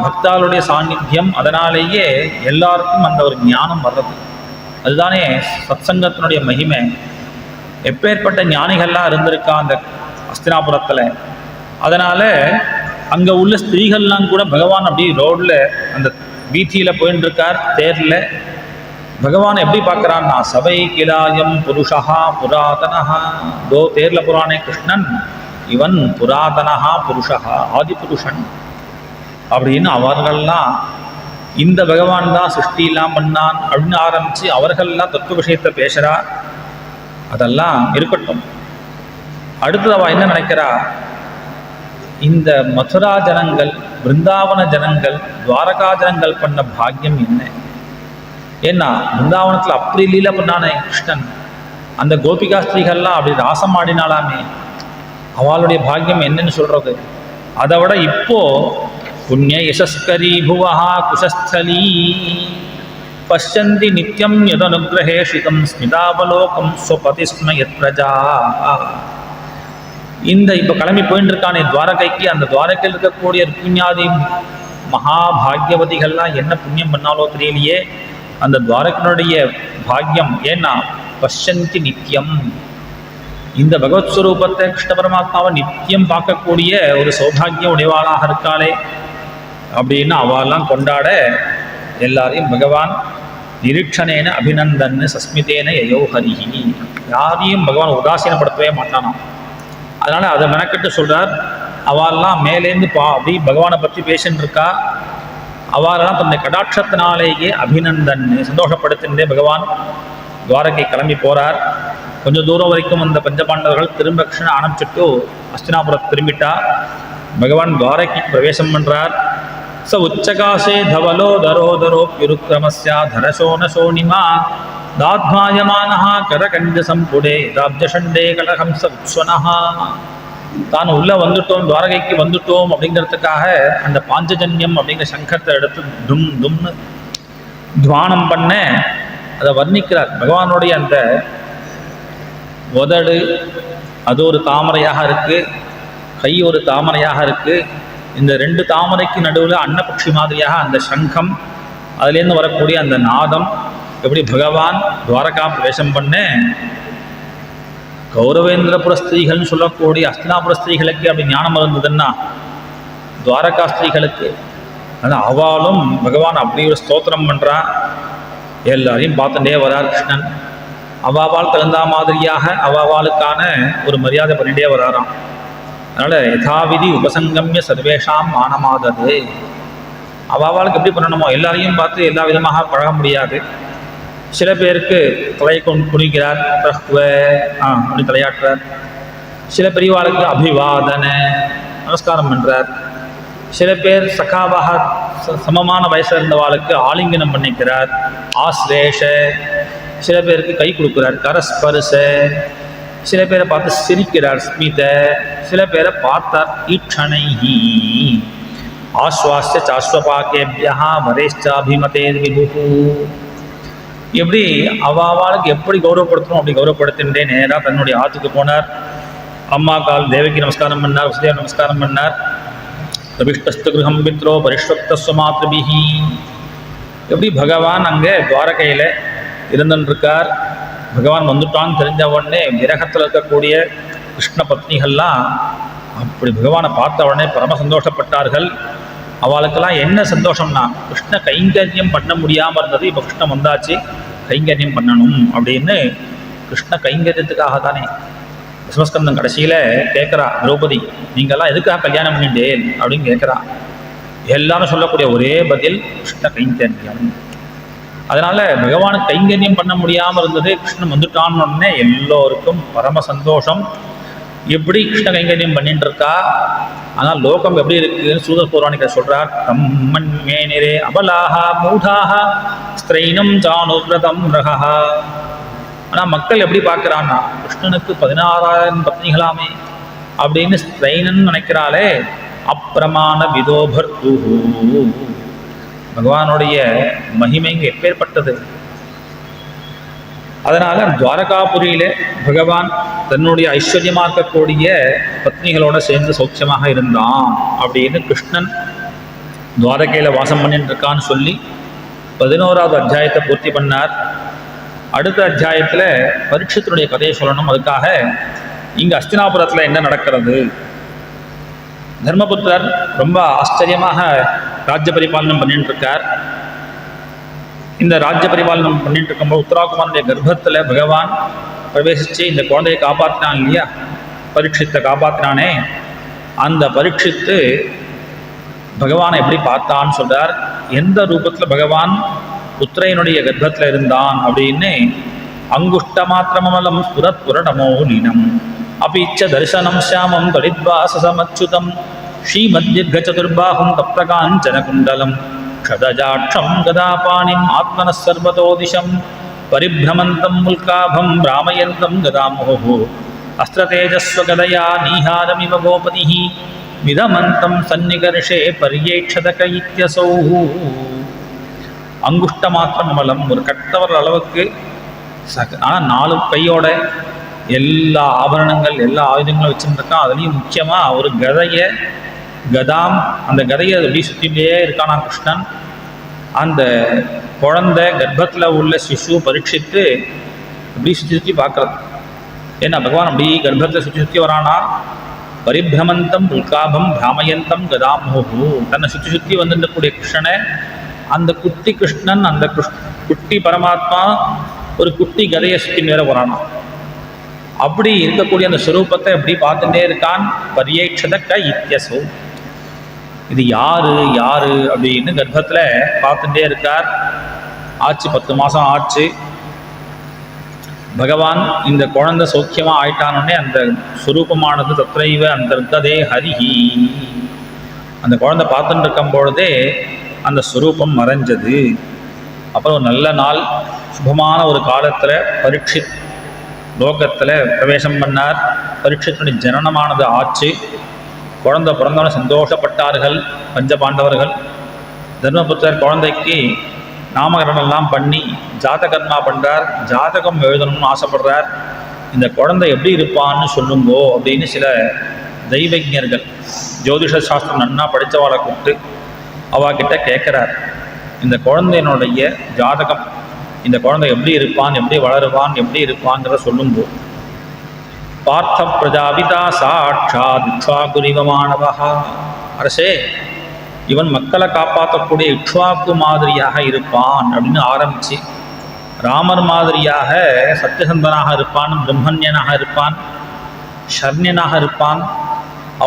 பக்தாளுடைய சாநித்தியம். அதனாலேயே எல்லாருக்கும் அந்த ஒரு ஞானம் வர்றது. அதுதானே சத்சங்கத்தினுடைய மகிமை. எப்பேற்பட்ட ஞானிகள்லாம் இருந்திருக்கா அந்த அஸ்தினாபுரத்தில். அதனால் அங்கே உள்ள ஸ்திரீகள்லாம் கூட பகவான் அப்படி ரோடில் அந்த வீதியில் போயின்னு இருக்கார் தேரில். பகவான் எப்படி பார்க்குறான்னா சபை கிலாயம் புருஷா புராதனஹா. தோ தேரில் புராணே கிருஷ்ணன், இவன் புராதனஹா புருஷா, ஆதி புருஷன் அப்படின்னு அவர்கள்லாம் இந்த பகவான் தான் சிருஷ்டிலாம் பண்ணான் அப்படின்னு ஆரம்பித்து அவர்கள்லாம் தத்துவ விஷயத்தை பேசுகிறா. அதெல்லாம் இருக்கட்டும். அடுத்தது அவள் என்ன நினைக்கிறா, இந்த மதுரா ஜனங்கள், பிருந்தாவன ஜனங்கள், துவாரகா ஜனங்கள் பண்ண பாக்கியம் என்ன? ஏன்னா பிருந்தாவனத்தில் அப்படி லீலை பண்ணானே கிருஷ்ணன். அந்த கோபிகா ஸ்திரீகள்லாம் அப்படி ராசம் ஆடினாலாமே, அவளுடைய பாக்கியம் என்னன்னு சொல்றது? அதை விட இப்போ புண்ணிய யசஸ்கரி புவஹா குஷஸ்தலி பஷ்யந்தி நித்யம் யதனுகிரஹேஷிதம் ஸ்மிதாவலோகம் ஸ்வபதிஸ்மயத் பிரஜா. இந்த இப்போ கிளம்பி போயிட்டு இருக்கானே துவாரகைக்கு, அந்த துவாரகையில் இருக்கக்கூடிய ருக்மிணியாதி மகாபாகியவதிகள்லாம் என்ன புண்ணியம் பண்ணாலோ தெரியலையே, அந்த துவாரகனுடைய பாக்கியம். ஏன்னா பஷ்யந்தி நித்தியம், இந்த பகவத் ஸ்வரூபத்தை கிருஷ்ண பரமாத்மாவை நித்தியம் பார்க்கக்கூடிய ஒரு சௌபாகியம் உடையவாளாக இருக்காளே அப்படின்னு அவெல்லாம் கொண்டாட எல்லாரையும் பகவான் நிரீட்சணேன அபிநந்தன்னு சஸ்மிதேன யயோஹரிஹி. யாரையும் பகவான் உதாசீனப்படுத்தவே மாட்டானாம். அதனால் அதை மெனக்கட்டு சொல்கிறார். அவெல்லாம் மேலேருந்து அப்படி பகவானை பற்றி பேசின்னு இருக்கா. அவரெல்லாம் தன்னுடைய கடாட்சத்தினாலேயே அபிநந்தன்னு சந்தோஷப்படுத்தின்றே பகவான் துவாரகை கிளம்பி போகிறார். கொஞ்சம் தூரம் வரைக்கும் அந்த பஞ்சபாண்டவர்கள் திரும்ப கிருஷ்ணன் ஆரம்பிச்சுட்டு அஸ்தினாபுரத்தை திரும்பிட்டா. பகவான் துவாரகைக்கு பிரவேசம் பண்ணுறார். ச உச்சகாசே தவலோ தரோதரோப்யுருக்ரமஸ்யா தரசோன சோனிமா தாத்மாயமானஹா கரகஞ்ச சம்புடே தாப்ஜஷண்டே கலஹம்ச உத்ஸ்வனஹா. தான் உள்ளே வந்துட்டோம், துவாரகைக்கு வந்துட்டோம் அப்படிங்கிறதுக்காக அந்த பாஞ்சஜன்யம் அப்படிங்கிற சங்கத்தை எடுத்து தும் தும்னு துவானம் பண்ண அதை வர்ணிக்கிறார். பகவானுடைய அந்த உதடு அது ஒரு தாமரையாக இருக்குது, கை ஒரு தாமரையாக இருக்குது. இந்த ரெண்டு தாமரைக்கு நடுவில் அன்னபக்ஷி மாதிரியாக அந்த சங்கம், அதுலேருந்து வரக்கூடிய அந்த நாதம். எப்படி பகவான் துவாரகா பிரவேசம் பண்ண கௌரவேந்திரபுர ஸ்திரீகள்னு சொல்லக்கூடிய அஸ்தினாபுர ஸ்திரீகளுக்கு அப்படி ஞானம் இருந்ததுன்னா துவாரகா ஸ்திரீகளுக்கு ஆனால் அவளும் பகவான் அப்படி ஒரு ஸ்தோத்திரம் பண்ணுறான். எல்லாரையும் பார்த்துட்டே வரார் கிருஷ்ணன். அவாவால் தகுந்த மாதிரியாக அவாவாளுக்கான ஒரு மரியாதை பண்ணிட்டே வராராம். அதனால் யதாவிதி உபசங்கம்ய சர்வேஷாம் மானமாதது. அவாவாளுக்கு எப்படி பண்ணணுமோ எல்லாரையும் பார்த்து எல்லா விதமாக பழக முடியாது. சில பேருக்கு தலையை குனிக்கிறார், அப்படி தலையாட்டுறார். சில பெரியவாளுக்கு அபிவாதன நமஸ்காரம் பண்ணுறார். சில பேர் சகாவாக சமமான வயசில் இருந்தவாளுக்கு ஆலிங்கனம் பண்ணிக்கிறார், ஆஸ்லேஷ. சில பேருக்கு கை கொடுக்குறார், கரஸ்பரிச. சில பேரை பார்த்து சிரிக்கிறார், ஸ்மித. சில பேரை பார்த்தார் ஈட்சணைஹி ஆஸ்வாஸ்ய சாஸ்வபாக்கேபியா வரேஷ்டாபிமதே விபு. எப்படி அவாவாளுக்கு எப்படி கௌரவப்படுத்தணும் அப்படி கௌரவப்படுத்தின்றே நேராக தன்னுடைய ஆற்றுக்கு போனார். அம்மா கால் தேவகி நமஸ்காரம் பண்ணார், வசுதேவ நமஸ்காரம் பண்ணார். பிரபிஷ்டஸ்து கிரகம் பித்ரோ பரிஷ்வக்தஸ்வ மாத்ருபிஹி. எப்படி பகவான் அங்கே துவாரகையில் இருந்துருக்கார். பகவான் வந்துட்டான்னு தெரிஞ்ச உடனே விரகத்தில் இருக்கக்கூடிய கிருஷ்ண பத்னிகள்லாம் அப்படி பகவானை பார்த்த உடனே பரம சந்தோஷப்பட்டார்கள். அவளுக்கெல்லாம் என்ன சந்தோஷம்னா கிருஷ்ண கைங்கரியம் பண்ண முடியாமல் இருந்தது, இப்போ கிருஷ்ணன் வந்தாச்சு, கைங்கரியம் பண்ணணும் அப்படின்னு. கிருஷ்ண கைங்கரியத்துக்காக தானே தசமஸ்கந்தம் கடைசியில் கேட்குறா திரௌபதி, நீங்கள்லாம் எதுக்காக கல்யாணம் பண்ணிட்டேன் அப்படின்னு கேட்குறா. எல்லாரும் சொல்லக்கூடிய ஒரே பதில் கிருஷ்ண கைங்கரியம். அதனால பகவானுக்கு கைங்கரியம் பண்ண முடியாமல் இருந்தது. கிருஷ்ணன் வந்துட்டான்னு உடனே எல்லோருக்கும் பரம சந்தோஷம். எப்படி கிருஷ்ண கைங்கரியம் பண்ணிட்டு இருக்கா, ஆனால் லோகம் எப்படி இருக்குன்னு சூத பௌராணிகர் சொல்றார். தம்மன் மேனிரே அபலாஹா மூடாஹா ஸ்திரைனம் ஜானுவிரதம் ரகஹா. ஆனால் மக்கள் எப்படி பார்க்குறான்னா, கிருஷ்ணனுக்கு 16,000 பத்னிகளாமே அப்படின்னு ஸ்திரைனன் நினைக்கிறாளே. அப்பிரமாண விதோபர்த்து, பகவானுடைய மகிமை இங்கே எப்பேற்பட்டது. அதனால துவாரகாபுரியிலே பகவான் தன்னுடைய ஐஸ்வர்யமாக இருக்கக்கூடிய பத்னிகளோட சேர்ந்து சௌக்கியமாக இருந்தான் அப்படின்னு கிருஷ்ணன் துவாரகையில் வாசம் பண்ணிட்டு இருக்கான்னு சொல்லி 11வது அத்தியாயத்தை பூர்த்தி பண்ணார். அடுத்த அத்தியாயத்தில் பரீட்சித்தினுடைய கதையை சொல்லணும். அதுக்காக இங்கே அஸ்தினாபுரத்தில் என்ன நடக்கிறது, தர்மபுத்திரர் ரொம்ப ஆச்சரியமாக ராஜ்ய பரிபாலனம் பண்ணிட்டு இருக்கார். இந்த ராஜ்ய பரிபாலனம் பண்ணிட்டு இருக்கும்போது உத்தராகுமாரனுடைய கர்ப்பத்தில் பகவான் பிரவேசித்து இந்த குழந்தையை காப்பாற்றினான் இல்லையா, பரீட்சித்தை காப்பாற்றினானே. அந்த பரீட்சித்து பகவானை எப்படி பார்த்தான்னு சொல்றார். எந்த ரூபத்தில் பகவான் புத்திரையனுடைய கர்ப்பத்தில் இருந்தான் அப்படின்னு, அங்குஷ்ட மாத்திரமலம் ஸ்புரத் புரணமோலினம் அபிச்ச தரிசனம் சியாமம் தடித்வாசமச்சுதம் ஸ்ரீமத்யர்கச்சதுர்பாஹும் தப்ரகாஞ்சன குண்டலம் க்ஷதஜாட்சம் கதாபாணிம் ஆத்மனः சர்வதோ திசம் பரிப்ரமந்தம் முல்காபம் ராமயந்தம் கதாமோஹோ அஸ்திரதேஜஸ்வகதயா நீஹாரமிவ கோபதிः விதமந்தம் சன்னிகர்ஷே பரியேட்சதக இத்யசௌ. அங்குஷ்ட மாத்திரம் அமலம், ஒரு கட்டவர் அளவுக்கு ஆனால் 4 கையோட எல்லா ஆபரணங்கள் எல்லா ஆயுதங்களும் வச்சுருக்கான். அதுலேயும் முக்கியமாக ஒரு கதாம், அந்த கதையை அப்படி சுற்றிகிட்டே இருக்கானா கிருஷ்ணன். அந்த குழந்தை கர்ப்பத்தில் உள்ள சிசு பரீட்சித்து அப்படி சுற்றி சுற்றி பார்க்குறது. ஏன்னா பகவான் அப்படி கர்ப்பத்தில் சுற்றி சுற்றி வரானா. பரிபிரமந்தம் உல்காபம் பிராமயந்தம் கதாமோஹு, தன்னை சுற்றி சுற்றி வந்துடக்கூடிய கிருஷ்ணனை, அந்த குட்டி கிருஷ்ணன், அந்த குட்டி பரமாத்மா ஒரு குட்டி கதையை சுற்றி நேர வரானா. அப்படி இருக்கக்கூடிய அந்த ஸ்வரூபத்தை எப்படி பார்த்துட்டே இருக்கான். பரியேட்சதக இத்யசோ, இது யாரு யாரு அப்படின்னு கர்ப்பத்தில் பார்த்துட்டே இருக்கார். ஆச்சு 10 மாதம் ஆச்சு. பகவான் இந்த குழந்தை சௌக்கியமாக ஆயிட்டானே அந்த ஸ்வரூபமானது தத்ரைவ அந்தர்கதே ஹரிஹி, அந்த குழந்தை பார்த்துட்டு இருக்கும் பொழுதே அந்த ஸ்வரூபம் மறைஞ்சது. அப்புறம் ஒரு நல்ல நாள், சுபமான ஒரு காலத்தில் பரீட்சித் லோகத்தில் பிரவேசம் பண்ணார். பரீட்சித்துடைய ஜனனமானது ஆச்சு. குழந்தை பிறந்தவன சந்தோஷப்பட்டார்கள் பஞ்சபாண்டவர்கள். தர்மபுத்திரர் குழந்தைக்கு நாமகரணம்லாம் பண்ணி ஜாதகர்மா பண்ணுறார். ஜாதகம் எழுதணும்னு ஆசைப்படுறார். இந்த குழந்தை எப்படி இருப்பான்னு சொல்லுங்கோ அப்படின்னு சில தெய்வஜர்கள், ஜோதிஷ சாஸ்திரம் நன்னா படித்தவாளை கூப்பிட்டு அவகிட்ட கேட்குறார். இந்த குழந்தையினுடைய ஜாதகம், இந்த குழந்தை எப்படி இருப்பான், எப்படி வளருவான், எப்படி இருப்பாங்கிறத சொல்லும்போ, பார்த்த பிரஜாபிதா சாட்சாத் இக்ஷ்வாகுரிவமானவா, அரசே இவன் மக்களை காப்பாற்றக்கூடிய இக்ஷ்வாக்கு மாதிரியாக இருப்பான் அப்படின்னு ஆரம்பித்து, ராமர் மாதிரியாக சத்தியசந்தனாக இருப்பான், பிரம்மண்யனாக இருப்பான், ஷர்ணியனாக இருப்பான்,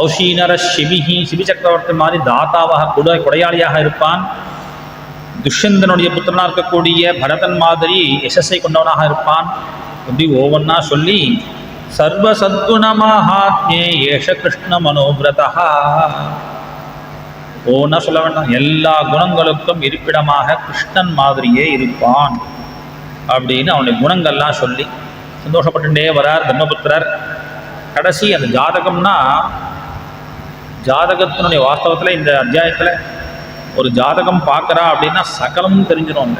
ஔஷீனர சிபிஹி, சிபி சக்கரவர்த்தி மாதிரி தாத்தாவாக கொடையாளியாக இருப்பான், துஷ்யந்தனுடைய புத்திரனாக இருக்கக்கூடிய பரதன் மாதிரி யசஸை கொண்டவனாக இருப்பான். இப்படி ஒவ்வொன்றா சொல்லி சர்வசத்குணமஹாத்மே ஏஷ கிருஷ்ண மனோவிரதா, ஒவ்வொன்றா சொல்ல வேண்டாம், எல்லா குணங்களுக்கும் இருப்பிடமாக கிருஷ்ணன் மாதிரியே இருப்பான் அப்படின்னு அவனுடைய குணங்கள்லாம் சொல்லி சந்தோஷப்பட்டுட்டே வரார் தர்மபுத்திரர். கடைசி அந்த ஜாதகம்னா, ஜாதகத்தினுடைய வாஸ்தவத்தில் இந்த அத்தியாயத்தில் ஒரு ஜாதகம் பார்க்குறா அப்படின்னா சகலமும் தெரிஞ்சிடும்.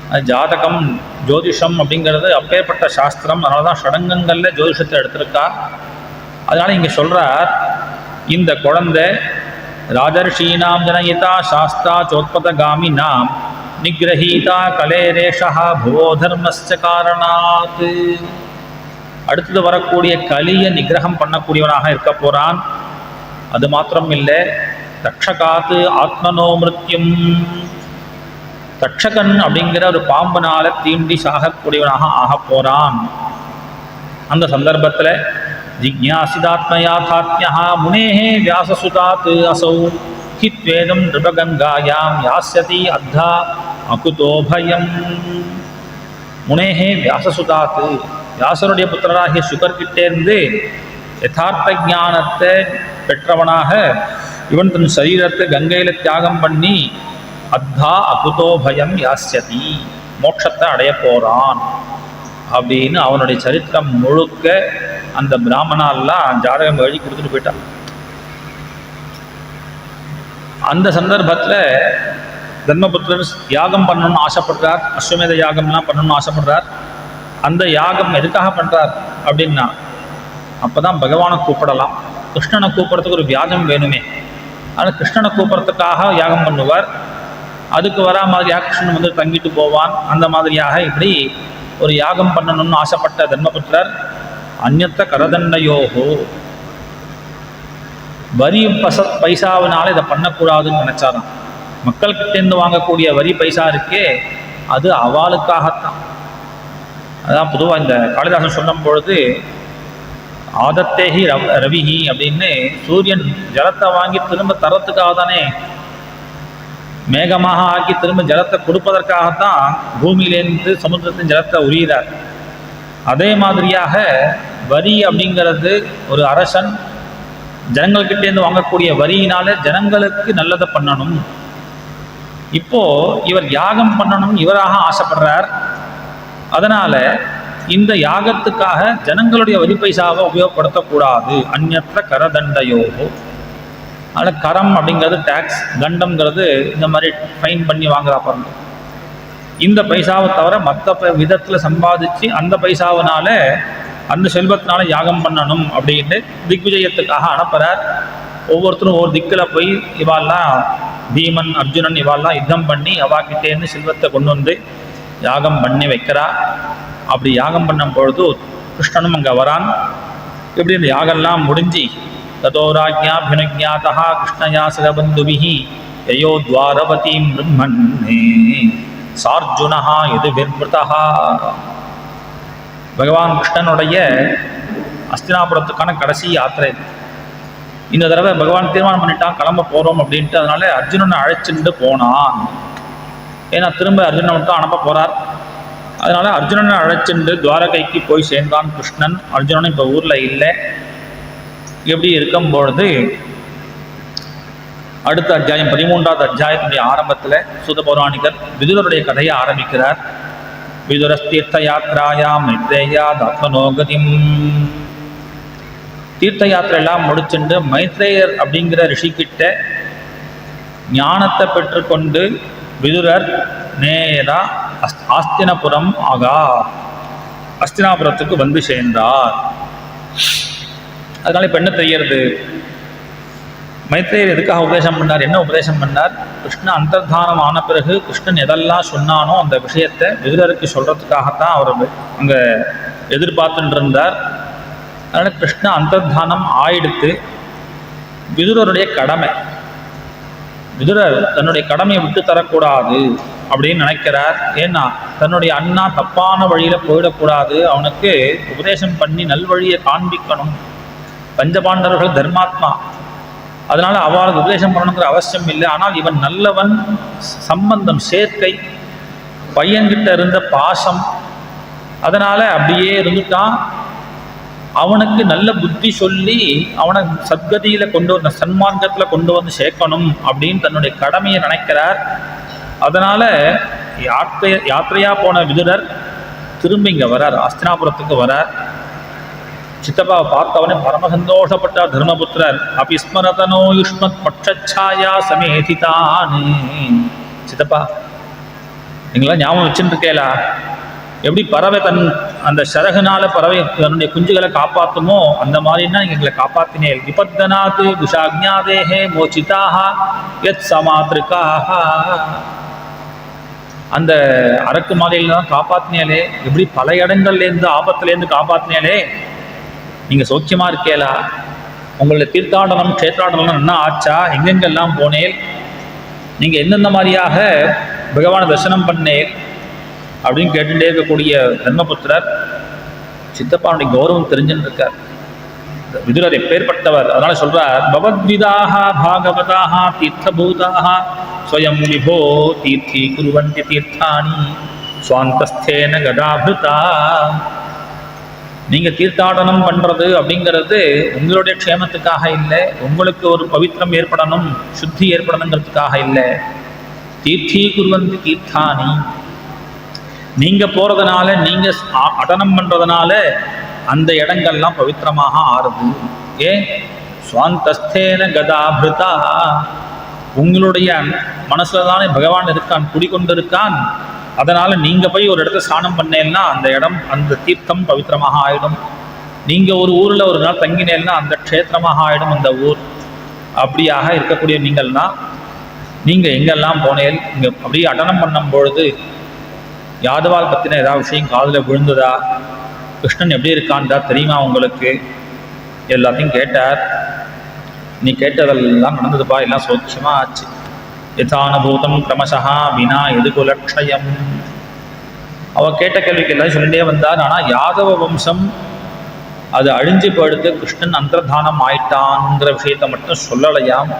அது ஜாதகம் ஜோதிஷம் அப்படிங்கிறது அப்பேற்பட்ட சாஸ்திரம். அதனால தான் ஷடங்கங்களில் ஜோதிஷத்தை எடுத்திருக்கா. அதனால் இங்கே சொல்கிறார், இந்த குழந்தை ராஜர்ஷீனாம் ஜனயிதா சாஸ்தா சோத்பதகாமி நாம் நிகிரஹீதா கலேரேஷா புவோ தர்மஸ்ய காரணாத். அடுத்தது வரக்கூடிய கலியை நிகிரகம் பண்ணக்கூடியவனாக இருக்க போகிறான். அது மாத்திரம் இல்லை, தக்ஷகாத்து ஆத்மனோ மிருத்யும், தக்ஷகன் அப்படிங்கிற ஒரு பாம்பனால தீண்டி சாகக்கூடியவனாக ஆக போறான். அந்த சந்தர்ப்பத்தில் ஜிக்ஞாசிதாத்மயாதாத்மியா முனேஹே வியாசசுதாத் அசௌ ஹித்வேதம் நிருபகங்காயாம் யாஸ்யதி அத்தா அகுதோ பயம். முனேஹே வியாசசுதாத், வியாசருடைய புத்திரராகிய சுகர்கிட்டேருந்து யதார்த்த ஞானத்தை பெற்றவனாக இவன் தன் சரீரத்தை கங்கையில் தியாகம் பண்ணி அத்தா அகுதோ பயம் யாஸ்யதி, மோட்சத்தை அடைய போகிறான் அப்படின்னு அவனுடைய சரித்திரம் முழுக்க அந்த பிராமணாலாம் ஜாதகம் எழுதி கொடுத்துட்டு போயிட்டான். அந்த சந்தர்ப்பத்தில் தர்மபுத்திரர் யாகம் பண்ணணும்னு ஆசைப்படுறார், அஸ்வமேத யாகம்லாம் பண்ணணும்னு ஆசைப்படுறார். அந்த யாகம் எதுக்காக பண்ணுறார் அப்படின்னா, அப்போ தான் பகவானை கூப்பிடலாம். கிருஷ்ணனை கூப்பிட்றதுக்கு ஒரு வியாஜம் வேணுமே, ஆனால் கிருஷ்ணனை கூப்பிட்றதுக்காக யாகம் பண்ணுவார். அதுக்கு வரா மாதிரியாக கிருஷ்ணன் வந்து தங்கிட்டு போவான். அந்த மாதிரியாக இப்படி ஒரு யாகம் பண்ணணும்னு ஆசைப்பட்ட தர்மபுத்திரர் அந்நத்த கரதண்டையோகோ, வரி பைசாவினால இதை பண்ணக்கூடாதுன்னு நினச்சாராம். மக்கள்கிட்டேருந்து வாங்கக்கூடிய வரி பைசா இருக்கே அது அவளுக்காகத்தான். அதான் பொதுவாக இந்த காளிதாசன் சொல்லும் பொழுது ஆதத்தேகி ரவிஹி அப்படின்னு, சூரியன் ஜலத்தை வாங்கி திரும்ப தரத்துக்காக தானே, மேகமாக ஆக்கி திரும்ப ஜலத்தை கொடுப்பதற்காகத்தான் பூமியிலேருந்து சமுத்திரத்தின் ஜலத்தை உரியிறார். அதே மாதிரியாக வரி அப்படிங்கிறது ஒரு அரசன் ஜனங்கள்கிட்டேருந்து வாங்கக்கூடிய வரியினால ஜனங்களுக்கு நல்லதை பண்ணணும். இப்போ இவர் யாகம் பண்ணணும் இவராக ஆசைப்படுறார். அதனால இந்த யாகத்துக்காக ஜனங்களுடைய வரி பைசாவை உபயோகப்படுத்தக்கூடாது. அந்நற்ற கரதண்டையோகோ, அதில் கரம் அப்படிங்கிறது டேக்ஸ், தண்டம்ங்கிறது இந்த மாதிரி ஃபைன் பண்ணி வாங்குறா பாருங்க. இந்த பைசாவை தவிர மற்ற விதத்தில் சம்பாதிச்சு அந்த பைசாவினால அந்த செல்வத்தினால யாகம் பண்ணணும் அப்படின்னு திக்விஜயத்துக்காக அனுப்புகிறார். ஒவ்வொருத்தரும் ஒவ்வொரு திக்கில் போய் இவாள்லாம் பீமன் அர்ஜுனன் இவாள்லாம் யுத்தம் பண்ணி அவாக்கிட்டேருந்து செல்வத்தை கொண்டு வந்து யாகம் பண்ணி வைக்கிறா. அப்படி யாகம் பண்ணும் பொழுது கிருஷ்ணனும் அங்கே வரான். இப்படி இந்த யாகம்லாம் முடிஞ்சு ததோராஜ்ஞாபினுஜாதா கிருஷ்ணயா சகபந்துபிஹி யயோ துவாரவதீம் பிரம்மன்னே சார்ஜுனஹா எது விர்மிருதா. பகவான் கிருஷ்ணனுடைய அஸ்தினாபுரத்துக்கான கடைசி யாத்திரை. இந்த தடவை பகவான் தீர்மானம் பண்ணிட்டான் கிளம்ப போகிறோம் அப்படின்ட்டு. அதனால அர்ஜுனனை அழைச்சிட்டு போனான். ஏன்னா திரும்ப அர்ஜுனனை மட்டும் அனுப்ப போகிறார். அதனால அர்ஜுனனை அழைச்சிட்டு துவாரகைக்கு போய் சேர்ந்தான் கிருஷ்ணன். அர்ஜுனன் இப்போ ஊரில் இல்லை. எப்படி இருக்கும்பொழுது அடுத்த அத்தியாயம் 13வது அத்தியாயத்துடைய ஆரம்பத்தில் சூத பௌராணிகர் விதுரருடைய கதையை ஆரம்பிக்கிறார். விதுரஸ்தீர்த்த யாத்ராயாம் மைத்ரேயாத் ஆத்மனோகதிம். தீர்த்த யாத்திரையெல்லாம் முடிச்சுண்டு மைத்ரேயர் அப்படிங்கிற ரிஷிக்கிட்ட ஞானத்தை பெற்றுக்கொண்டு விதுரர் நேரா ஆஸ்தினபுரம் அஸ்தினாபுரத்துக்கு வந்து சேர்ந்தார். அதனால இப்போ என்ன தெரியறது, மைத்ரேயர் எதுக்காக உபதேசம் பண்ணார், என்ன உபதேசம் பண்ணார்? கிருஷ்ண அந்தர்தானம் ஆன பிறகு கிருஷ்ணன் எதெல்லாம் சொன்னானோ அந்த விஷயத்தை விதுரருக்கு சொல்கிறதுக்காகத்தான் அவர் அங்கே எதிர்பார்த்துட்டு இருந்தார். அதனால் கிருஷ்ண அந்தர்தானம் ஆயிடுத்து. விதுரருடைய கடமை, விதுரர் தன்னுடைய கடமையை விட்டு தரக்கூடாது அப்படின்னு நினைக்கிறார். ஏன்னா தன்னுடைய அண்ணா தப்பான வழியில் போயிடக்கூடாது, அவனுக்கு உபதேசம் பண்ணி நல்வழியை காண்பிக்கணும். பஞ்சபாண்டவர்கள் தர்மாத்மா, அதனால் அவளுக்கு உபதேசம் பண்ணணுங்கிற அவசியம் இல்லை. ஆனால் இவன் நல்லவன், சம்பந்தம் சேர்க்கை, பையன்கிட்ட இருந்த பாசம், அதனால் அப்படியே இருந்துட்டான். அவனுக்கு நல்ல புத்தி சொல்லி அவனை சத்கதியில் கொண்டு வந்து சன்மார்க்கத்தில் கொண்டு வந்து சேர்க்கணும் அப்படின்னு தன்னுடைய கடமையை நினைக்கிறார். அதனால் யாத்திரையாக போன விதுரர் திரும்பி இங்கே வரார், அஸ்தினாபுரத்துக்கு வரார். சித்தப்பாவை பார்த்தவனே பரம சந்தோஷப்பட்டார் தர்மபுத்திரர். அப்படி ஸ்மரதனோ யுஷ்மத் பட்சாயா சமேதிதானே. சித்தப்பா நீங்களாம் ஞாபகம் வச்சுட்டு இருக்கேலா, எப்படி பறவை அந்த சரகுனால பறவை தன்னுடைய குஞ்சுகளை காப்பாற்றுமோ அந்த மாதிரின்னா நீங்கள் எங்களை காப்பாற்றினேன். விபத்தனாத்து துஷாக்ஞாதேஹே மோச்சிதாக யத் சமாத்ருக்காக. அந்த அரக்கு மாலையில தான் காப்பாற்றினேலே, எப்படி பல இடங்கள்லேருந்து ஆபத்துலேருந்து காப்பாற்றினேலே. நீங்கள் சௌக்கியமாக இருக்கேலா, உங்களுடைய தீர்த்தாடனம் க்ஷேத்ராடனம் என்ன ஆச்சா, எங்கெங்கெல்லாம் போனேன், நீங்கள் எந்தெந்த மாதிரியாக பகவானை தரிசனம் பண்ணேன் அப்படின்னு கேட்டுட்டே இருக்கக்கூடிய தர்மபுத்திரர் சித்தப்பாவுடைய கௌரவம் தெரிஞ்சுன்னு இருக்கார். விதுரர் எப்பேற்பட்டவர், அதனால சொல்றார், பவத்விதாக பாகவதாக தீர்த்தபூதாக ஸ்வயம் விபோ தீர்த்தி குருவந்தி தீர்த்தானி சுவாந்தஸ்தேன கதாபிருதா. நீங்க தீர்த்தாடனம் பண்றது அப்படிங்கிறது உங்களுடைய க்ஷேமத்துக்காக இல்லை, உங்களுக்கு ஒரு பவித்திரம் ஏற்படணும், சுத்தி ஏற்படணுங்கிறதுக்காக இல்லை. தீர்த்தி குருவந்தி தீர்த்தானி, நீங்க போறதுனால, நீங்க அடனம் பண்றதுனால அந்த இடங்கள்லாம் பவித்திரமாக ஆறுது. ஏன்? சுவாந்தஸ்தேன கதாபிருதா, உங்களுடைய மனசுல தானே பகவான் இருக்கான், குடிக்கொண்டு இருக்கான். அதனால நீங்க போய் ஒரு இடத்துல ஸ்நானம் பண்ணேன்னா அந்த இடம், அந்த தீர்த்தம் பவித்திரமாக ஆயிடும். நீங்க ஒரு ஊர்ல ஒரு நாள் தங்கினேன்னா அந்த க்ஷேத்திரமாக ஆயிடும் அந்த ஊர். அப்படியாக இருக்கக்கூடிய நீங்கள்னா நீங்க எங்கெல்லாம் போனேன், இங்க அப்படியே அடனம் பண்ணும் பொழுது யாதவால் பத்தின ஏதாவது விஷயம் காதுல விழுந்ததா, கிருஷ்ணன் எப்படி இருக்கான்டா தெரியுமா உங்களுக்கு, எல்லாத்தையும் கேட்டார். நீ கேட்டதெல்லாம் நடந்ததுப்பா, எல்லாம் சோட்சமா ஆச்சு. யதானுபூதம் கிரமசா வினா எதுகுலக்ஷயம். அவ கேட்ட கேள்விக்கு எல்லாம் சொல்லிட்டே வந்தார். ஆனால் யாதவ வம்சம் அது அழிஞ்சு போயிடுத்து, கிருஷ்ணன் அந்தர்தானம் ஆயிட்டான்ங்கிற விஷயத்தை மட்டும் சொல்லலையாம்.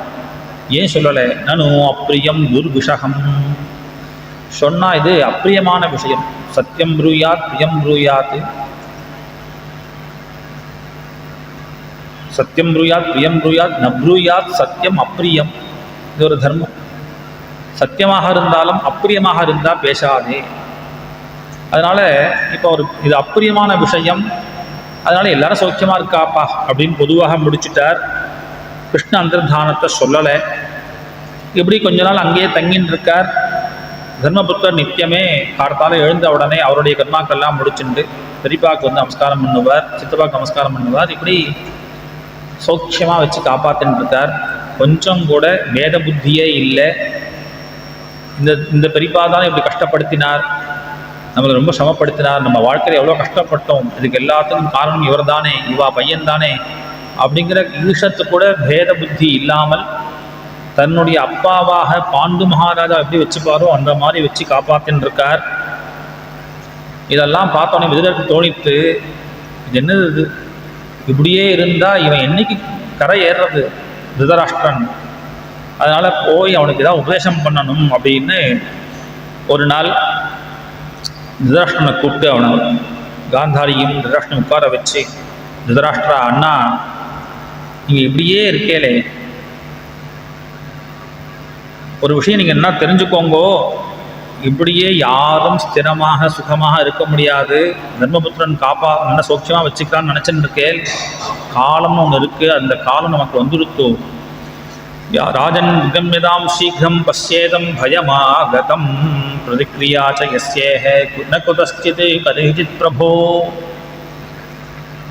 ஏன் சொல்லலை? நனு அப்பிரியம் துர்விஷகம். சொன்னா இது அப்பிரியமான விஷயம். சத்தியம் ப்ரூயாத் பிரியம் ப்ரூயாத், சத்தியம் ப்ரூயாத் பிரியம் ப்ரூயாத் ந ப்ரூயாத் சத்தியம் அப்பிரியம். இது ஒரு தர்மம். சத்தியமாக இருந்தாலும் அப்பிரியமாக இருந்தால் பேசாதே. அதனால இப்போ ஒரு இது அப்பிரியமான விஷயம், அதனால எல்லாரும் சௌக்கியமா இருக்காப்பா அப்படின்னு பொதுவாக முடிச்சுட்டார். கிருஷ்ண அந்தர்தானத்தை சொல்லலை. இப்படி கொஞ்ச நாள் அங்கேயே தங்கின்னு இருக்கார். தர்மபுத்தர் நித்தியமே காலத்தால் எழுந்த உடனே அவருடைய கர்மாக்கெல்லாம் முடிச்சுண்டு பெரியப்பாவுக்கு வந்து நமஸ்காரம் பண்ணுவார், சித்தப்பாவுக்கு நமஸ்காரம் பண்ணுவார். இப்படி சௌக்கியமாக வச்சு காப்பாற்றின்னு இருக்கார். கொஞ்சம் கூட வேத புத்தியே இல்லை. இந்த பெரியப்பா தானே இப்படி கஷ்டப்படுத்தினார், நம்மளை ரொம்ப சிரமப்படுத்தினார், நம்ம வாழ்க்கையில் எவ்வளோ கஷ்டப்பட்டோம், இதுக்கு எல்லாத்துக்கும் காரணம் இவர் தானே, இவா பையன் தானே அப்படிங்கிற ஈஷத்து கூட பேத புத்தி இல்லாமல் தன்னுடைய அப்பாவாக பாண்டு மகாராஜா எப்படி வச்சுப்பாரோ அந்த மாதிரி வச்சு காப்பாத்தின்னு இருக்கார். இதெல்லாம் பார்த்தோன்னே விதுரருக்கு தோணித்து, இது என்னது இது, இப்படியே இருந்தால் இவன் என்னைக்கு கரை ஏறுறது திருதராஷ்டிரன், அதனால போய் அவனுக்கு ஏதாவது உபதேசம் பண்ணணும் அப்படின்னு ஒரு நாள் திருதராஷ்டிரனை கூப்பிட்டு அவனை காந்தாரியும் திருதராஷ்டிரனை உட்கார வச்சு, திருதராஷ்டிரா அண்ணா நீங்கள் இப்படியே இருக்கேலே, ஒரு விஷயம் நீங்கள் என்ன தெரிஞ்சுக்கோங்கோ, இப்படியே யாரும் ஸ்திரமாக சுகமாக இருக்க முடியாது. தர்மபுத்திரன் நல்ல சௌக்கியமாக வச்சுக்கலான்னு நினச்சின்னு இருக்கேன். காலம்னு ஒன்று இருக்குது, அந்த காலம் நமக்கு வந்துருத்தோ. ராஜன் விகம்யதாம் சீக்கிரம் பசியேதம் பயமாகதம் பிரதிக்ரியாச்ச யஸ்யேஹ ந குதஸ்சித் கதிச்சித் பிரபோ.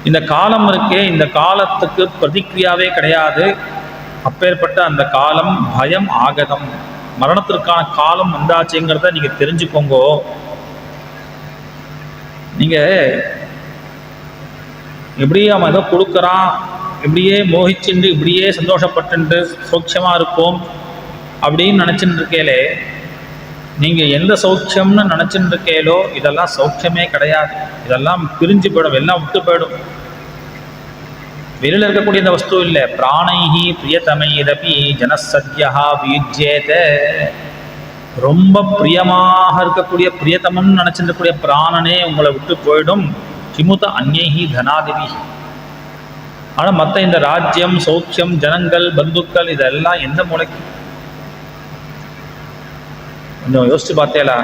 இந்த காலம் இருக்கே, இந்த காலத்துக்கு பிரதிக்ரியாவே கிடையாது. அப்பேற்பட்ட அந்த காலம் பயம் ஆகதம், மரணத்திற்கான காலம் வந்தாச்சுங்கிறத நீங்க தெரிஞ்சுக்கோங்கோ. நீங்க எப்படியே அவன் ஏதோ கொடுக்குறான், இப்படியே மோகிச்சுண்டு இப்படியே சந்தோஷப்பட்டு சௌக்கியமா இருப்போம் அப்படின்னு நினைச்சுட்டு இருக்கேலே, நீங்க எந்த சௌக்கியம்னு நினைச்சுட்டு இருக்கேலோ இதெல்லாம் சௌக்கியமே கிடையாது. இதெல்லாம் பிரிஞ்சு போயிடும், எல்லாம் விட்டு போயிடும். வெளியில் இருக்கக்கூடிய இந்த வஸ்து இல்லை. பிராணைஹி பிரியதமைரபி ஜனசத்யா வீஜ்யேத. ரொம்ப பிரியமாக இருக்கக்கூடிய பிரியதமம்னு நினைச்சிட்டு இருக்கக்கூடிய பிராணனே உங்களை விட்டு போயிடும். கிமுத அந்நேஹி தனாதிபி. ஆனால் மற்ற இந்த ராஜ்யம் சௌக்கியம் ஜனங்கள் பந்துக்கள் இதெல்லாம் எந்த மூளைக்கு? கொஞ்சம் யோசிச்சு பார்த்தேலா,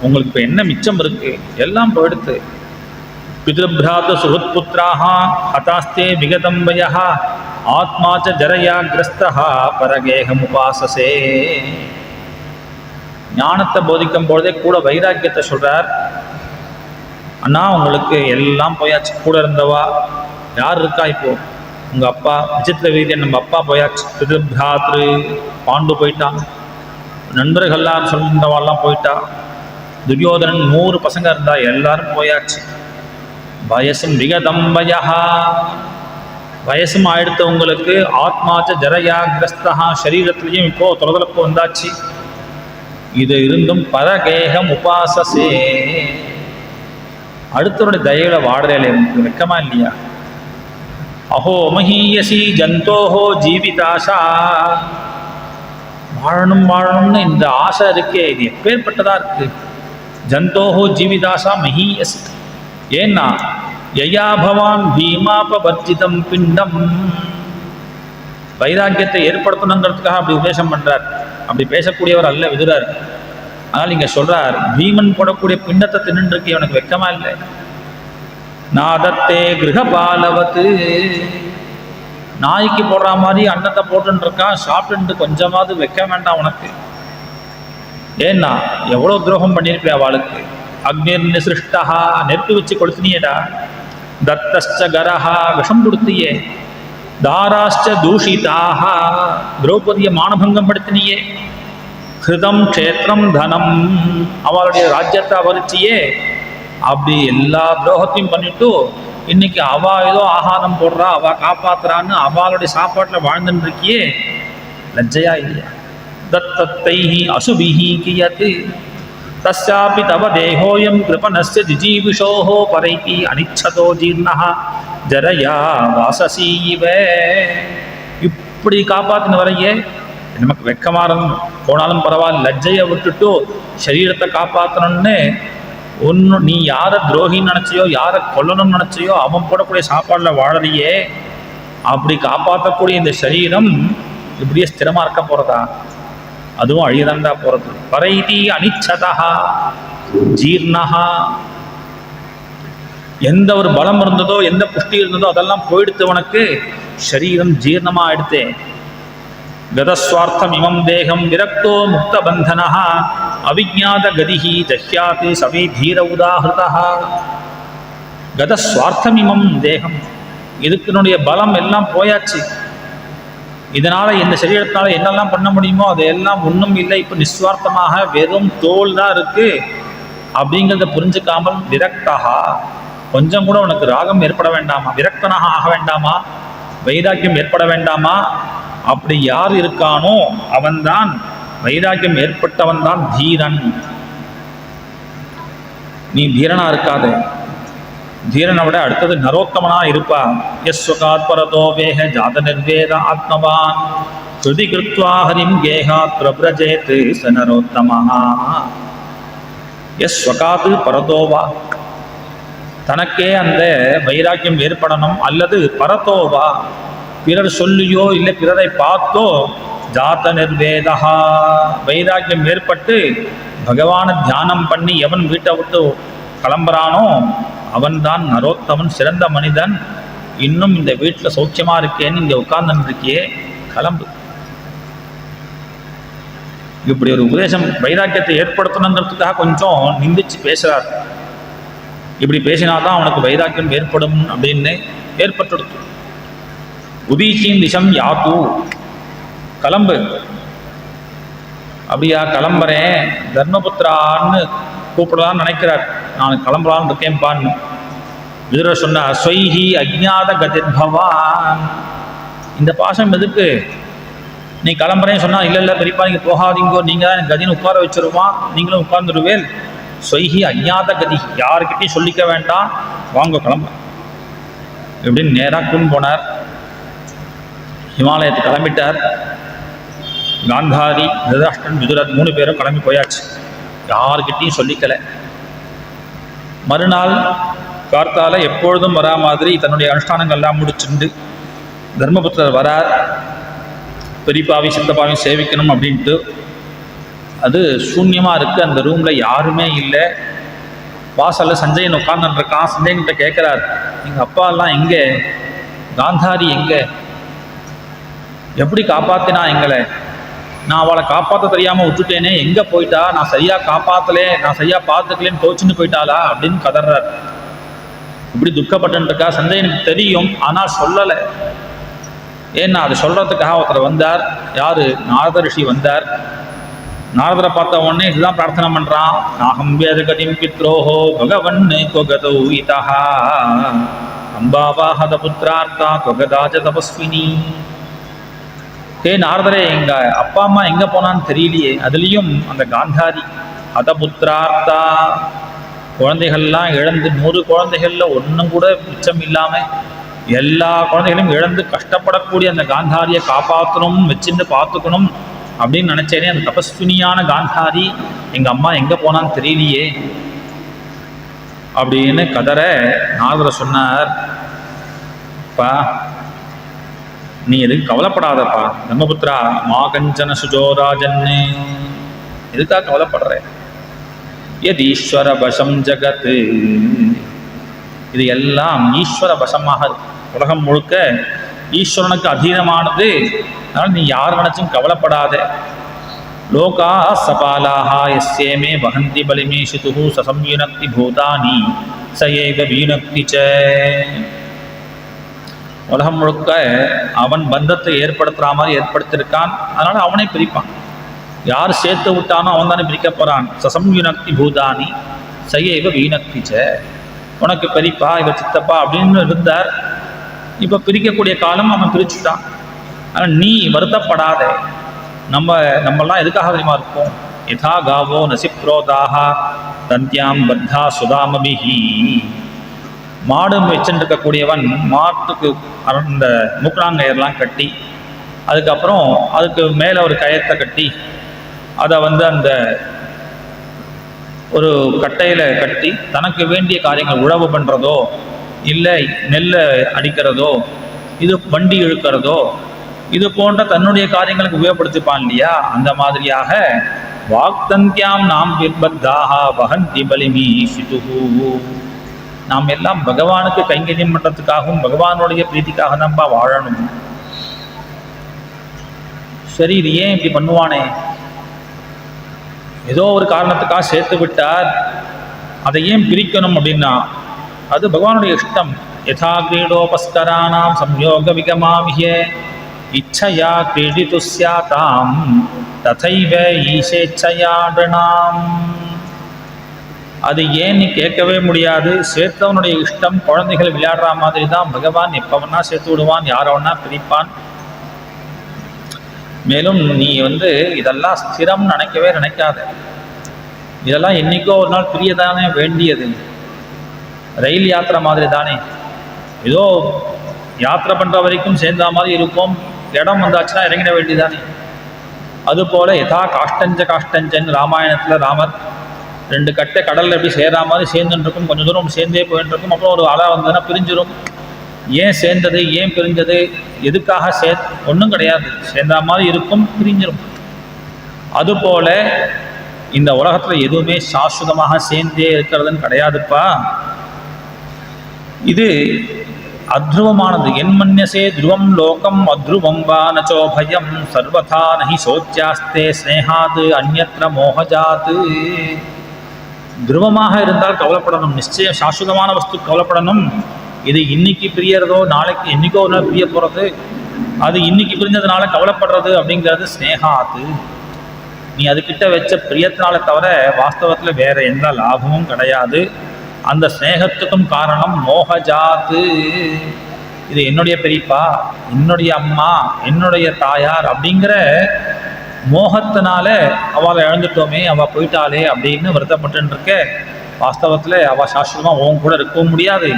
உங்களுக்கு இப்போ என்ன மிச்சம் இருக்கு? எல்லாம் போயிடுத்து. பிதృభ్రాత சுஹுத்புத்ராஹ ஹதாஸ்தே விகதம் வயஹ ஆத்மா ச ஜரயா கிரஸ்தஹ பரகேகம் உபாசசே. ஞானத்தை போதிக்கும் பொழுதே கூட வைராக்கியத்தை சொல்றார். அண்ணா உங்களுக்கு எல்லாம் போயாச்சு, கூட இருந்தவா யார் இருக்கா? இப்போ உங்க அப்பா விசித்திர வீரியன், நம்ம அப்பா போயாச்சு. பிதృభ్రాத்ரு பாண்டு போயிட்டான், நண்பர்கள்லாம் சொல்லிருந்தவாள்லாம் போயிட்டா. துரியோதனன் 100 பசங்க இருந்தா எல்லாரும் போயாச்சு. வயசும் விகதம் வயஹா, வயசும் ஆயிடுத்தவங்களுக்கு. ஆத்மாச்ச ஜரயாகிரஸ்தா, சரீரத்திலையும் இப்போ தொலைதொலப்பு வந்தாச்சு. இது இருந்தும் பரகேகம் உபாசசே, அடுத்தவருடைய தயவுல வாடுறேன் எனக்கு வெக்கமா இல்லையா? அஹோ மஹீயசி ஜந்தோஹோ ஜீவிதாசா, வாழணும் வாழணும்னு இந்த ஆசை இருக்கே, இது எப்பேற்பட்டதா இருக்கு. ஜந்தோஹோ ஜீவிதாசா மஹீயசி, ஏன்னா யயா பவான் பீமாபவர்ஜிதம் பிண்டம், வைராக்கியத்தை ஏற்படுத்தணுங்கிறதுக்காக அப்படி உபதேசம் பண்றார். அப்படி பேசக்கூடியவர் அல்ல விதுரர். ஆனால் இங்க சொல்றார், பீமன் போடக்கூடிய பிண்டத்தை தின்னுருக்கு, இவனுக்கு வெக்கமா இல்லை. நாதத்தே கிரகபாலவத்து, நாய்க்கு போடுற மாதிரி அன்னத்தை போட்டுன்னு இருக்கான், சாப்பிட்டு கொஞ்சமாவது வைக்க வேண்டாம் உனக்கு. ஏன்னா எவ்வளோ துரோகம் பண்ணியிருப்பியா அவளுக்கு. அக்னிர் நிசிருஷ்டா, நெருப்பு வச்சு கொளுத்தினியடா. தத்தஸ்ச கரஹா, விஷம் கொடுத்தியே. தாராஷ்ச தூஷிதாக, திரௌபதியை மானபங்கம் படுத்தினியே. ஹிருதம் க்ஷேத்திரம் தனம், அவளுடைய ராஜ்யத்தை அவரிச்சியே. அப்படி எல்லா துரோகத்தையும் பண்ணிட்டு இன்னைக்கு அவ ஏதோ ஆகாரம் போடுறா, அவ காப்பாத்துறான்னு அவளுடைய சாப்பாட்டில் வாழ்ந்துட்டு இருக்கியே, லஜ்ஜையா இல்லையா? தத்தத்தைஹி அசுபிஹி கியத் தஸ்யாபி தவ தேகோயம் கிருபணஸ்ய ஜிஜீவிஷோஹோ பரைதி அனிச்சதோ ஜீர்ணஹ ஜரயா வாசசீவ. இப்படி காப்பாத்தின வரையே நமக்கு வெக்கமாறம் போனாலும் பரவாயில்ல, லஜ்ஜையை விட்டுட்டு சரீரத்தை காப்பாற்றணும்னு ஒன்று. நீ யாரை துரோகின்னு நினச்சியோ, யாரை கொல்லணும்னு நினச்சியோ, அவன் போடக்கூடிய சாப்பாடில் வாழறியே. அப்படி காப்பாற்றக்கூடிய இந்த சரீரம் இப்படியே ஸ்திரமாக இருக்க போகிறதா? அதுவும் அழியதாண்டா போகிறது. பரைதி அனிச்சதா ஜீர்ணஹா, எந்த ஒரு பலம் இருந்ததோ, எந்த புஷ்டி இருந்ததோ அதெல்லாம் போயிடுத்து உனக்கு. சரீரம் ஜீர்ணமாக எடுத்தே. கதஸ்வார்த்தம் இமம் தேகம் விரக்தோ முக்த பந்தனா அவிஜாத கதிஹி ஜஹ்யாதி சமே தீர உதாஹிருதா. கதஸ்வார்த்தம் இமம் தேகம், இதுக்குனுடைய பலம் எல்லாம் போயாச்சு. இதனால இந்த சரீரத்தினால என்னெல்லாம் பண்ண முடியுமோ அதையெல்லாம் ஒன்றும் இல்லை. இப்போ நிஸ்வார்த்தமாக வெறும் தோல் தான் இருக்கு அப்படிங்கிறத புரிஞ்சுக்காமல் விரக்தா, கொஞ்சம் கூட உனக்கு ராகம் ஏற்பட வேண்டாமா, விரக்தனாக ஆக வேண்டாமா, வைராக்கியம் ஏற்பட வேண்டாமா? அப்படி யார் இருக்கானோ அவன்தான், வைராக்கியம் ஏற்பட்டவன் தான் தீரன். நீ தீரனா இருக்காது. தீரனை விட அடுத்தது நரோத்தமனா இருப்பா. யஸ்வகாத் பரதோ வேக ஜாத நிர்வேத ஆத்மவான் ஸ்ருதி கிருத்வா ஹரிம் கேகாத் பிரப்ரஜேத் ச நரோத்தமஹா. யஸ்வகாத் பரதோவா, தனக்கே அந்த வைராக்கியம் ஏற்படணும், அல்லது பரதோவா, பிறர் சொல்லியோ இல்லை பிறரை பார்த்தோ, ஜாத நிர்வேதா, வைராக்கியம் ஏற்பட்டு பகவானை தியானம் பண்ணி எவன் வீட்டை விட்டு கிளம்புறானோ அவன்தான் நரோத்தமன், சிறந்த மனிதன். இன்னும் இந்த வீட்டில் சௌக்கியமா இருக்கேன்னு இங்கே உட்கார்ந்து இருக்கியே, கிளம்பு. இப்படி ஒரு உபதேசம் வைராக்கியத்தை ஏற்படுத்தணுங்கிறதுக்காக கொஞ்சம் நிந்திச்சு பேசுறார். இப்படி பேசினாதான் அவனுக்கு வைராக்கியம் ஏற்படும் அப்படின்னு ஏற்பட்டுடுத்து. உதீச்சின் திசம் யாத்து, கிளம்பு. அப்படியா, கிளம்புறேன். தர்மபுத்திரான்னு கூப்பிடலான்னு நினைக்கிறார். நான் கிளம்பலான்னு இருக்கேன்பான்னு. விதுரர் சொன்ன ஸ்வைஹி அஜ்ஞாத கதிர்பவான், இந்த பாசம் எதுக்கு? நீ கிளம்புறேன்னு சொன்னா இல்லை இல்லை பெரியப்பா நீங்கள் போகாதீங்கோ, நீங்கள் தான் எனக்கு கதின்னு உட்கார வச்சிருவான், நீங்களும் உட்கார்ந்துருவேல். ஸ்வைஹி அஜ்ஞாத கதி, யாருக்கிட்டையும் சொல்லிக்க வேண்டாம், வாங்க கிளம்ப. எப்படின்னு நேராக கூன் போனார். ஹிமாலயத்துக்கு கிளம்பிட்டார். காந்தாரி, திருதராஷ்டிரன், விதுரர் 3 பேரும் கிளம்பி போயாச்சு. யார்கிட்டையும் சொல்லிக்கலை. மறுநாள் கார்த்தால எப்பொழுதும் வரா மாதிரி தன்னுடைய அனுஷ்டானங்கள்லாம் முடிச்சுண்டு தர்மபுத்திரர் வரார். பெரியப்பாவையும் சித்தப்பாவையும் சேவிக்கணும் அப்படின்ட்டு. அது சூன்யமாக இருக்குது, அந்த ரூமில் யாருமே இல்லை. வாசலில் சஞ்சயன் உட்கார்ந்துருக்கான். சஞ்சயன்கிட்ட கேட்குறார், எங்கள் அப்பா எல்லாம் எங்கே? காந்தாரி எங்கே? எப்படி காப்பாற்றினா எங்களை? நான் அவளை காப்பாற்ற தெரியாமல் விட்டுட்டேனே, எங்கே போயிட்டா? நான் சரியாக காப்பாற்றலே, நான் சரியாக பார்த்துக்கலேன்னு தோச்சுன்னு போயிட்டாளா அப்படின்னு கதறார். இப்படி துக்கப்பட்டுருக்கா. சஞ்சயனுக்கு தெரியும், ஆனால் சொல்லலை. ஏன்னா அது சொல்கிறதுக்காக ஒருத்தர் வந்தார். யார்? நாரத ரிஷி வந்தார். நாரதரை பார்த்த உடனே இதுதான் பிரார்த்தனை பண்ணுறான். நாகம் வேதகதிம் பித்ரோஹோ பகவன் கொகதோ இதா அம்பாவாஹத புத்திரார்த்தா கொகதாஜ தபஸ்வினி. நாரதரே, எங்கள் அப்பா அம்மா எங்கே போனான்னு தெரியலையே. அதுலேயும் அந்த காந்தாரி ஹதபுத்திரார்த்தா, குழந்தைகள்லாம் இழந்து 100 குழந்தைகளில் ஒன்றும் கூட மிச்சம் இல்லாமல் எல்லா குழந்தைகளையும் இழந்து கஷ்டப்படக்கூடிய அந்த காந்தாரியை காப்பாற்றணும், வச்சுட்டு பார்த்துக்கணும் அப்படின்னு நினச்சேனே. அந்த தபஸ்வினியான காந்தாரி எங்கள் அம்மா எங்கே போனான்னு தெரியலையே அப்படின்னு கதற நாரதர் சொன்னார், பா நீ எதுக்கு கவலைப்படாதப்பா தர்மபுத்திரா, மாகஞ்சன சுஜோராஜன்னு, எதுக்காக கவலைப்படுற? எது ஈஸ்வர வசம் ஜகத்து, இது எல்லாம் ஈஸ்வர வசமாக உலகம் முழுக்க ஈஸ்வரனுக்கு அதீனமானது. அதனால் நீ யார் நினைச்சும் கவலைப்படாத. லோகா சபாலாக எஸ்யேமே வஹந்தி பலிமேஷிது சசம்யுனக்தி பூதானி சயேவ வீணக்தி ச. உலகம் முழுக்க அவன் பந்தத்தை ஏற்படுத்துகிற மாதிரி ஏற்படுத்தியிருக்கான். அதனால் அவனை பிரிப்பான். யார் சேர்த்து விட்டானோ அவன் தானே பிரிக்க போகிறான். சசம்யுனக்தி பூதானி சயேவ வீணக்தி ச. உனக்கு பெரியப்பா இவ சித்தப்பா அப்படின்னு இருந்தார். இப்போ பிரிக்கக்கூடிய காலம் அவன் பிரிச்சுட்டான். ஆனால் நீ வருத்தப்படாத. நம்மெல்லாம் எதுக்காக தெரியுமா இருக்கும்? யதா காவோ நசிப்ரோதாக தந்தியாம் பத்தா சுதாமபிஹி. மாடு வச்சுருக்கக்கூடியவன் மாட்டுக்கு அந்த மூக்கணாங்கயர்லாம் கட்டி, அதுக்கப்புறம் அதுக்கு மேலே ஒரு கயத்தை கட்டி, அதை அந்த ஒரு கட்டையில் கட்டி தனக்கு வேண்டிய காரியங்கள் உழவு பண்ணுறதோ இல்லை நெல்லை அடிக்கிறதோ இது வண்டி இழுக்கிறதோ இது போன்ற தன்னுடைய காரியங்களுக்கு உபயோகப்படுத்திப்பான் இல்லையா? அந்த மாதிரியாக வாக்தந்தியாம் நாம் விர்பத்தாக வஹந்தி பலிமி சிதுஹு. நாம் எல்லாம் பகவானுக்கு கைங்கரியம் பண்ணுறதுக்காகவும் பகவானுடைய பிரீத்திக்காக தான்ப்பா வாழணும். சரி, இது ஏன் இப்படி பண்ணுவானே? ஏதோ ஒரு காரணத்துக்காக சேர்த்து விட்டார், அதை ஏன் பிரிக்கணும் அப்படின்னா அது பகவானுடைய இஷ்டம். யதா கிரீடோபஸ்கராணாம் சம்யோக விகமாமிய இச்சையா கிரீடிது ஸ்யாதாம் ததைவ ஈசேச்சையா நிருணாம். அது ஏன் நீ கேட்கவே முடியாது. சேர்த்தவனுடைய இஷ்டம். குழந்தைகள் விளையாடுற மாதிரி தான் பகவான் எப்பவனா சேர்த்து விடுவான், யாரவனா பிரிப்பான். மேலும் நீ இதெல்லாம் ஸ்திரம் நினைக்காத. இதெல்லாம் என்னைக்கோ ஒரு நாள் பிரியதானே வேண்டியது. ரயில் யாத்திரை மாதிரி தானே, ஏதோ யாத்திரை பண்ணுற வரைக்கும் சேர்ந்த மாதிரி இருக்கும். இடம் வந்தாச்சுன்னா இறங்கிட வேண்டியதானே. அதுபோல் யதா காஷ்டஞ்சன் ராமாயணத்தில் ராமர் 2 கட்டை கடலில் எப்படி சேர்ற மாதிரி சேர்ந்துருக்கும். கொஞ்சம் தூரம் சேர்ந்தே போயிட்டு இருக்கும். அப்புறம் ஒரு அலை வந்ததுன்னா பிரிஞ்சிடும். ஏன் சேர்ந்தது, ஏன் பிரிஞ்சது, எதுக்காக ஒன்றும் கிடையாது. சேர்ந்த மாதிரி இருக்கும், பிரிஞ்சிடும். அதுபோல இந்த உலகத்தில் எதுவுமே சாஸ்வதமாக சேர்ந்தே இருக்கிறதுன்னு கிடையாதுப்பா. இது அத்ருவமானது. என்மன்யசே துருவம் லோகம் அத்ருவம் வா நச்சோ பயம் சர்வதா நஹி சோச்சியாஸ்தே ஸ்னேகாது அந்யத்ர மோகஜாத்து. துருவமாக இருந்தால் கவலைப்படணும். நிச்சயம் சாஸ்வதமான வஸ்து கவலைப்படணும். இது இன்னைக்கு பிரியறதோ நாளைக்கு என்னைக்கோ ஒரு நாள் பிரிய போகிறது. அது இன்னைக்கு பிரிஞ்சதுனால கவலைப்படுறது அப்படிங்கிறது ஸ்னேகாத்து. நீ அதுக்கிட்ட வச்ச பிரியத்தினால தவிர வாஸ்தவத்தில் வேற எந்த லாபமும் கிடையாது. அந்த ஸ்னேகத்துக்கும் காரணம் மோகஜாத்து. இது என்னுடைய பெரியப்பா, என்னுடைய அம்மா, என்னுடைய தாயார் அப்படிங்கிற மோகத்தினால அவளை இழந்துட்டோமே, அவள் போயிட்டாளே அப்படின்னு வருத்தப்பட்டு இருக்க. வாஸ்தவத்தில் அவள் சாஸ்வதமாக உன் கூட இருக்கவும் முடியாது,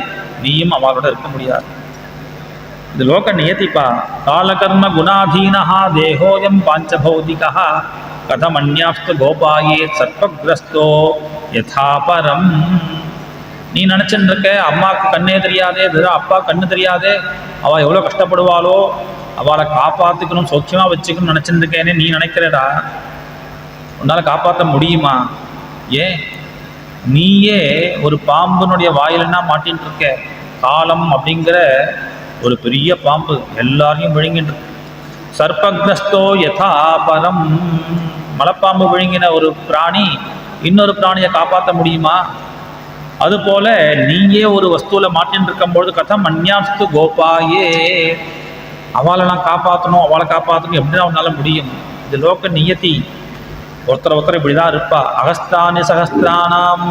நீயும் அவளோட இருக்க முடியாது. இது லோக நியதிப்பா. காலகர்ம குணாதீனஹா தேகோயம் பாஞ்சபௌதிகா கதமன்யாஸ்து கோபாயே சர்ப்பகிரஸ்தோ யதாபரம். நீ நினச்சின்னு இருக்க அம்மாவுக்கு கண்ணே தெரியாதே, அப்பா கண்ணு தெரியாதே, அவள் எவ்வளோ கஷ்டப்படுவாளோ, அவளை காப்பாற்றிக்கணும் சௌக்கியமாக வச்சுக்கணும்னு நினச்சின்னு இருக்கேனே நீ நினைக்கிறடா. உன்னால் காப்பாற்ற முடியுமா? ஏன் நீயே ஒரு பாம்புனுடைய வாயிலன்னா மாட்டின்னு இருக்க. காலம் அப்படிங்கிற ஒரு பெரிய பாம்பு எல்லாரையும் விழுங்கிட்டு. சர்ப்பக்ரஸ்தோ யதா பரம். மலைப்பாம்பு விழுங்கின ஒரு பிராணி இன்னொரு பிராணியை காப்பாற்ற முடியுமா? அதுபோல நீயே ஒரு வஸ்துவில் மாட்டின்னு இருக்கும்பொழுது கதம் அந்யாஸ்து கோபாயே. அவளை நான் காப்பாற்றணும், அவளை காப்பாற்றணும் எப்படின்னா அவனால் முடியும். இது லோக நியதி. ஒருத்தர் இப்படிதான் இருப்பா. அகஸ்தானி சகஸ்திரானாம்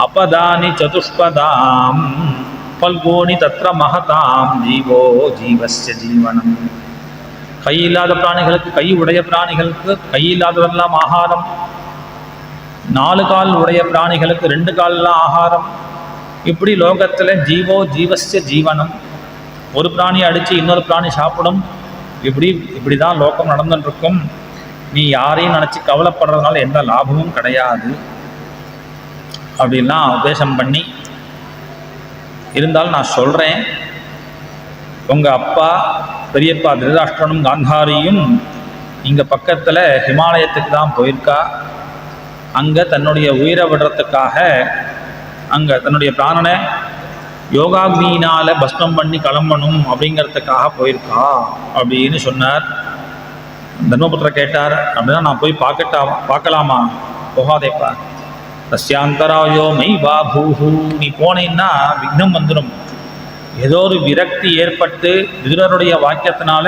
அப்பதானி சதுஷ்பதாம் பல்கோனி தத்ர மகதாம் ஜீவோ ஜீவஸ்ய ஜீவனம். கை இல்லாத பிராணிகளுக்கு, கை உடைய பிராணிகளுக்கு கை இல்லாததெல்லாம் ஆகாரம். 4 கால் உடைய பிராணிகளுக்கு 2 கால்லாம் ஆகாரம். இப்படி லோகத்தில் ஜீவோ ஜீவஸ்ய ஜீவனம், ஒரு பிராணியை அடித்து இன்னொரு பிராணி சாப்பிடும். இப்படி தான் லோகம் நடந்துட்டுருக்கும். நீ யாரையும் நினச்சி கவலைப்படுறதுனால எந்த லாபமும் கிடையாது அப்படின்லாம் உபதேசம் பண்ணி, இருந்தாலும் நான் சொல்கிறேன், உங்கள் அப்பா பெரியப்பா திருதராஷ்டிரனும் காந்தாரியும் இங்கே பக்கத்தில் ஹிமாலயத்துக்கு தான் போயிருக்கா. அங்கே தன்னுடைய உயிரை விடுறதுக்காக அங்கே தன்னுடைய பிராணனை யோகாக்னியினால் பஸ்மம் பண்ணி கிளம்பணும் அப்படிங்கிறதுக்காக போயிருக்கா அப்படின்னு சொன்னார். தர்மபுத்திரர் கேட்டார், அப்படின்னா நான் போய் பார்க்கலாமா? போகாதேப்பா. தஸ்யாந்தராயோ மை வா பூஹூ, நீ போனேன்னா விக்னம் வந்துடும். ஏதோ ஒரு விரக்தி ஏற்பட்டு விதுரருடைய வாக்கியத்தினால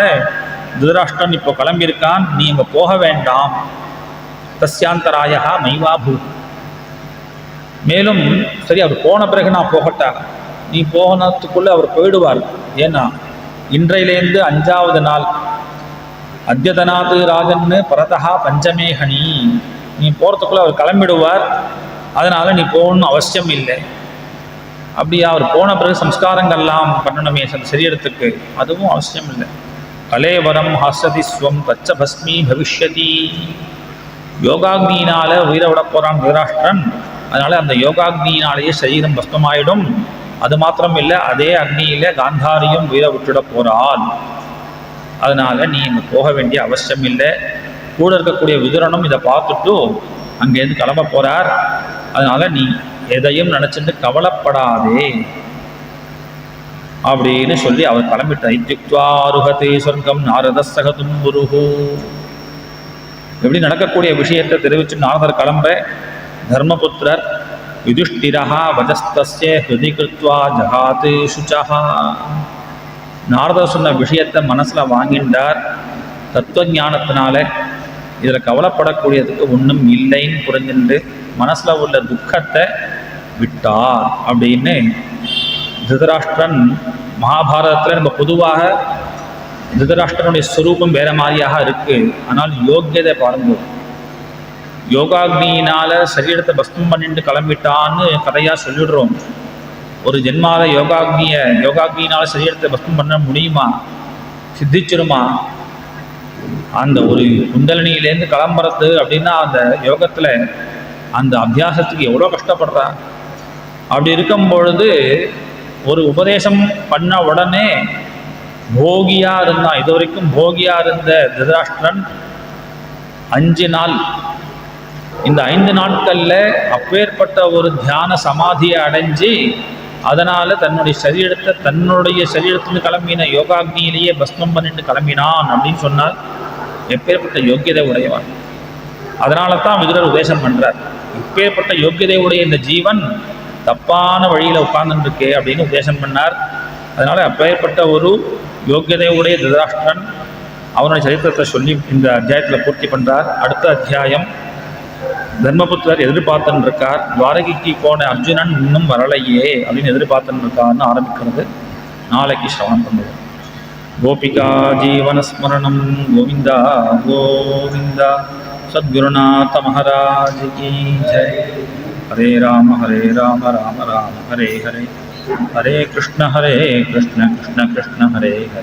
திருதராஷ்டிரன் இப்போ கிளம்பியிருக்கான், நீ இங்கே போக வேண்டாம். தஸ்யாந்தராயா மைவா பூ. மேலும் சரி, அவர் போன பிறகு நான் போகட்டா? நீ போனதுக்குள்ளே அவர் போயிடுவார். ஏன்னா இன்றையிலேருந்து 5வது நாள், அத்யதனாது ராஜன்னு பரதா பஞ்சமேகனி, நீ போகிறதுக்குள்ளே அவர் கிளம்பிடுவார். அதனால் நீ போகணும்னு அவசியம் இல்லை. அப்படியா? அவர் போன பிறகு சம்ஸ்காரங்கள்லாம் பண்ணணுமே சரீரத்துக்கு, அதுவும் அவசியம் இல்லை. கலேவரம் ஹாசதி ஸ்வம் பச்ச பஸ்மி பவிஷ்யதி. யோகாக்னியினால் உயிரை விட போகிறான் திருதராஷ்டிரன். அதனால் அந்த யோகாக்னியினாலேயே சரீரம் பஸ்மமாயிடும். அது மாத்திரம் இல்லை, அதே அக்னியிலே காந்தாரியும் உயிரை விட்டுட போகிறாள். அதனால் நீ இங்கே போக வேண்டிய அவசியம் இல்லை. கூட இருக்கக்கூடிய விதுரனும் இதை பார்த்துட்டு அங்கேருந்து கிளம்ப போகிறார். அதனால் நீ எதையும் நினச்சிட்டு கவலைப்படாதே அப்படின்னு சொல்லி அவர் கிளம்பிட்டார். இத்யுக்த்வாருஹதே சொர்க்கம் நாரதஸ்ஸகதும் குருஹு. எப்படி நடக்கக்கூடிய விஷயத்தை தெரிவித்து நாரதர் கிளம்ப, தர்மபுத்திரர் யுதிஷ்டிரஹா வஜஸ்தஸ்ய ஹிருதி கிருத்வா ஜகாத்து சுச்சஹா. நாரதர் சொன்ன விஷயத்தை மனசில் வாங்கிண்டார். தத்துவ ஞானத்தினால இதில் கவலைப்படக்கூடியதுக்கு ஒன்றும் இல்லைன்னு புரிஞ்சுட்டு மனசில் உள்ள துக்கத்தை விட்டார் அப்படின்னு திருதராஷ்டிரன். மகாபாரதத்தில் நம்ம பொதுவாக திருதராஷ்டிரனுடைய ஸ்வரூபம் வேற மாதிரியாக இருக்குது. ஆனால் யோக்கியதை பாருங்க, யோகாக்னியினால் சரீரத்தை பஸ்மம் பண்ணிட்டு கிளம்பிட்டான்னு கதையாக சொல்லிடுறோம். ஒரு ஜென்மால யோகாக்னியினால் சரீரத்தை பஸ்மம் பண்ண முடியுமா? சித்திச்சிருமா? அந்த ஒரு குண்டலினியிலேருந்து கிளம்புறது அப்படின்னா அந்த யோகத்தில் அந்த அபியாசத்துக்கு எவ்வளோ கஷ்டப்படுறா. அப்படி இருக்கும் பொழுது ஒரு உபதேசம் பண்ண உடனே போகியாக இருந்தான். இது வரைக்கும் போகியாக இருந்த திருதராஷ்டிரன் 5 நாள், இந்த 5 நாட்களில் அப்பேற்பட்ட ஒரு தியான சமாதியை அடைஞ்சு அதனால் தன்னுடைய சரீரத்திலிருந்து கிளம்பின யோகாக்னியிலேயே பஸ்மம் பண்ணிட்டு கிளம்பினான் அப்படின்னு சொன்னால் எப்பேற்பட்ட யோக்கியதை உடையவன். அதனால தான் விதுரர் உபதேசம் பண்ணுறார், இப்பேற்பட்ட யோக்கியதை உடைய இந்த ஜீவன் தப்பான வழியில் உட்கார்ந்துருக்கே அப்படின்னு உபதேசம் பண்ணார். அதனால் அப்பேற்பட்ட ஒரு யோக்கியதை உடைய திருதராஷ்டிரன் அவனுடைய சரித்திரத்தை சொல்லி இந்த அத்தியாயத்தில் பூர்த்தி பண்ணுறார். அடுத்த அத்தியாயம் தர்மபுத்திரர் எதிர்பார்த்துன்னு இருக்கார். துவாரகைக்கு போன அர்ஜுனன் இன்னும் வரலையே அப்படின்னு எதிர்பார்த்துன்னு இருக்காருன்னு ஆரம்பிக்கிறது. நாளைக்கு சிரவணம் பண்ணுவோம். கோபிகா ஜீவனஸ்மரணம் கோவிந்தா கோவிந்தா. சத்குருநாத மகாராஜ் கி ஜெய். ஹரே ராம ராம ராம ஹரே ஹரே, ஹரே கிருஷ்ண கிருஷ்ண கிருஷ்ண ஹரே ஹரே.